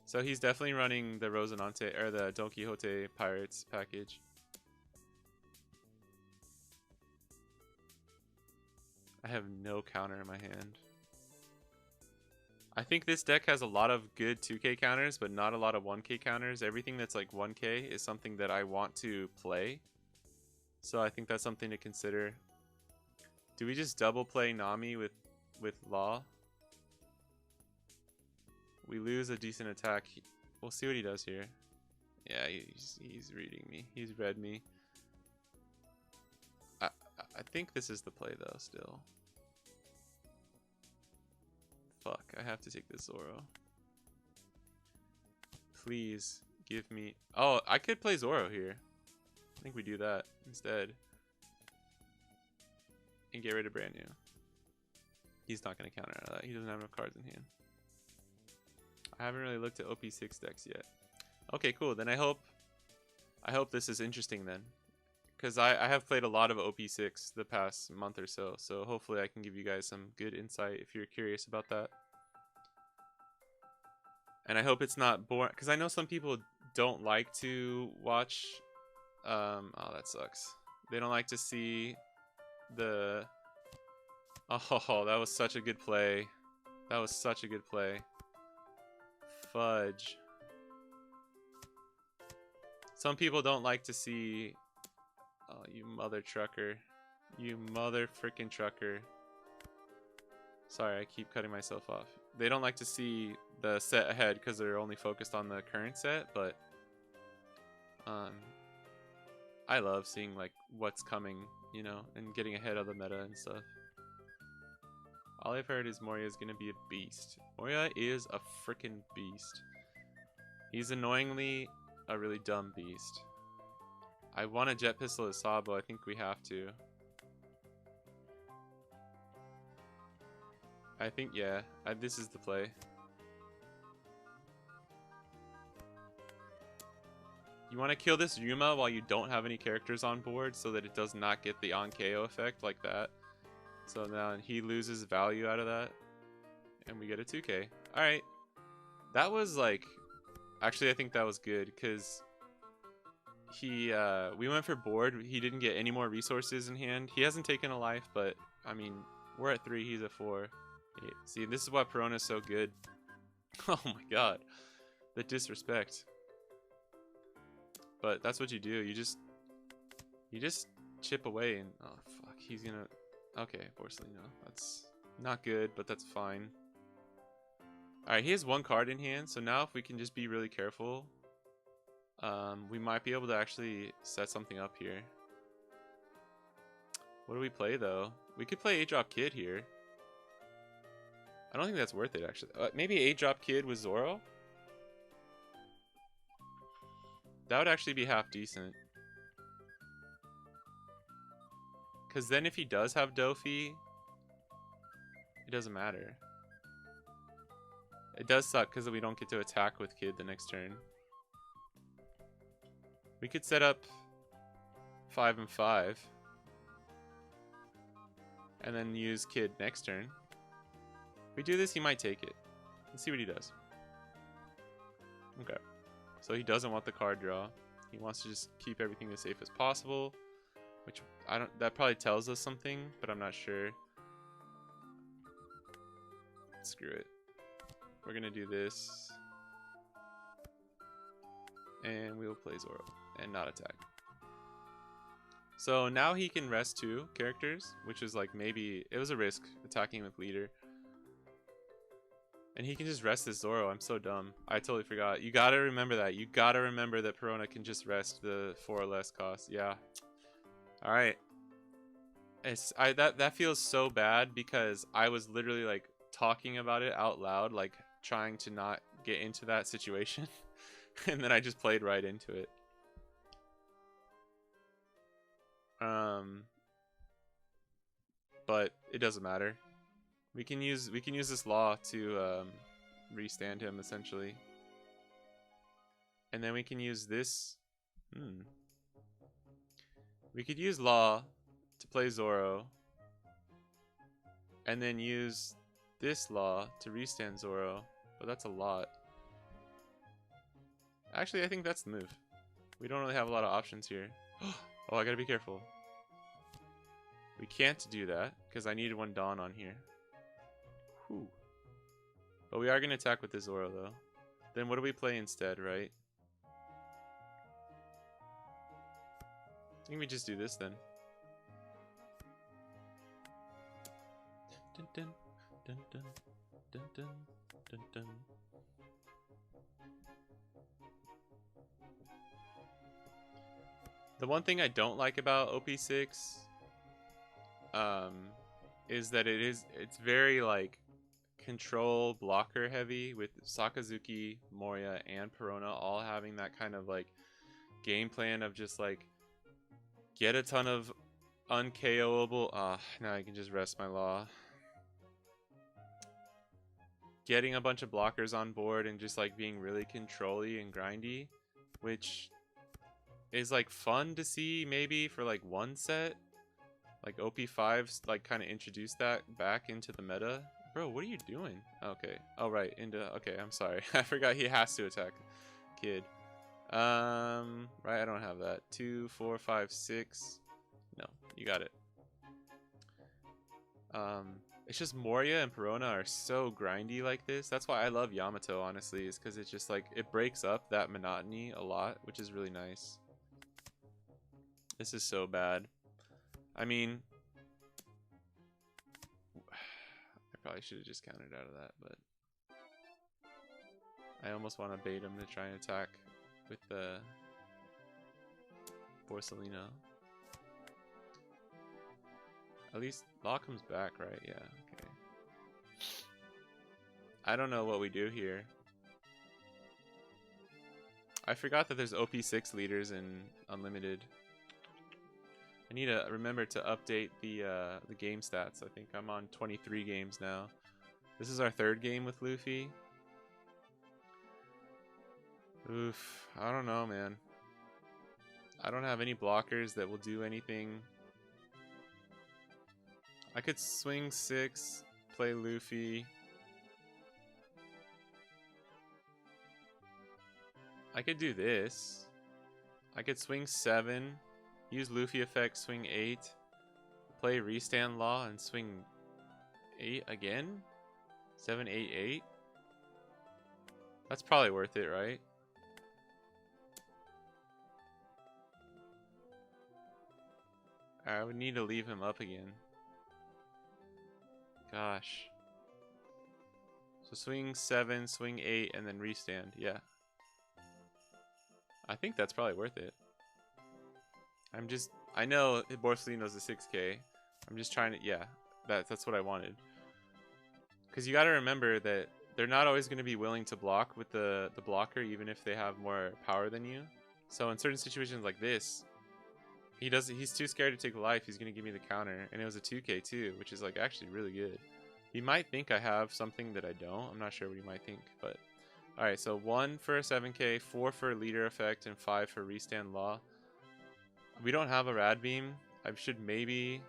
So he's definitely running the Rosinante or the Don Quixote Pirates package. I have no counter in my hand. I think this deck has a lot of good 2k counters, but not a lot of 1k counters. Everything that's like 1k is something that I want to play. So I think that's something to consider. Do we just double play Nami with Law? We lose a decent attack. We'll see what he does here. Yeah, he's reading me. He's read me. I think this is the play though still. Fuck, I have to take this Zoro. Please give me... Oh, I could play Zoro here. I think we do that instead. And get rid of brand new. He's not going to counter out of that. He doesn't have enough cards in hand. I haven't really looked at OP6 decks yet. Okay, cool. Then I hope this is interesting then. Because I have played a lot of OP6 the past month or so. So hopefully I can give you guys some good insight if you're curious about that. And I hope it's not boring. Because I know some people don't like to watch... oh, that sucks. They don't like to see the... Oh, that was such a good play. That was such a good play. Fudge. Some people don't like to see... Oh, you mother trucker. You mother freaking trucker. Sorry, I keep cutting myself off. They don't like to see the set ahead because they're only focused on the current set, but I love seeing like what's coming, you know, and getting ahead of the meta and stuff. All I've heard is Moria is gonna be a beast. Moria is a freaking beast. He's annoyingly a really dumb beast. I want a jet pistol at Sabo. I think we have to. I think, yeah. This is the play. You want to kill this Yuma while you don't have any characters on board so that it does not get the on-KO effect like that. So now he loses value out of that. And we get a 2K. Alright. That was like... Actually, I think that was good because... we went for board. He didn't get any more resources in hand. He hasn't taken a life, but I mean, we're at 3. He's at 4. Yeah, see, this is why Perona's so good. Oh my god, the disrespect. But that's what you do. You just chip away and oh fuck, he's gonna. Okay, Porcelino. That's not good, but that's fine. All right, he has 1 card in hand, so now if we can just be really careful. We might be able to actually set something up here. What do we play though? We could play 8-drop Kid here. I don't think that's worth it actually. Maybe 8-drop Kid with Zoro? That would actually be half decent. Because then if he does have Dofi, it doesn't matter. It does suck because we don't get to attack with Kid the next turn. We could set up 5 and 5. And then use Kid next turn. If we do this, he might take it. Let's see what he does. Okay. So he doesn't want the card draw. He wants to just keep everything as safe as possible. Which, that probably tells us something, but I'm not sure. Screw it. We're gonna do this. And we will play Zoro. And not attack. So now he can rest 2 characters, which is like maybe it was a risk attacking with leader. And he can just rest this Zoro. I'm so dumb. I totally forgot. You gotta remember that. You gotta remember that Perona can just rest the 4 or less cost. Yeah. All right. That feels so bad because I was literally like talking about it out loud, like trying to not get into that situation, and then I just played right into it. But it doesn't matter. We can use this law to restand him essentially, and then we can use this. We could use law to play Zoro, and then use this law to restand Zoro, but that's a lot. Actually, I think that's the move. We don't really have a lot of options here. Oh, I gotta be careful. We can't do that because I needed 1 Dawn on here. Whew. But we are gonna attack with this Zoro though. Then what do we play instead, right? I think we just do this then. Dun, dun, dun, dun, dun, dun, dun, dun. The one thing I don't like about OP6 is that it's very like control blocker heavy, with Sakazuki, Moria, and Perona all having that kind of like game plan of just like get a ton of un-KOable. Now I can just rest my law. Getting a bunch of blockers on board and just like being really control-y and grindy, which is like fun to see maybe for like 1 set. Like OP5's like kind of introduced that back into the meta. Bro, what are you doing? Okay. Oh, right. Okay, I'm sorry. I forgot he has to attack Kid. Right, I don't have that. 2, 4, 5, 6. No, you got it. It's just Moria and Perona are so grindy like this. That's why I love Yamato, honestly, is because it's just like it breaks up that monotony a lot, which is really nice. This is so bad. I mean, I probably should have just countered out of that, but I almost want to bait him to try and attack with the Porcelino. At least Law comes back, right? Yeah, okay. I don't know what we do here. I forgot that there's OP6 leaders in Unlimited. I need to remember to update the game stats. I think I'm on 23 games now. This is our third game with Luffy. Oof, I don't know, man. I don't have any blockers that will do anything. I could swing 6, play Luffy. I could do this. I could swing 7, use Luffy effect, swing 8, play restand law and swing 8 again? 7, 8, 8? That's probably worth it, right? I would need to leave him up again. Gosh. So swing 7, swing 8, and then restand. Yeah. I think that's probably worth it. I know Borsalino's a 6K. I'm just trying to, yeah, that's what I wanted. Because you got to remember that they're not always going to be willing to block with the blocker, even if they have more power than you. So in certain situations like this, he's too scared to take life. He's going to give me the counter. And it was a 2K too, which is like actually really good. He might think I have something that I don't. I'm not sure what he might think, but alright, so 1 for a 7K, 4 for a leader effect, and 5 for restand law. We don't have a rad beam. I should maybe,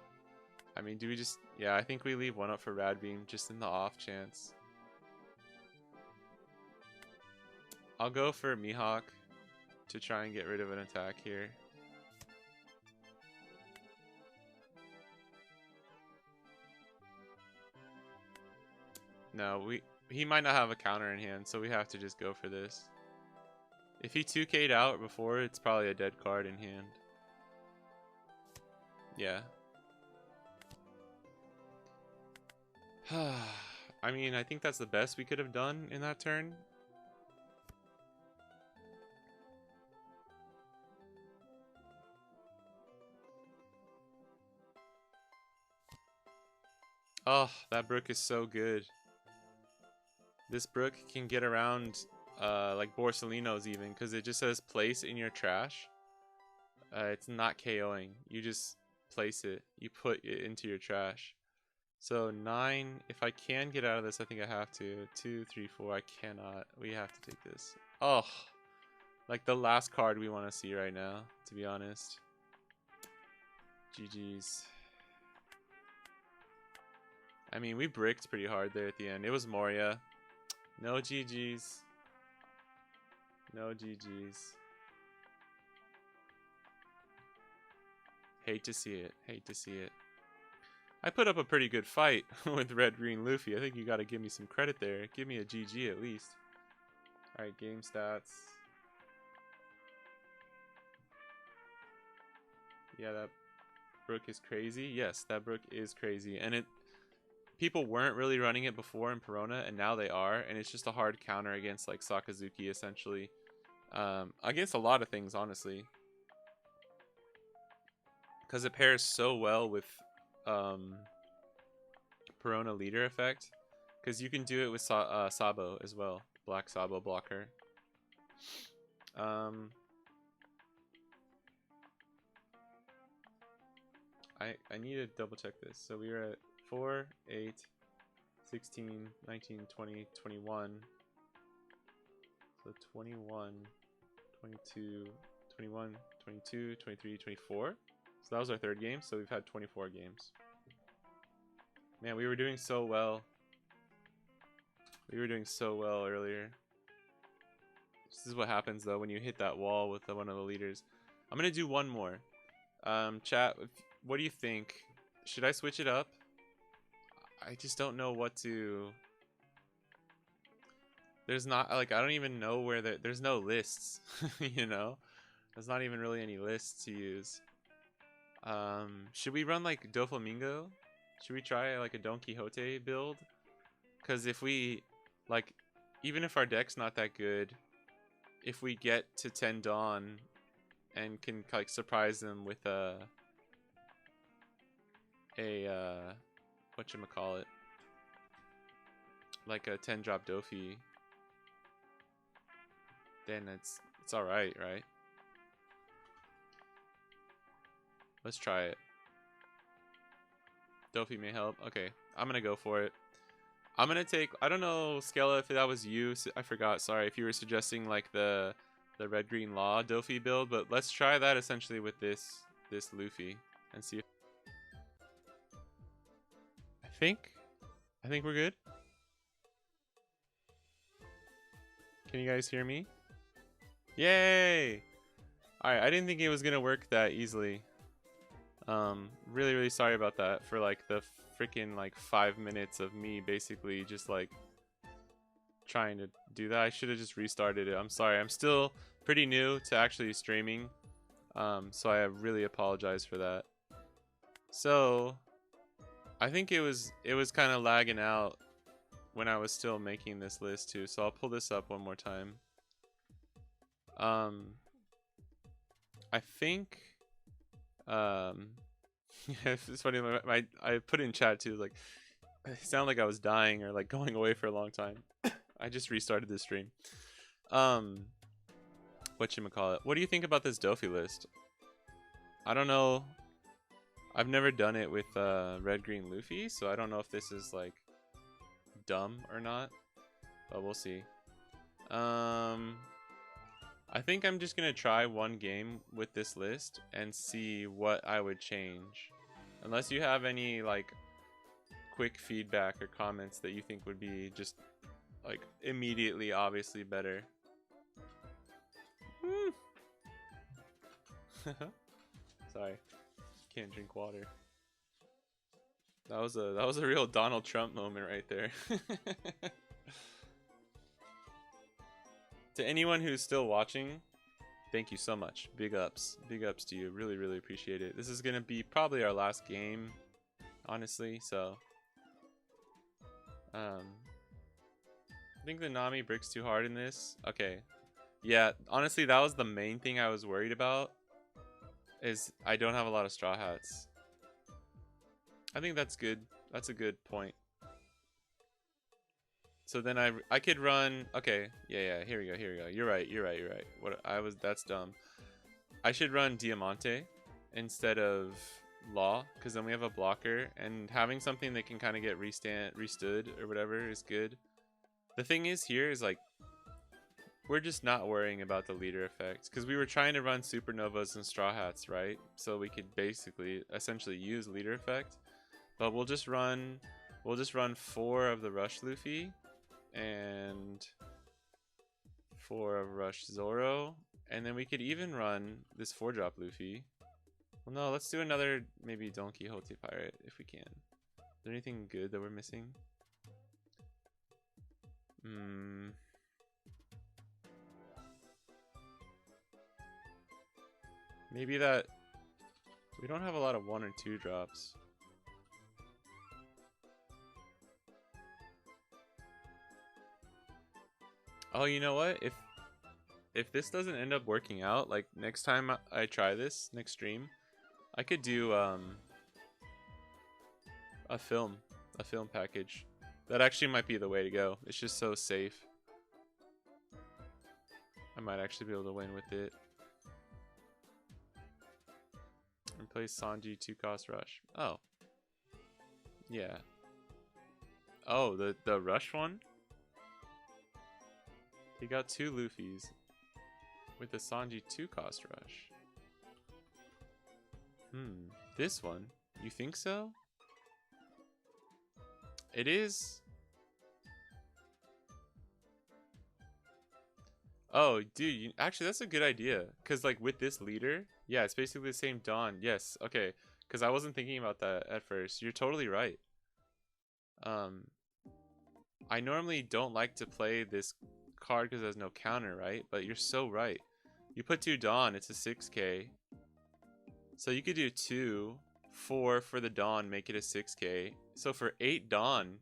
I mean, do we just, yeah, I think we leave 1 up for rad beam just in the off chance. I'll go for Mihawk to try and get rid of an attack here. No, he might not have a counter in hand, so we have to just go for this. If he 2K'd out before, it's probably a dead card in hand. Yeah. I mean, I think that's the best we could have done in that turn. Oh, that brook is so good. This brook can get around like Borsalino's even, because it just says place in your trash. It's not KOing. You just place it. You put it into your trash. So 9, if I can get out of this, I think I have to. 2, 3, 4, I cannot. We have to take this. Oh, like the last card we want to see right now, to be honest. GG's. I mean, we bricked pretty hard there at the end. It was Moria. No GG's. No GG's. Hate to see it. Hate to see it. I put up a pretty good fight with Red Green Luffy. I think you got to give me some credit there. Give me a GG at least. Alright, game stats. Yeah, that brook is crazy. Yes, that brook is crazy. And people weren't really running it before in Perona, and now they are. And it's just a hard counter against like Sakazuki, essentially. Against a lot of things, honestly. Because it pairs so well with Perona leader effect, because you can do it with Sabo as well, black Sabo blocker. I need to double check this. So we were at 4, 8, 16, 19, 20, 21. So 21, 22, 21, 22, 23, 24. So that was our third game, so we've had 24 games. Man, we were doing so well. We were doing so well earlier. This is what happens, though, when you hit that wall with one of the leaders. I'm going to do one more. Chat, what do you think? Should I switch it up? I just don't know what to... There's not, like, I don't even know where there's no lists, you know? There's not even really any lists to use. Should we run like Doflamingo? Should we try like a Don Quixote build? Because if we, like, even if our deck's not that good, if we get to 10 Dawn and can like surprise them with whatchamacallit, like a 10 drop Dofi, then it's all right, right? Let's try it. Dofi may help. Okay, I'm gonna go for it. I'm gonna take, I don't know, Skella, if that was you. I forgot. Sorry, if you were suggesting like the red green law Dofi build, but let's try that essentially with this Luffy and see if I think we're good. Can you guys hear me? Yay! Alright, I didn't think it was gonna work that easily. Really sorry about that for like the freaking like 5 minutes of me basically just like trying to do that. I should have just restarted it. I'm sorry. I'm still pretty new to actually streaming. So I really apologize for that. So I think it was kind of lagging out when I was still making this list too. So I'll pull this up one more time. I think it's funny, I put in chat too, like it sounded like I was dying or like going away for a long time. I just restarted the stream. Whatchamacallit? What do you think about this Dofi list? I don't know. I've never done it with red green Luffy, so I don't know if this is like dumb or not, but we'll see. I think I'm just gonna try one game with this list and see what I would change. Unless you have any like quick feedback or comments that you think would be just like immediately obviously better. Sorry, can't drink water. That was a real Donald Trump moment right there. To anyone who's still watching, thank you so much. Big ups to you. Really appreciate it. This is gonna be probably our last game, honestly. So, I think the Nami bricks too hard in this. Okay, yeah. Honestly, that was the main thing I was worried about. Is I don't have a lot of straw hats. I think that's good. That's a good point. So then I could run. Okay, yeah. Here we go. You're right. That's dumb. I should run Diamante instead of Law, because then we have a blocker, and having something that can kind of get restood or whatever is good. The thing is here is like we're just not worrying about the leader effect, because we were trying to run Supernovas and Straw Hats, right? So we could basically essentially use leader effect, but we'll just run 4 of the Rush Luffy and 4 of Rush Zoro, and then we could even run this 4-drop Luffy. Well, no, let's do another maybe Don Quixote pirate if we can. Is there anything good that we're missing? Maybe that we don't have a lot of 1 or 2 drops. Oh, you know what? If this doesn't end up working out, like next time I try this next stream, I could do a film package. That actually might be the way to go. It's just so safe. I might actually be able to win with it. Replace Sanji 2-cost Rush. Oh. Yeah. Oh, the Rush one? He got 2 Luffys with the Sanji 2-cost Rush. This one? You think so? It is. Oh, dude, actually that's a good idea. Cause like with this leader, yeah, it's basically the same Dawn. Yes, okay. Cause I wasn't thinking about that at first. You're totally right. I normally don't like to play this card because there's no counter, right? But you're so right. You put 2 Dawn, it's a 6k. So you could do 2, 4 for the Dawn, make it a 6k. So for 8 Dawn,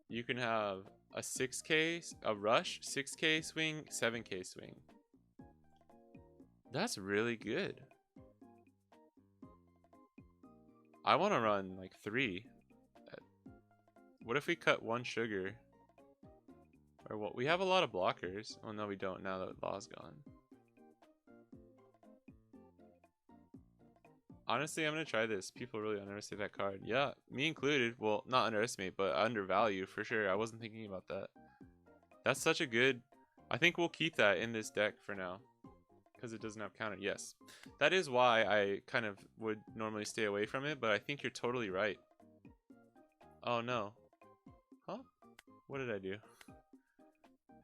you can have a 6k, a Rush, 6k swing, 7k swing. That's really good. I want to run like 3. What if we cut 1 sugar? Or what? We have a lot of blockers. Oh no, we don't now that Law's gone. Honestly, I'm gonna try this. People really underestimate that card. Yeah, me included. Well, not underestimate, but undervalue for sure. I wasn't thinking about that. That's such a good... I think we'll keep that in this deck for now. Because it doesn't have counter. Yes. That is why I kind of would normally stay away from it, but I think you're totally right. Oh no. Huh? What did I do?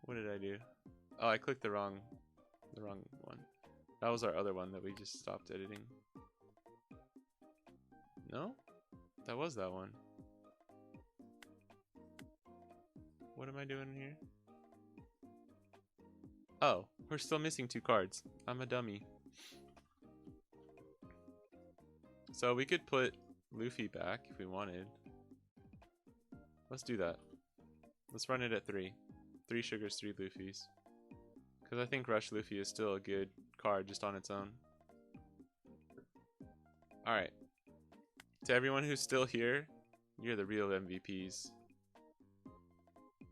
What did I do? Oh, I clicked the wrong one. That was our other one that we just stopped editing. No? That was that one. What am I doing here? Oh, we're still missing 2 cards. I'm a dummy. So we could put Luffy back if we wanted. Let's do that. Let's run it at 3. 3 sugars, 3 Luffys. Because I think Rush Luffy is still a good card just on its own. Alright. To everyone who's still here, you're the real MVPs.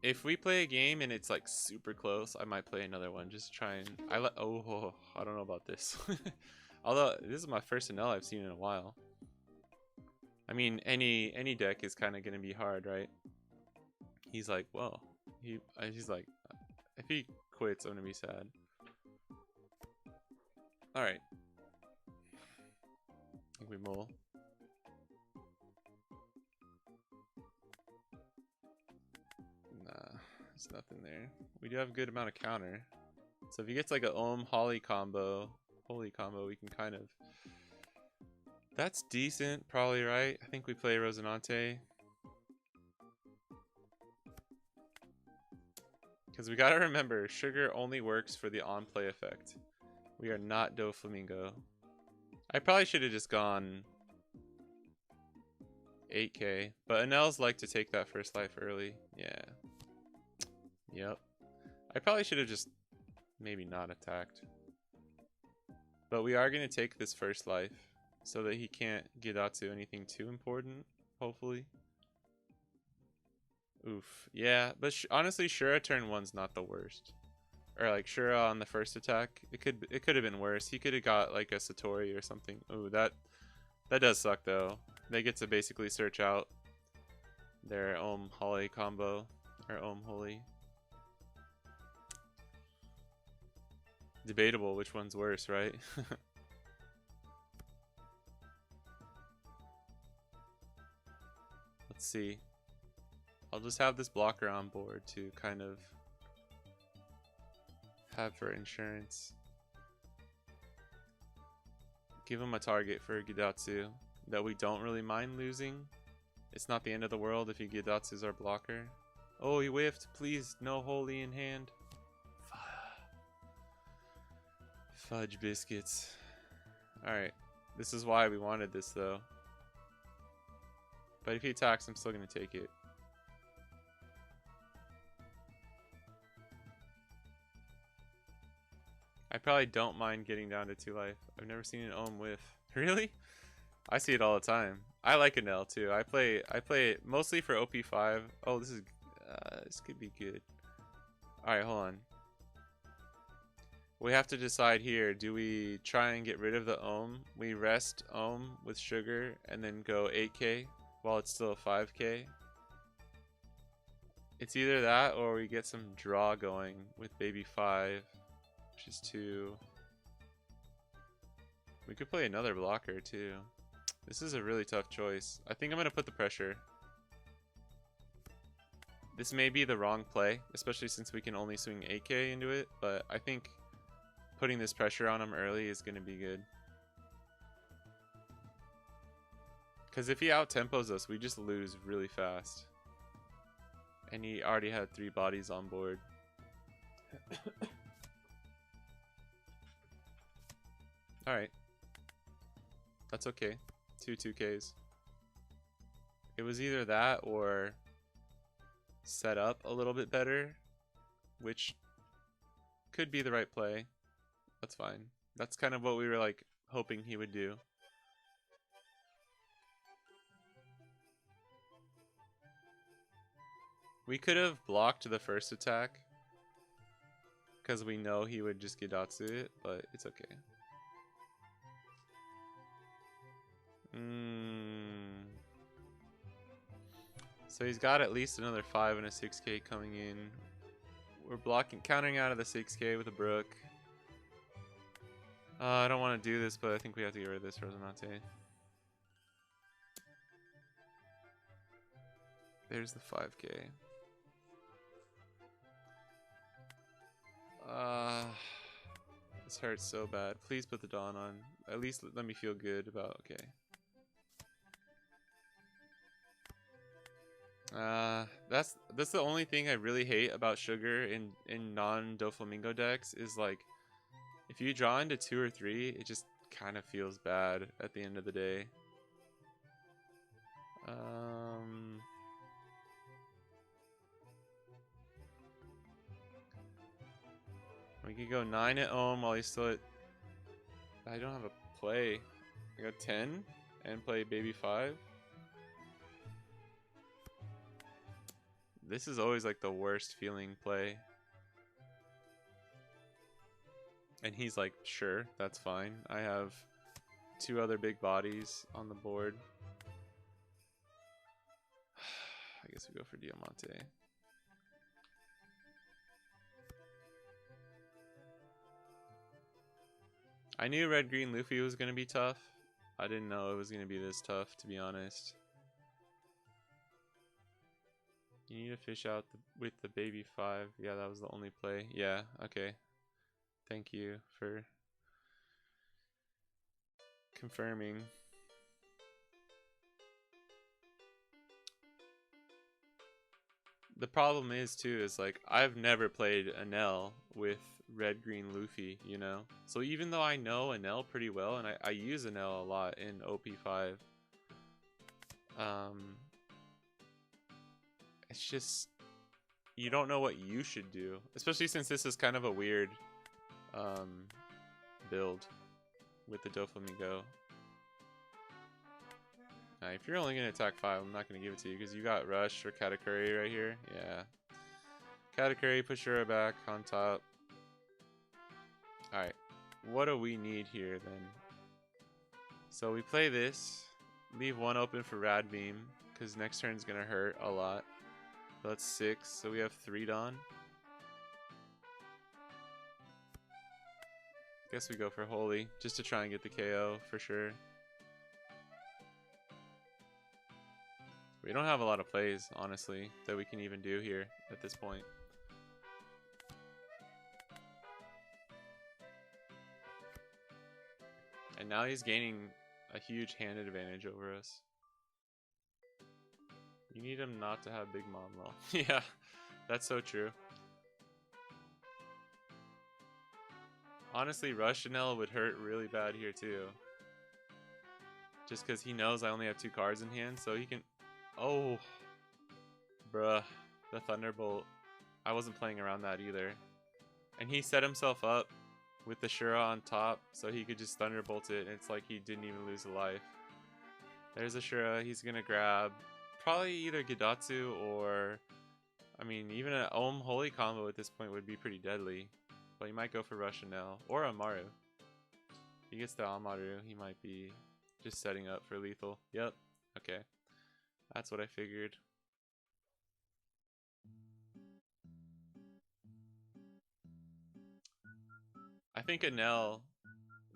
If we play a game and it's like super close, I might play another one. Just try and... I don't know about this. Although, this is my first NL I've seen in a while. I mean, any deck is kind of going to be hard, right? He's like, well, he's like, if he quits, I'm going to be sad. Alright. I think we mull. Nah, there's nothing there. We do have a good amount of counter. So if he gets like a Holy combo, we can kind of... That's decent, probably, right? I think we play Rosinante. Because we gotta remember, sugar only works for the on-play effect. We are not Doflamingo. I probably should have just gone 8k, but Anel's like to take that first life early. Yeah. Yep. I probably should have just maybe not attacked. But we are going to take this first life so that he can't get out to anything too important, hopefully. Oof. Yeah, but honestly, Shura turn 1's not the worst. Or like Shura on the first attack, it could have been worse. He could have got like a Satori or something. Ooh, that does suck though. They get to basically search out their Holy combo, or Holy. Debatable which one's worse, right? Let's see. I'll just have this blocker on board to kind of have for insurance. Give him a target for Gidatsu that we don't really mind losing. It's not the end of the world if Gidatsu's our blocker. Oh, he whiffed. Please, no Holy in hand. Fudge biscuits. Alright. This is why we wanted this, though. But if he attacks, I'm still going to take it. I probably don't mind getting down to 2 life. I've never seen an whiff. Really? I see it all the time. I like an L too. I play it mostly for OP5. Oh, this could be good. Alright, hold on. We have to decide here. Do we try and get rid of the We rest with sugar and then go 8k while it's still a 5k. It's either that or we get some draw going with baby 5, which is 2. We could play another blocker too. This is a really tough choice. I think I'm going to put the pressure. This may be the wrong play, especially since we can only swing 8k into it, but I think putting this pressure on him early is going to be good. Because if he out-tempos us, we just lose really fast. And he already had 3 bodies on board. Alright. That's okay. 2 2Ks. It was either that or set up a little bit better, which could be the right play. That's fine. That's kind of what we were like hoping he would do. We could have blocked the first attack because we know he would just Gidatsu it, but it's okay. So he's got at least another 5 and a 6k coming in. We're countering out of the 6k with a Brook. I don't want to do this, but I think we have to get rid of this Rosinante. There's the 5k. This hurts so bad. Please put the Dawn on. At least let me feel good about, okay. That's the only thing I really hate about Sugar in non-Doflamingo decks is like, if you draw into 2 or 3, it just kind of feels bad at the end of the day. We could go 9 at Ohm while he's still at... I don't have a play. I got 10 and play Baby 5. This is always like the worst feeling play. And he's like, sure, that's fine. I have 2 other big bodies on the board. I guess we go for Diamante. I knew Red Green Luffy was going to be tough. I didn't know it was going to be this tough, to be honest. You need to fish out with the Baby 5. Yeah, that was the only play. Yeah, okay. Thank you for confirming. The problem is too, is like, I've never played Enel with Red Green Luffy, you know? So even though I know Enel pretty well, and I use Enel a lot in OP5, it's just, you don't know what you should do, especially since this is kind of a weird build with the Doflamingo. If you're only going to attack 5, I'm not going to give it to you because you got Rush or Katakuri right here. Yeah. Katakuri, push her back on top. Alright. What do we need here then? So we play this. Leave 1 open for Rad Beam because next turn is going to hurt a lot. So that's 6. So we have 3 Dawn. Guess we go for Holy just to try and get the KO for sure. We don't have a lot of plays, honestly, that we can even do here at this point. And now he's gaining a huge hand advantage over us. You need him not to have Big Mom, though. Yeah, that's so true. Honestly, Rush Chanel would hurt really bad here, too. Just because he knows I only have 2 cards in hand, so he can... Oh, bruh, the Thunderbolt. I wasn't playing around that either. And he set himself up with the Shura on top so he could just Thunderbolt it, and it's like he didn't even lose a life. There's a Shura. He's going to grab probably either Gidatsu or... I mean, even an Ohm Holy combo at this point would be pretty deadly. But he might go for Rushanel or Amaru. If he gets the Amaru, he might be just setting up for lethal. Yep. Okay. That's what I figured. I think Enel,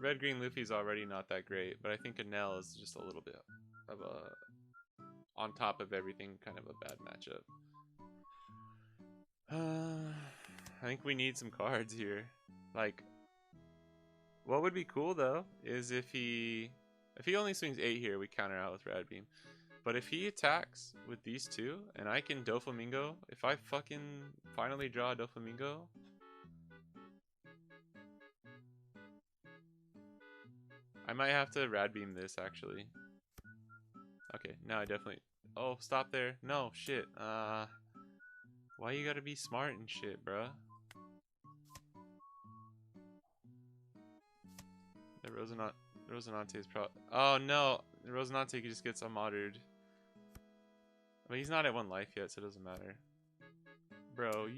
Red Green Luffy's already not that great, but I think Enel is just a little bit of a, on top of everything, kind of a bad matchup. I think we need some cards here. Like, what would be cool though is if he only swings 8 here, we counter out with Rad Beam. But if he attacks with these 2, and I can Doflamingo, if I fucking finally draw a Doflamingo, I might have to Rad Beam this actually. Okay, now I definitely... Oh, stop there. No, shit. Why you gotta be smart and shit, bruh? The Rosinante is probably... Oh no, the Rosinante just gets Amaru'd. But he's not at 1 life yet, so it doesn't matter. Bro,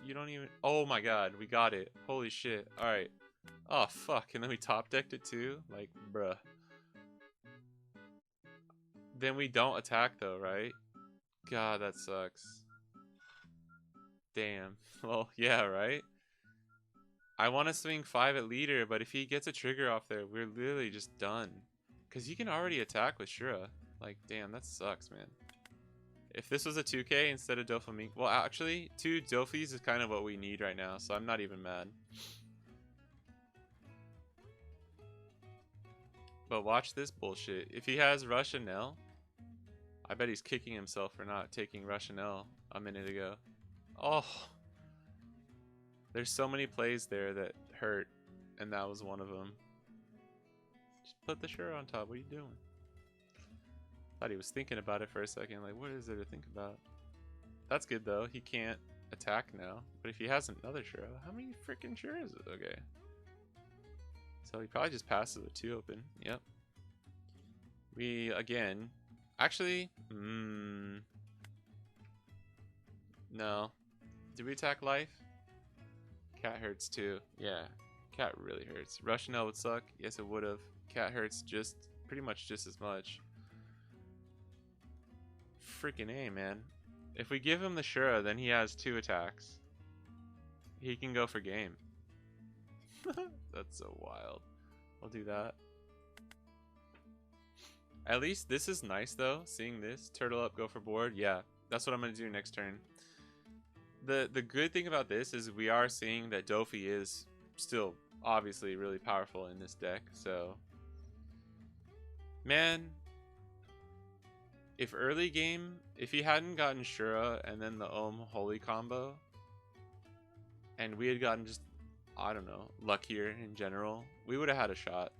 You don't even... Oh my god, we got it. Holy shit. Alright. Oh, fuck. And then we top decked it too? Like, bruh. Then we don't attack though, right? God, that sucks. Damn. Well, yeah, right? I want to swing 5 at leader, but if he gets a trigger off there, we're literally just done. Because he can already attack with Shura. Like, damn, that sucks, man. If this was a 2K instead of Doflamingo... Well, actually, 2 Dofis is kind of what we need right now, so I'm not even mad. But watch this bullshit. If he has Rush and Nell, I bet he's kicking himself for not taking Rush and Nell a minute ago. Oh... There's so many plays there that hurt, and that was one of them. Just put the Shura on top. What are you doing? Thought he was thinking about it for a second. Like, what is there to think about? That's good, though. He can't attack now. But if he has another Shura, how many freaking Shuras? Okay. So he probably just passes with 2 open. Yep. We, again... Actually... No. Did we attack life? Cat hurts too. Yeah, cat really hurts. Russian L would suck. Yes, it would have. Cat hurts just pretty much just as much. Freaking A, man. If we give him the Shura, then he has 2 attacks. He can go for game. That's so wild. I'll do that. At least this is nice though. Seeing this turtle up, go for board. Yeah, that's what I'm gonna do next turn. The good thing about this is we are seeing that Dofi is still obviously really powerful in this deck. So, man, if early game, if he hadn't gotten Shura and then the Holy combo, and we had gotten just, I don't know, luckier in general, we would have had a shot.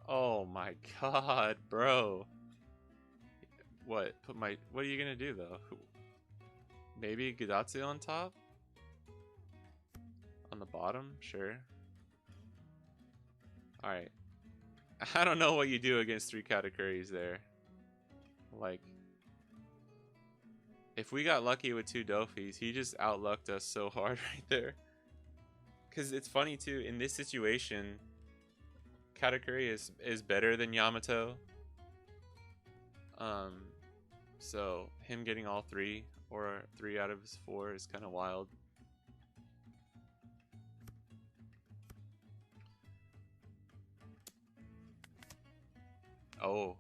Oh my god, bro. What? What are you gonna do though? Maybe Gadatsu on top? On the bottom? Sure. Alright. I don't know what you do against 3 Katakuris there. Like, if we got lucky with 2 Dofis, he just outlucked us so hard right there. Because it's funny too, in this situation, Katakuri is better than Yamato. So him getting all 3 or 3 out of his 4 is kind of wild. Oh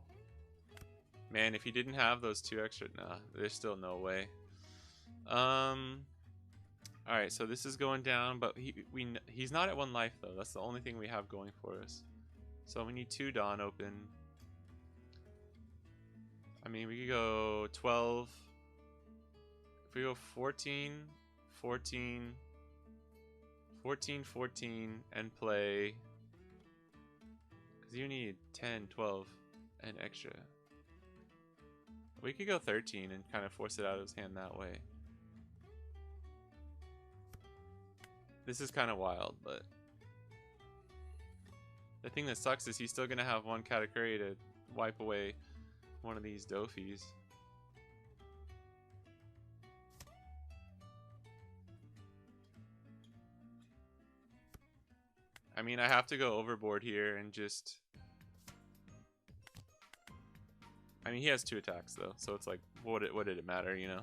man, if he didn't have those 2 extra, nah, there's still no way. Alright, so this is going down, but he's not at 1 life though. That's the only thing we have going for us. So we need 2 Dawn open. I mean, we could go 12. If we go 14, 14, 14, 14, and play, because you need 10, 12, and extra. We could go 13 and kind of force it out of his hand that way. This is kind of wild, but the thing that sucks is he's still going to have 1 Katakuri to wipe away one of these Dofis. I mean, I have to go overboard here and just... I mean, he has 2 attacks though, so it's like, what did it matter, you know?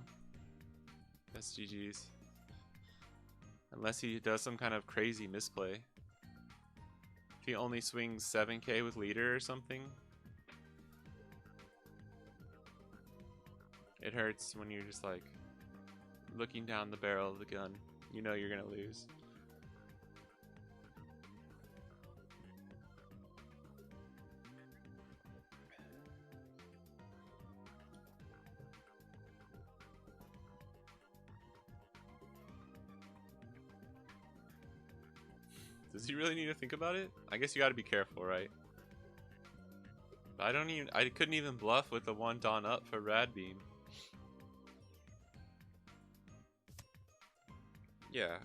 That's GG's. Unless he does some kind of crazy misplay. If he only swings 7k with leader or something. It hurts when you're just like looking down the barrel of the gun. You know you're gonna lose. Does he really need to think about it? I guess you gotta be careful, right? I couldn't even bluff with the 1 Dawn up for Rad Beam. Yeah,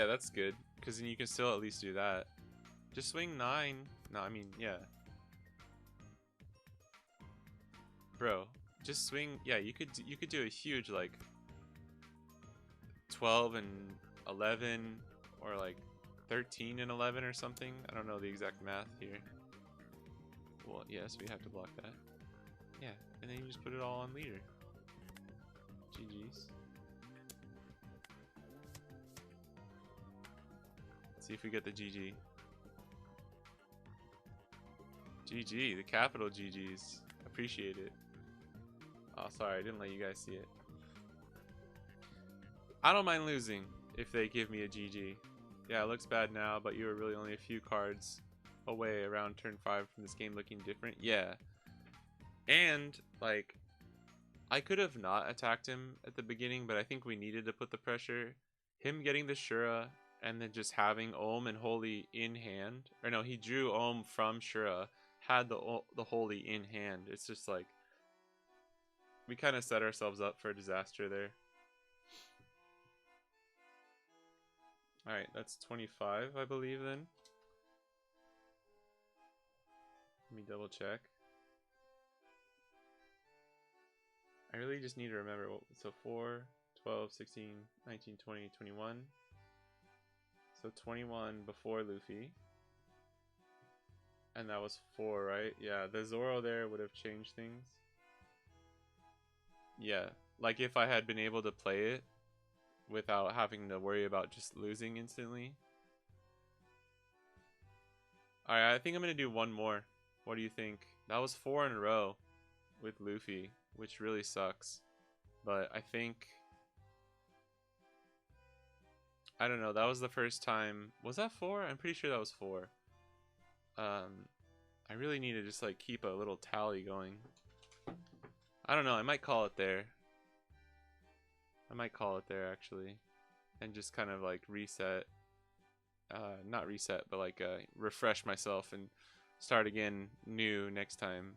that's good. Because then you can still at least do that. Just swing 9. No, I mean, yeah. Bro, just swing. Yeah, you could do a huge, like, 12 and 11 or like 13 and 11 or something. I don't know the exact math here. Well, yes, we have to block that. Yeah, and then you just put it all on leader. GG's. Let's see if we get the GG. GG, the capital GG's. Appreciate it. Oh, sorry, I didn't let you guys see it. I don't mind losing if they give me a GG. Yeah, it looks bad now, but you were really only a few cards away around turn 5 from this game looking different. Yeah. And, like, I could have not attacked him at the beginning, but I think we needed to put the pressure. Him getting the Shura and then just having Ohm and Holy in hand. Or no, he drew Ohm from Shura, had the Holy in hand. It's just like, we kind of set ourselves up for a disaster there. Alright, that's 25, I believe, then. Let me double check. I really just need to remember. So 4, 12, 16, 19, 20, 21. So 21 before Luffy. And that was 4, right? Yeah, the Zoro there would have changed things. Yeah, like if I had been able to play it without having to worry about just losing instantly. Alright, I think I'm going to do one more. What do you think? That was 4 in a row with Luffy, which really sucks. But I think... I don't know, that was the first time... Was that 4? I'm pretty sure that was 4. I really need to just like keep a little tally going. I don't know, I might call it there. I might call it there actually. And just kind of like reset. Not reset, but like refresh myself and start again new next time.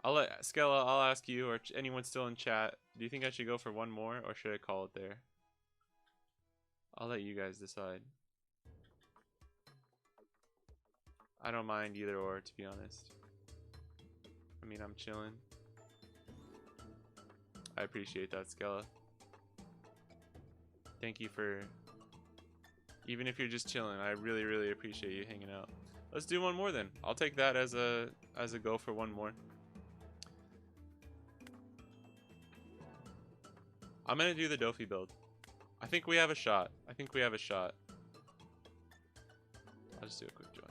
I'll let Skella, I'll ask you or anyone still in chat, do you think I should go for one more or should I call it there? I'll let you guys decide. I don't mind either or, to be honest. I mean, I'm chilling. I appreciate that, Skella. Thank you for... Even if you're just chilling, I really, really appreciate you hanging out. Let's do one more then. I'll take that as a go for one more. I'm gonna do the Dofi build. I think we have a shot. I think we have a shot. I'll just do a quick join.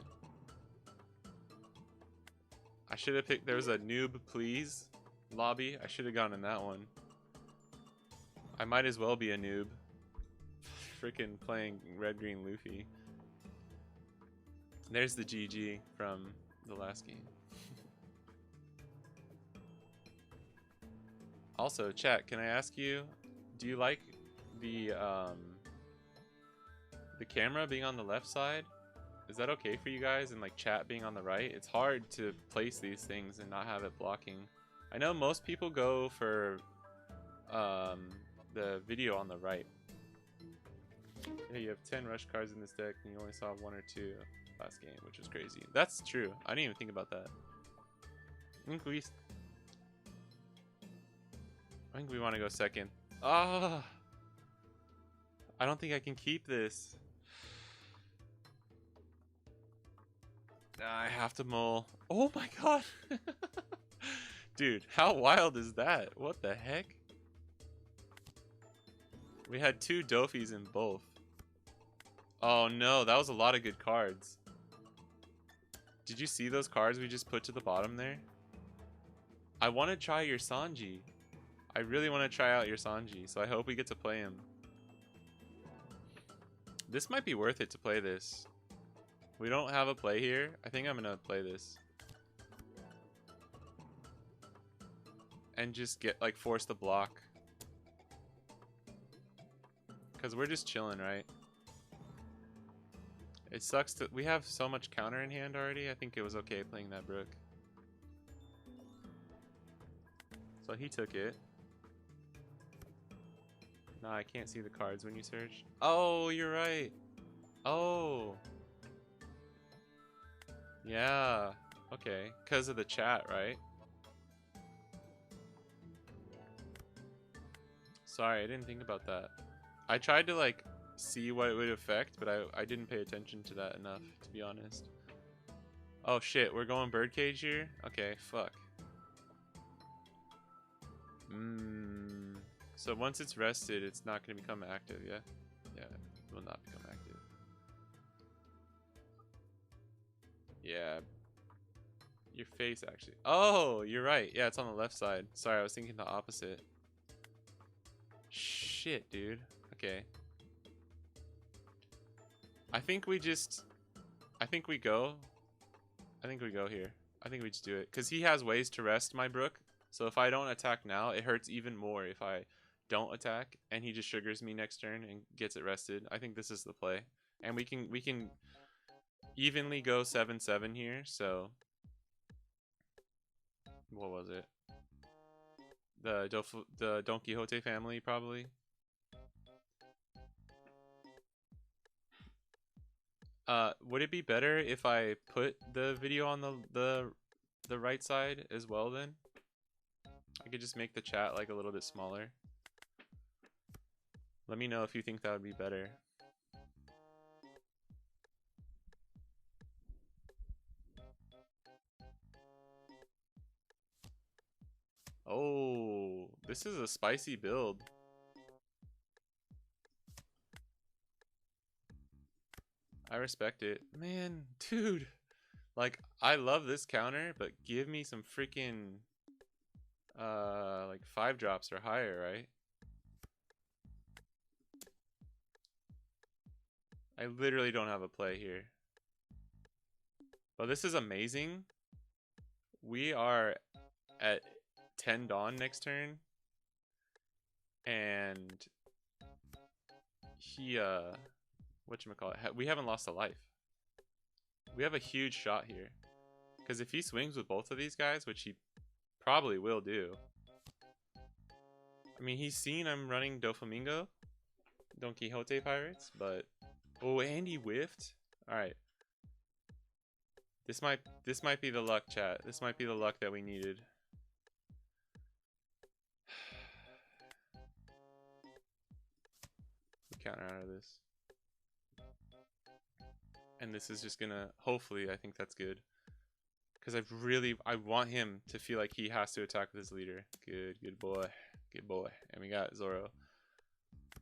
I should have picked... There was a noob please lobby. I should have gone in that one. I might as well be a noob. Freaking playing Red Green Luffy. There's the GG from the last game. Also, chat, can I ask you, do you like the camera being on the left side? Is that okay for you guys, and like chat being on the right? It's hard to place these things and not have it blocking. I know most people go for the video on the right. Yeah, you have 10 rush cards in this deck and you only saw 1 or 2 last game, which was crazy. That's true. I didn't even think about that. I think we want to go second. Ah! I don't think I can keep this. I have to mull. Oh my god! Dude, how wild is that? What the heck? We had 2 Dofis in both. Oh no, that was a lot of good cards. Did you see those cards we just put to the bottom there? I want to try your Sanji. I really want to try out your Sanji, so I hope we get to play him. This might be worth it to play this. We don't have a play here. I think I'm gonna play this. And just get, like, force the block. Because we're just chilling, right? It sucks that we have so much counter in hand already. I think it was okay playing that Brook. So he took it. No, I can't see the cards when you search. Oh, you're right. Oh. Yeah. Okay. Because of the chat, right? Sorry, I didn't think about that. I tried to like see what it would affect, but I didn't pay attention to that enough, to be honest. Oh shit, we're going birdcage here? Okay, fuck. So once it's rested, it's not going to become active, yeah? Yeah, it will not become active. Yeah. Your face, actually. Oh, you're right. Yeah, it's on the left side. Sorry, I was thinking the opposite. Shit, dude. Okay. I think we just... I think we go. I think we go here. I think we just do it. Because he has ways to rest my Brook. So if I don't attack now, it hurts even more if I don't attack. And he just sugars me next turn and gets it rested. I think this is the play. And we can evenly go 7-7 here. So... What was it? The Don Quixote family, probably. Would it be better if I put the video on the right side as well then? I could just make the chat like a little bit smaller. Let me know if you think that would be better. Oh, this is a spicy build. I respect it. Man, dude. Like, I love this counter, but give me some freaking like 5 drops or higher, right? I literally don't have a play here. But this is amazing. We are at 10 Dawn next turn. And he, whatchamacallit, we haven't lost a life. We have a huge shot here. Because if he swings with both of these guys, which he probably will do. I mean, he's seen I'm running Doflamingo, Don Quixote Pirates, but... Oh, and he whiffed? Alright. This might be the luck, chat. This might be the luck that we needed. We counter out of this. And this is just gonna... Hopefully, I think that's good. Because I want him to feel like he has to attack with his leader. Good boy. Good boy. And we got Zoro.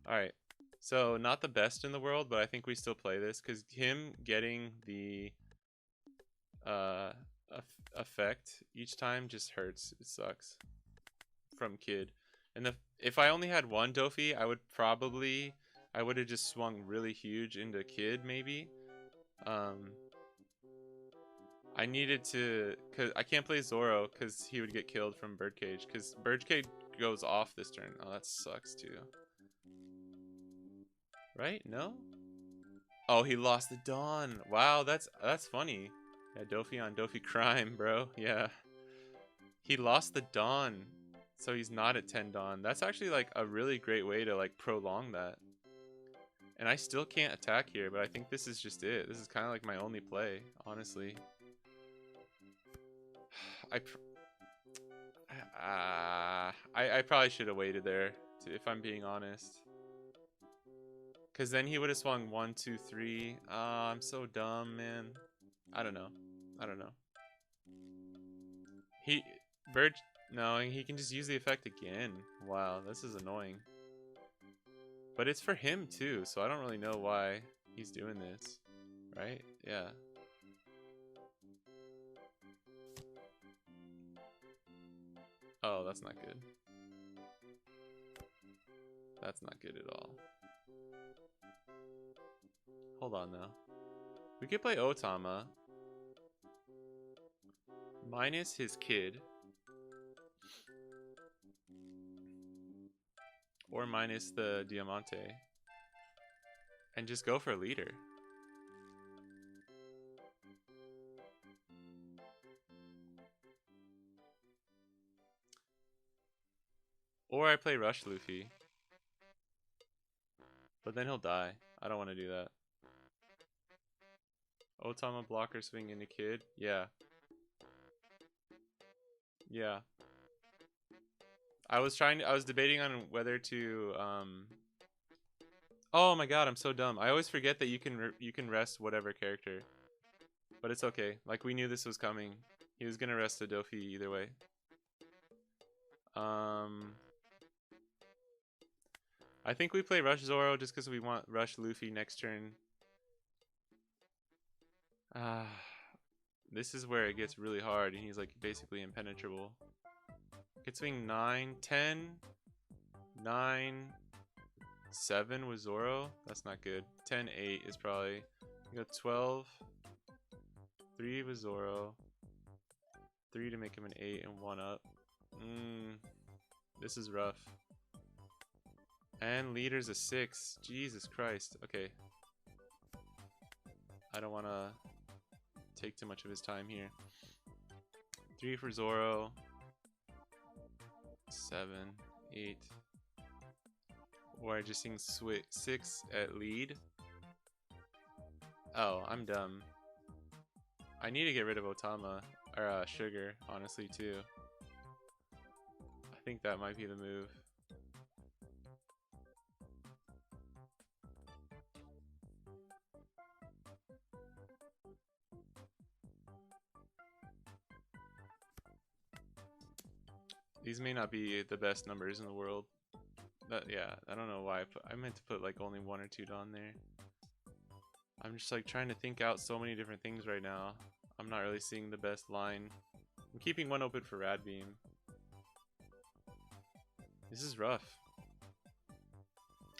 Alright. So, not the best in the world, but I think we still play this. Because him getting the effect each time just hurts. It sucks. From Kid. And if I only had one Dofi, I would have just swung really huge into Kid, maybe. I needed to, cause I can't play Zoro because he would get killed from Birdcage. Because Birdcage goes off this turn. Oh, that sucks too. Right? No? Oh, he lost the Dawn. Wow, that's funny. Yeah, Dofi on Dofi crime, bro. Yeah. He lost the Dawn, so he's not at 10 Dawn. That's actually like a really great way to like prolong that. And I still can't attack here, but I think this is just it. This is kind of like my only play, honestly. I probably should have waited there, if I'm being honest. Because then he would have swung 1, 2, 3. I'm so dumb, man. I don't know. No, he can just use the effect again. Wow, this is annoying. But it's for him too, so I don't really know why he's doing this. Right? Yeah. Oh, that's not good. That's not good at all. Hold on though. We could play Otama. Minus his kid. Or minus the Diamante. And just go for a leader. Or I play Rush Luffy. But then he'll die. I don't want to do that. Otama blocker swing into kid. Yeah. Yeah. I was debating on whether to Oh my god, I'm so dumb. I always forget that you can rest whatever character. But it's okay. Like, we knew this was coming. He was gonna rest a Dofi either way. I think we play Rush Zoro just because we want Rush Luffy next turn. This is where it gets really hard, and he's like basically impenetrable. Could swing 9, 10, 9, 7 with Zoro. That's not good. 10, 8 is probably. You got 12, 3 with Zoro, 3 to make him an 8 and 1 up. This is rough. And leader's a 6. Jesus Christ. Okay. I don't want to take too much of his time here. 3 for Zoro. 7, 8. Or I just sing 6 at lead. Oh, I'm dumb. I need to get rid of Otama, or Sugar, honestly, too. I think that might be the move. These may not be the best numbers in the world. But yeah, I don't know why I meant to put like only 1 or 2 down there. I'm just like trying to think out so many different things right now. I'm not really seeing the best line. I'm keeping 1 open for Rad Beam. This is rough.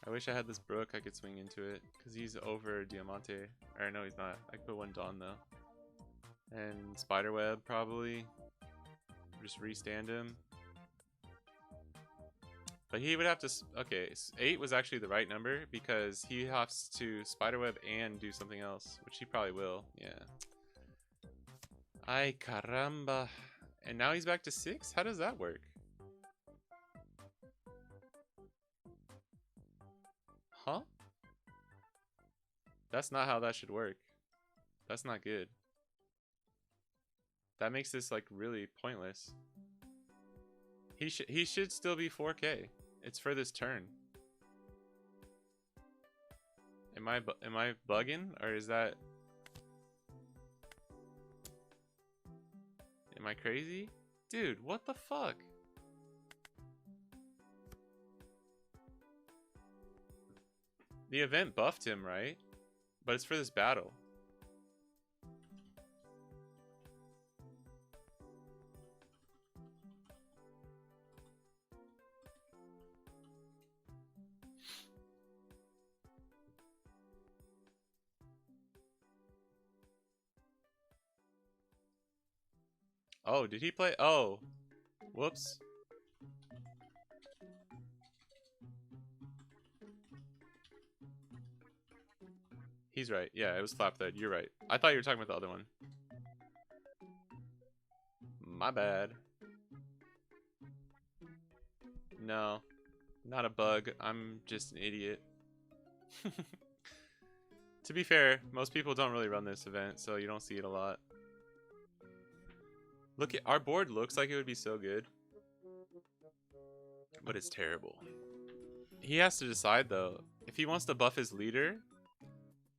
I wish I had this Brook I could swing into it, because he's over Diamante. Or no, he's not. I could put 1 Dawn though. And Spiderweb probably. Just restand him. But he would have to. Okay, 8 was actually the right number because he has to Spiderweb and do something else, which he probably will. Yeah. Ay caramba. And now he's back to 6? How does that work? Huh? That's not how that should work. That's not good. That makes this like really pointless. He should still be 4K. It's for this turn. Am I bugging, or is that? Am I crazy? Dude, what the fuck? The event buffed him, right? But it's for this battle. Oh, did he play? Oh, whoops. He's right. Yeah, it was Flapfed. You're right. I thought you were talking about the other one. My bad. No, not a bug. I'm just an idiot. To be fair, most people don't really run this event, so you don't see it a lot. Look at our board. Looks like it would be so good, but it's terrible. He has to decide though. If he wants to buff his leader,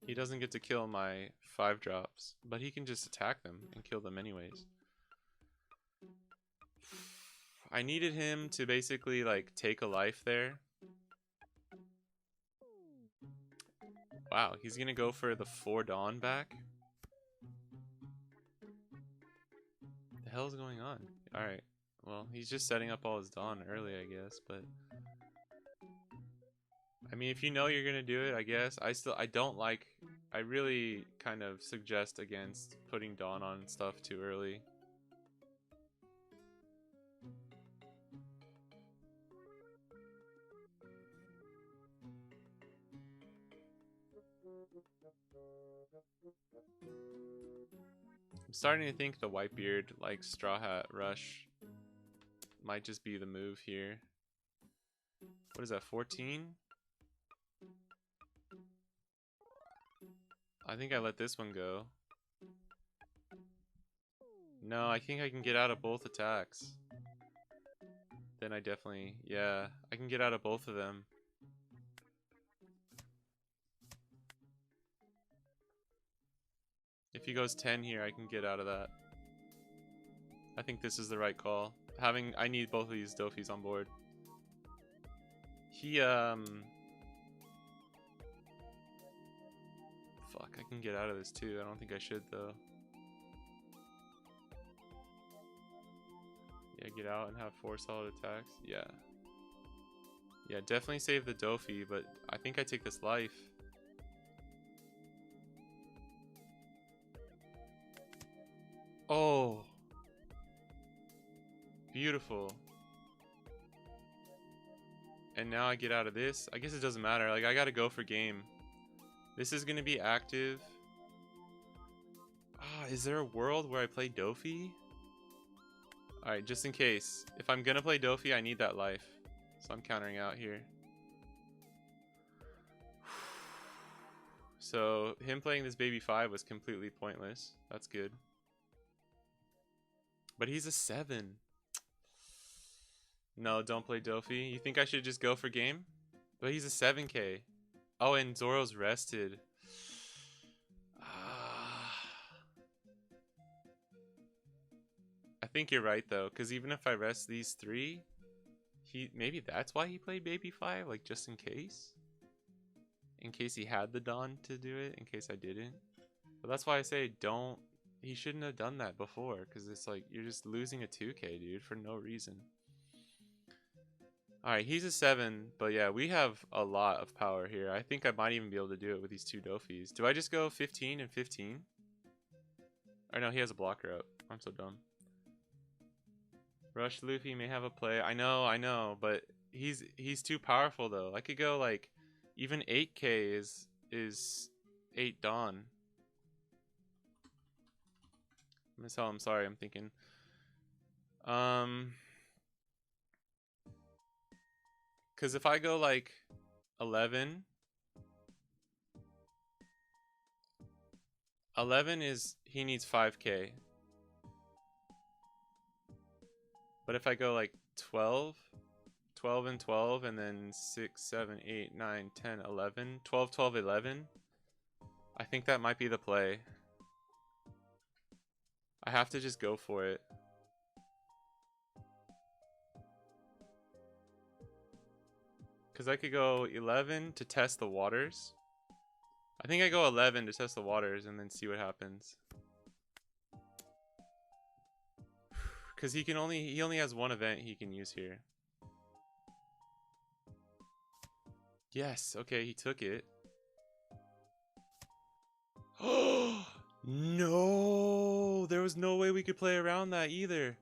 he doesn't get to kill my 5 drops, but he can just attack them and kill them anyways. I needed him to basically like take a life there. Wow, he's gonna go for the 4 Dawn back. The hell's going on? Alright, well, he's just setting up all his Dawn early, I guess, but I mean, if you know you're gonna do it, I guess. I really kind of suggest against putting Dawn on stuff too early. I'm starting to think the Whitebeard, like Straw Hat Rush, might just be the move here. What is that, 14? I think I let this one go. No, I think I can get out of both attacks. Then I definitely, yeah, I can get out of both of them. If he goes 10 here, I can get out of that. I think this is the right call. I need both of these Dofis on board. He, fuck, I can get out of this too. I don't think I should though. Yeah, get out and have 4 solid attacks. Yeah. Yeah, definitely save the Dofi, but I think I take this life. Oh. Beautiful. And now I get out of this. I guess it doesn't matter. Like, I gotta go for game. This is gonna be active. Ah, is there a world where I play Dofi? Alright, just in case. If I'm gonna play Dofi, I need that life. So I'm countering out here. So him playing this baby 5 was completely pointless. That's good. But he's a 7. No, don't play Dofi. You think I should just go for game? But he's a 7k. Oh, and Zoro's rested. I think you're right though, because even if I rest these 3, maybe that's why he played baby 5, like just in case. In case he had the Dawn to do it, in case I didn't. But that's why I say don't. He shouldn't have done that before, because it's like you're just losing a 2k, dude, for no reason. Alright, he's a 7, but yeah, we have a lot of power here. I think I might even be able to do it with these 2 Dofis. Do I just go 15 and 15? Or no, he has a blocker up. I'm so dumb. Rush Luffy may have a play. I know, but he's too powerful though. I could go like even 8k is 8 Dawn. I'm gonna tell him sorry, I'm thinking. Cause if I go like 11 is he needs 5k. But if I go like 12 and 12 and then 6, 7, 8, 9, 10, 11, 12, 12, 11, I think that might be the play. I have to just go for it. Because I could go 11 to test the waters. I think I go 11 to test the waters and then see what happens. Because he only has 1 event he can use here. Yes, okay, he took it. Oh no! There was no way we could play around that either.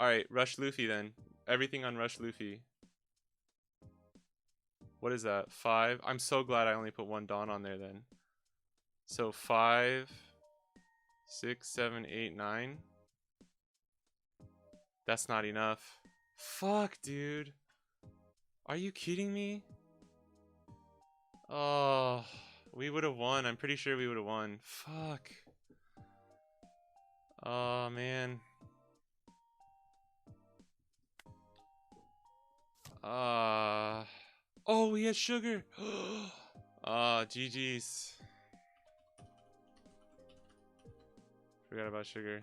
Alright, Rush Luffy then. Everything on Rush Luffy. What is that? 5? I'm so glad I only put 1 Dawn on there then. So 5, 6, 7, 8, 9. That's not enough. Fuck, dude. Are you kidding me? Oh, we would have won. I'm pretty sure we would have won. Fuck. Oh, man. Oh, we had sugar. GG's. Forgot about sugar.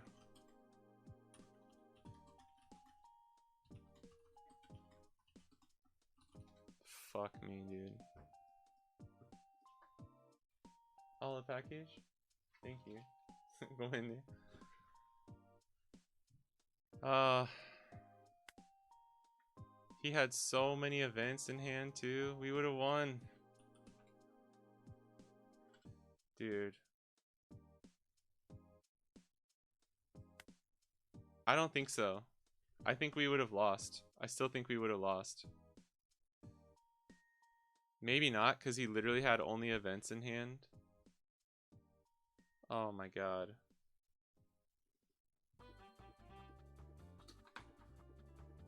Fuck me, dude. All the package? Thank you. Go in there. He had so many events in hand too. We would have won. Dude. I don't think so. I think we would have lost. I still think we would have lost. Maybe not, because he literally had only events in hand. Oh my god.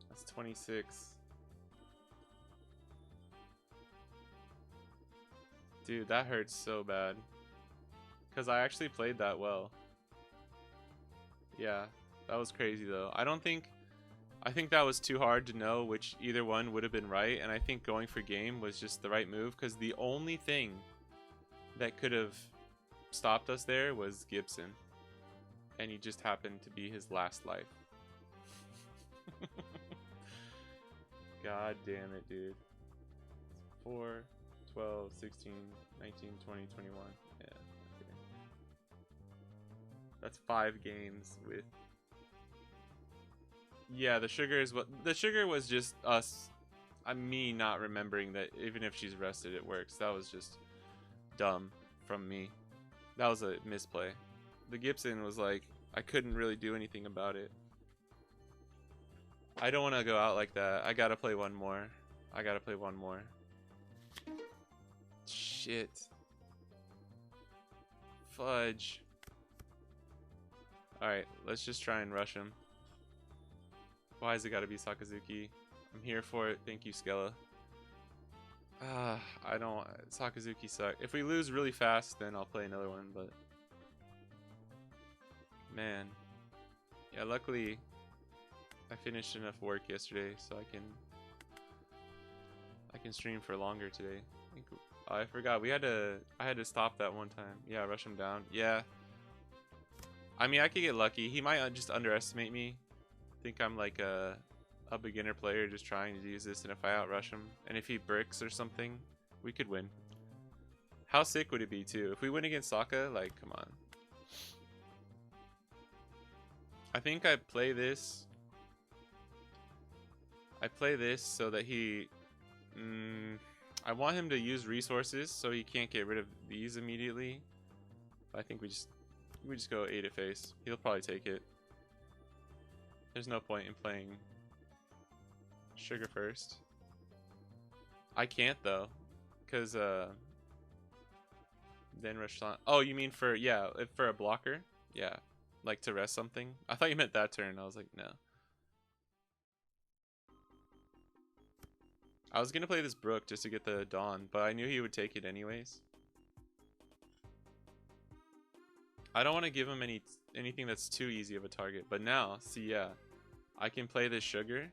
That's 26. Dude, that hurts so bad. Because I actually played that well. Yeah, that was crazy though. I think that was too hard to know which either one would have been right, and I think going for game was just the right move, because the only thing that could have stopped us there was Gibson. And he just happened to be his last life. God damn it, dude. 4, 12, 16, 19, 20, 21. Yeah, okay. That's 5 games with... Yeah, the sugar is what... The sugar was just us... me not remembering that even if she's rested, it works. That was just dumb from me. That was a misplay. The Gibson was like, I couldn't really do anything about it. I don't want to go out like that. I gotta play one more. I gotta play one more. Shit. Fudge. Alright, let's just try and rush him. Why has it gotta be Sakazuki? I'm here for it. Thank you, Skella. I don't... Sakazuki suck. If we lose really fast, then I'll play another one, but... Man. Yeah, luckily I finished enough work yesterday so I can stream for longer today. I forgot I had to stop that one time. Yeah, rush him down. Yeah. I mean, I could get lucky. He might just underestimate me. Think I'm like a beginner player just trying to use this, and if I outrush him and if he bricks or something, we could win. How sick would it be too if we win against Sokka? Like, come on. I think I play this so that he I want him to use resources so he can't get rid of these immediately. I think we just go 8 at face. He'll probably take it. There's no point in playing sugar first. I can't though, cause then rush on. Oh, you mean for for a blocker? Yeah, like to rest something. I thought you meant that turn. I was like, no. I was gonna play this Brook just to get the Dawn, but I knew he would take it anyways. I don't want to give him anything that's too easy of a target, but now, see, yeah, I can play this sugar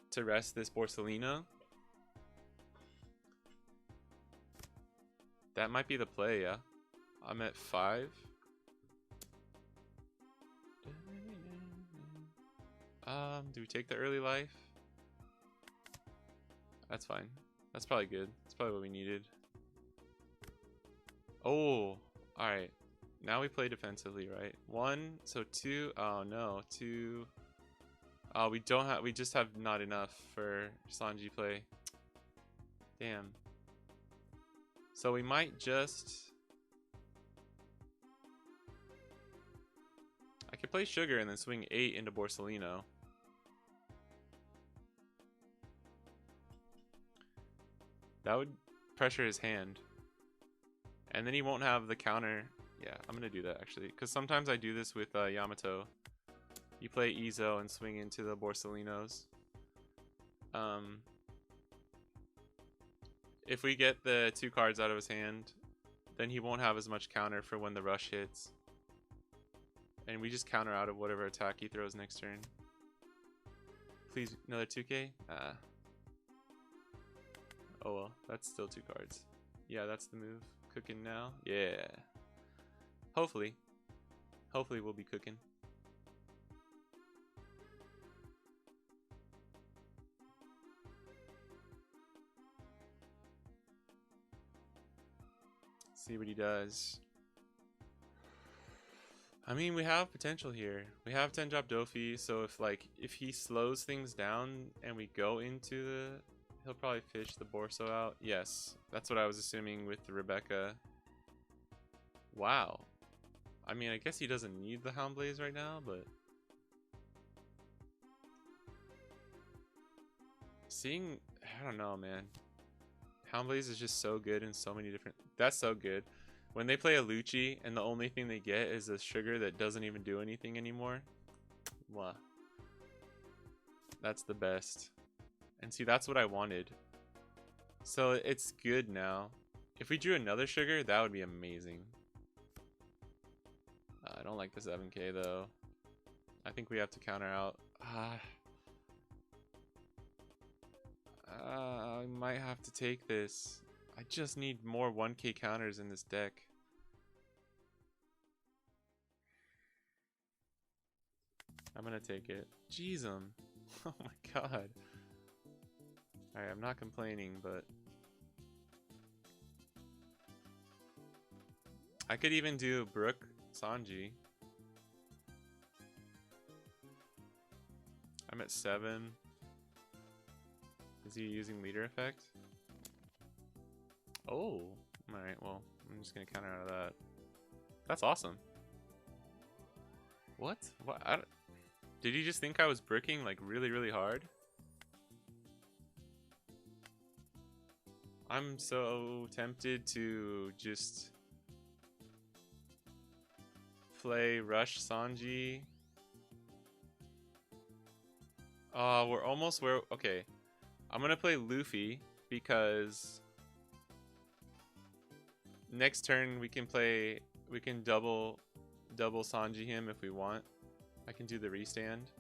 to rest this Borsellino. That might be the play, yeah. I'm at 5. Do we take the early life? That's fine. That's probably good. That's probably what we needed. Oh, alright. Now we play defensively, right? 1, so 2. Oh no, 2. Oh, we just have not enough for Sanji play. Damn. So we might just... I could play Sugar and then swing 8 into Borsellino. That would pressure his hand. And then he won't have the counter. Yeah, I'm going to do that actually. Because sometimes I do this with Yamato. You play Izo and swing into the Borsellinos. If we get the 2 cards out of his hand, then he won't have as much counter for when the rush hits. And we just counter out of whatever attack he throws next turn. Please, another 2k? Oh well, that's still 2 cards. Yeah, that's the move. Cooking now? Yeah. Hopefully. Hopefully we'll be cooking. See what he does. I mean, we have potential here. We have 10 drop Dofi, so if he slows things down and we go into the... He'll probably fish the Borso out. Yes, that's what I was assuming with the Rebecca. Wow. I mean, I guess he doesn't need the Hound Blaze right now, but... Seeing... I don't know, man. Hound Blaze is just so good in so many different... That's so good. When they play a Lucci and the only thing they get is a sugar that doesn't even do anything anymore. Wow. That's the best. And see, that's what I wanted. So it's good now. If we drew another sugar, that would be amazing. I don't like the 7k though. I think we have to counter out. I might have to take this. I just need more 1k counters in this deck. I'm gonna take it. Jeez, oh my god. Alright, I'm not complaining, but I could even do Brook Sanji. I'm at 7. Is he using leader effect? Oh, alright, well, I'm just gonna counter out of that. That's awesome. What? What? Did he just think I was bricking like really hard? I'm so tempted to just play Rush Sanji. We're almost where. Okay, I'm gonna play Luffy because next turn we can play. We can double Sanji him if we want. I can do the restand.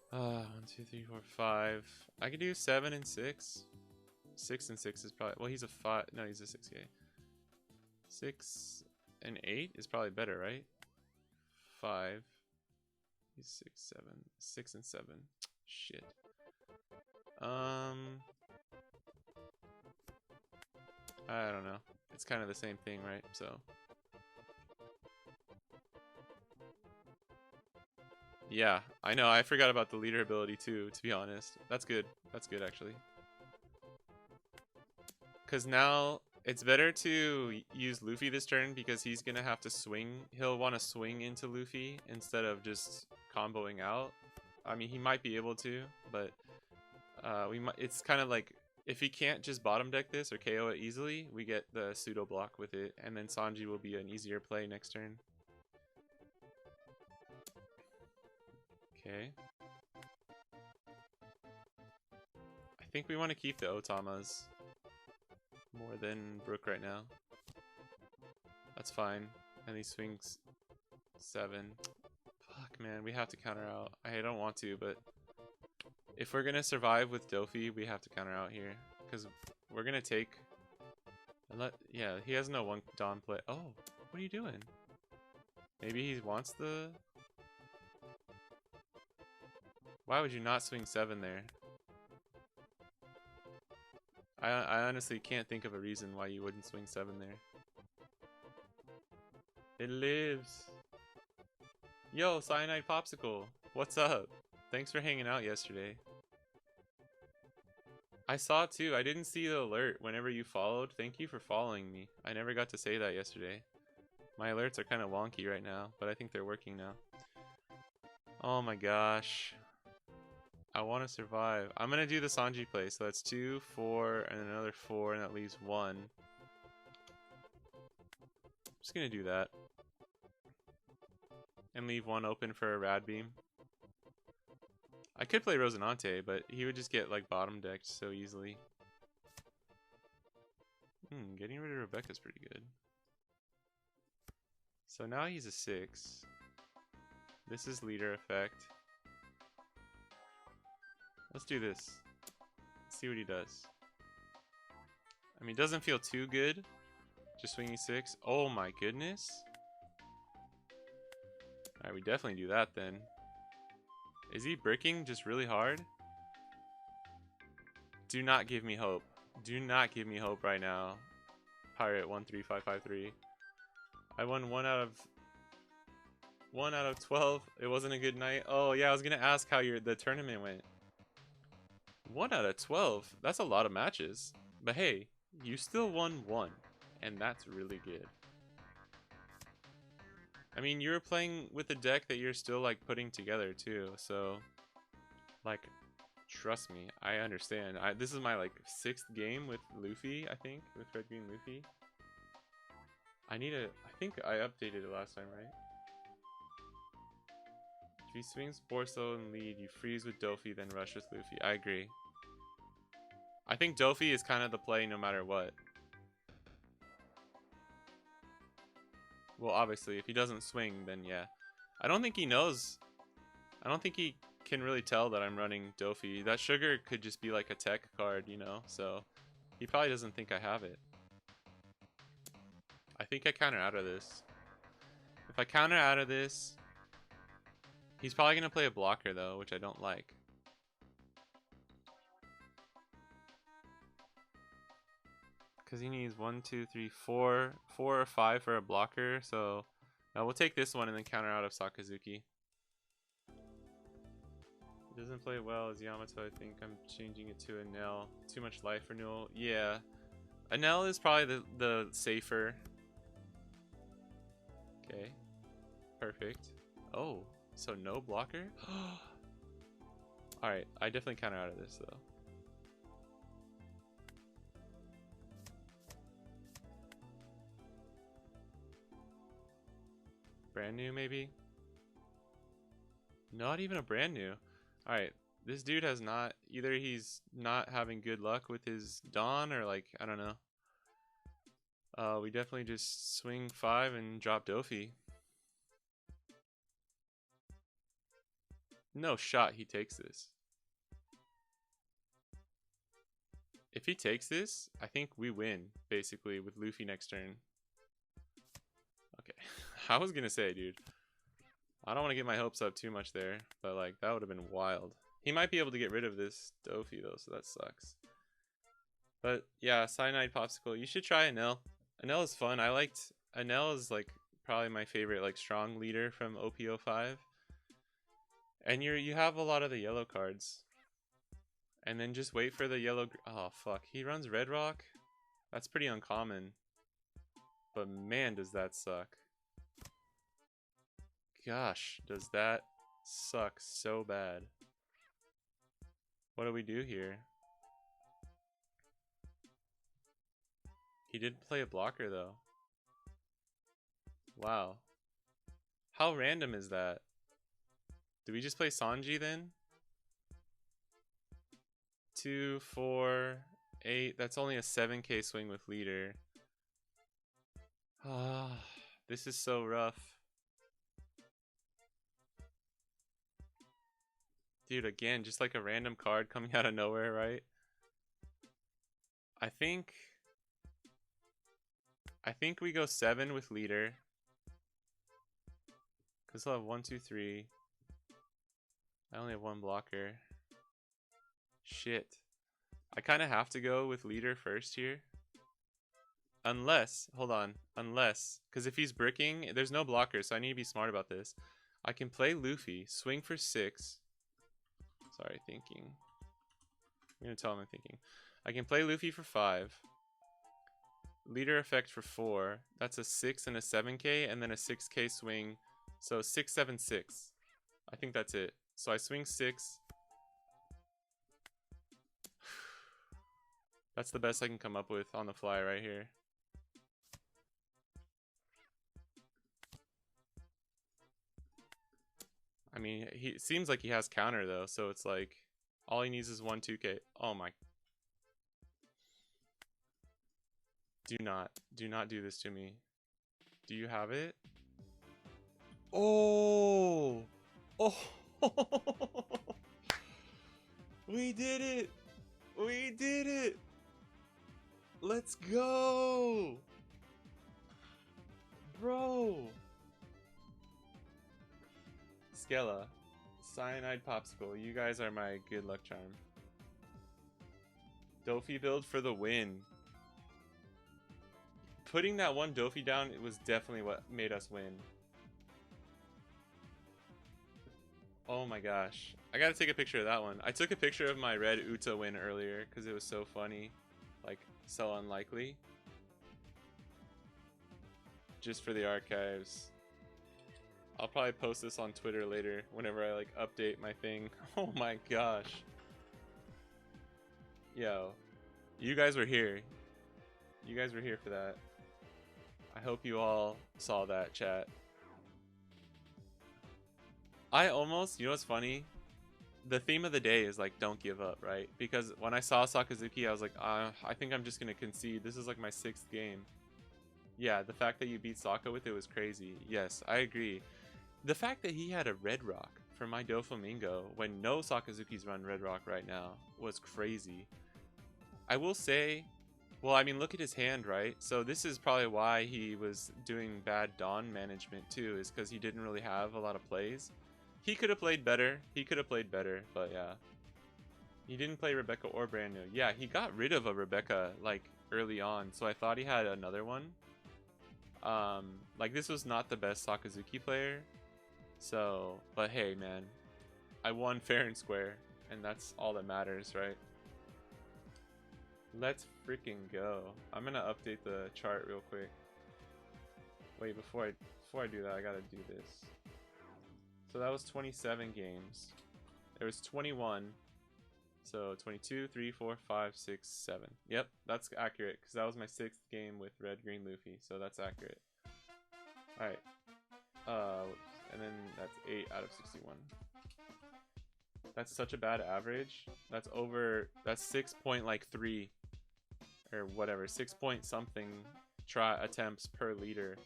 One, two, three, four, 5. I could do 7 and 6. 6 and 6 is probably, well, he's a 5. No, he's a 6. Okay. 6 and 8 is probably better, right? 5. He's 6, 7. 6 and 7. Shit. I don't know. It's kind of the same thing, right? So. Yeah, I know. I forgot about the leader ability too, to be honest. That's good. That's good, actually. Because now it's better to use Luffy this turn because he's going to have to swing. He'll want to swing into Luffy instead of just comboing out. I mean, he might be able to, but it's kind of like if he can't just bottom deck this or KO it easily, we get the pseudo block with it, and then Sanji will be an easier play next turn. Okay. I think we want to keep the Otamas more than Brook right now. That's fine. And he swings 7. Fuck, man. We have to counter out. I don't want to, but if we're going to survive with Dofi, we have to counter out here. Because we're going to take... Yeah, he has no one Dawn play. Oh, what are you doing? Maybe he wants the... Why would you not swing 7 there? I honestly can't think of a reason why you wouldn't swing 7 there. It lives. Yo, Cyanide Popsicle. What's up? Thanks for hanging out yesterday. I saw too. I didn't see the alert whenever you followed. Thank you for following me. I never got to say that yesterday. My alerts are kind of wonky right now, but I think they're working now. Oh my gosh. I want to survive. I'm going to do the Sanji play. So that's 2, 4, and another 4, and that leaves 1. I'm just going to do that. And leave 1 open for a Rad Beam. I could play Rosinante, but he would just get like bottom decked so easily. Getting rid of Rebecca's pretty good. So now he's a 6. This is leader effect. Let's do this. Let's see what he does. I mean, it doesn't feel too good. Just swinging 6. Oh my goodness. Alright, we definitely do that then. Is he bricking just really hard? Do not give me hope. Do not give me hope right now. Pirate 13553. I won 1 out of 12. It wasn't a good night. Oh yeah, I was gonna ask how the tournament went. 1 out of 12. That's a lot of matches. But hey, you still won 1. And that's really good. I mean, you're playing with a deck that you're still like putting together too. So, like, trust me, I understand. This is my like 6th game with Luffy, I think, with Red Green Luffy. I think I updated it last time, right? If he swings Borso and lead, you freeze with Dofi, then rush with Luffy. I agree. I think Dofi is kind of the play no matter what. Well, obviously, if he doesn't swing, then yeah. I don't think he knows. I don't think he can really tell that I'm running Dofi. That sugar could just be like a tech card, you know? So he probably doesn't think I have it. I think I counter out of this. If I counter out of this, he's probably going to play a blocker though, which I don't like. Because he needs 1, 2, 3, 4 or 5 for a blocker. So we'll take this one and then counter out of Sakazuki. He doesn't play well as Yamato. I think I'm changing it to Enel. Too much life renewal. Yeah. Enel is probably the safer. Okay. Perfect. Oh, so no blocker? Alright, I definitely counter out of this though. Brand new maybe? Not even a brand new. Alright, this dude has not, either he's not having good luck with his Dawn or like, I don't know. We definitely just swing 5 and drop Dofi. No shot he takes this. If he takes this, I think we win, basically, with Luffy next turn. Okay, I was gonna say, dude. I don't want to get my hopes up too much there, but like, that would have been wild. He might be able to get rid of this Dofi though, so that sucks. But yeah, Cyanide Popsicle, you should try Enel. Enel is fun. Enel is like probably my favorite like strong leader from OP05. And you have a lot of the yellow cards. And then just wait for the yellow. Oh fuck, he runs Red Rock. That's pretty uncommon. But man, does that suck. Gosh, does that suck so bad. What do we do here? He did play a blocker though. Wow. How random is that? Do we just play Sanji then? 2, 4, 8. That's only a 7k swing with leader. Ah, this is so rough. Dude, again, just like a random card coming out of nowhere, right? I think we go 7 with leader. Because he'll have 1, 2, 3. I only have 1 blocker. Shit. I kind of have to go with leader first here. Unless, hold on. Unless, because if he's bricking, there's no blocker, so I need to be smart about this. I can play Luffy, swing for 6. Sorry, thinking. I'm going to tell him I'm thinking. I can play Luffy for 5. Leader effect for 4. That's a 6 and a 7k, and then a 6k swing. So 6, 7, 6. I think that's it. So I swing 6. That's the best I can come up with on the fly right here. I mean, he seems like he has counter though, so it's like all he needs is 1, 2k. Oh my. Do not do this to me. Do you have it? Oh! Oh! We did it! We did it! Let's go! Bro! Skella, Cyanide Popsicle, you guys are my good luck charm. Dofi build for the win. Putting that one Dofi down, it was definitely what made us win. Oh my gosh. I gotta take a picture of that one. I took a picture of my red Uta win earlier because it was so funny. Like, so unlikely. Just for the archives. I'll probably post this on Twitter later whenever I like update my thing. Oh my gosh. Yo. You guys were here. You guys were here for that. I hope you all saw that, chat. I almost, you know what's funny? The theme of the day is like, don't give up, right? Because when I saw Sakazuki, I was like, I think I'm just going to concede. This is like my 6th game. Yeah, the fact that you beat Sokka with it was crazy. Yes, I agree. The fact that he had a Red Rock for my Doflamingo when no Sakazuki's run Red Rock right now was crazy. I will say, Well, I mean, look at his hand, right? So this is probably why he was doing bad Dawn management too, is because he didn't really have a lot of plays. He could have played better. He could have played better, but yeah. He didn't play Rebecca or brand new. Yeah, he got rid of a Rebecca like early on, so I thought he had another one. Like this was not the best Sakazuki player. So, but hey, man, I won fair and square, and that's all that matters, right? Let's freaking go. I'm gonna update the chart real quick. Wait, before I do that, I gotta do this. So that was 27 games. There was 21. So 22, 3, 4, 5, 6, 7. Yep, that's accurate because that was my 6th game with Red Green Luffy. So that's accurate. All right. And then that's 8 out of 61. That's such a bad average. That's 6.3 or whatever, 6 point something attempts per liter,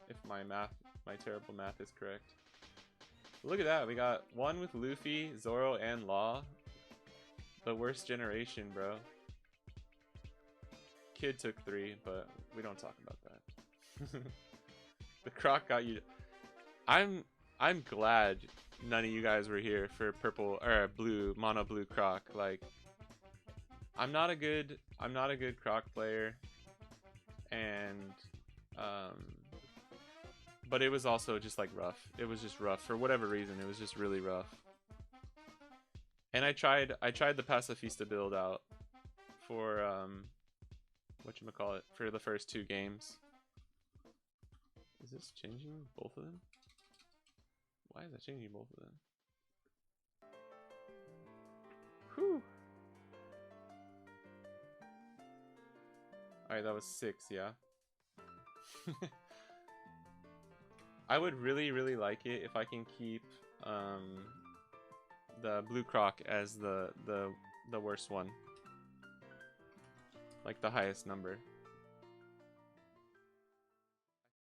if my terrible math is correct. Look at that, we got one with Luffy, Zoro, and Law. The worst generation, bro. Kid took 3, but we don't talk about that. The Croc got you. I'm glad none of you guys were here for purple or blue, mono blue Croc. Like, I'm not a good Croc player, and but it was also just like rough. It was just rough for whatever reason. It was just really rough. And I tried the Pacifista build out for whatchamacallit, for the first 2 games. Is this changing both of them? Why is that changing both of them? Whew. Alright, that was 6, yeah. I would really like it if I can keep the blue Croc as the worst one. Like the highest number.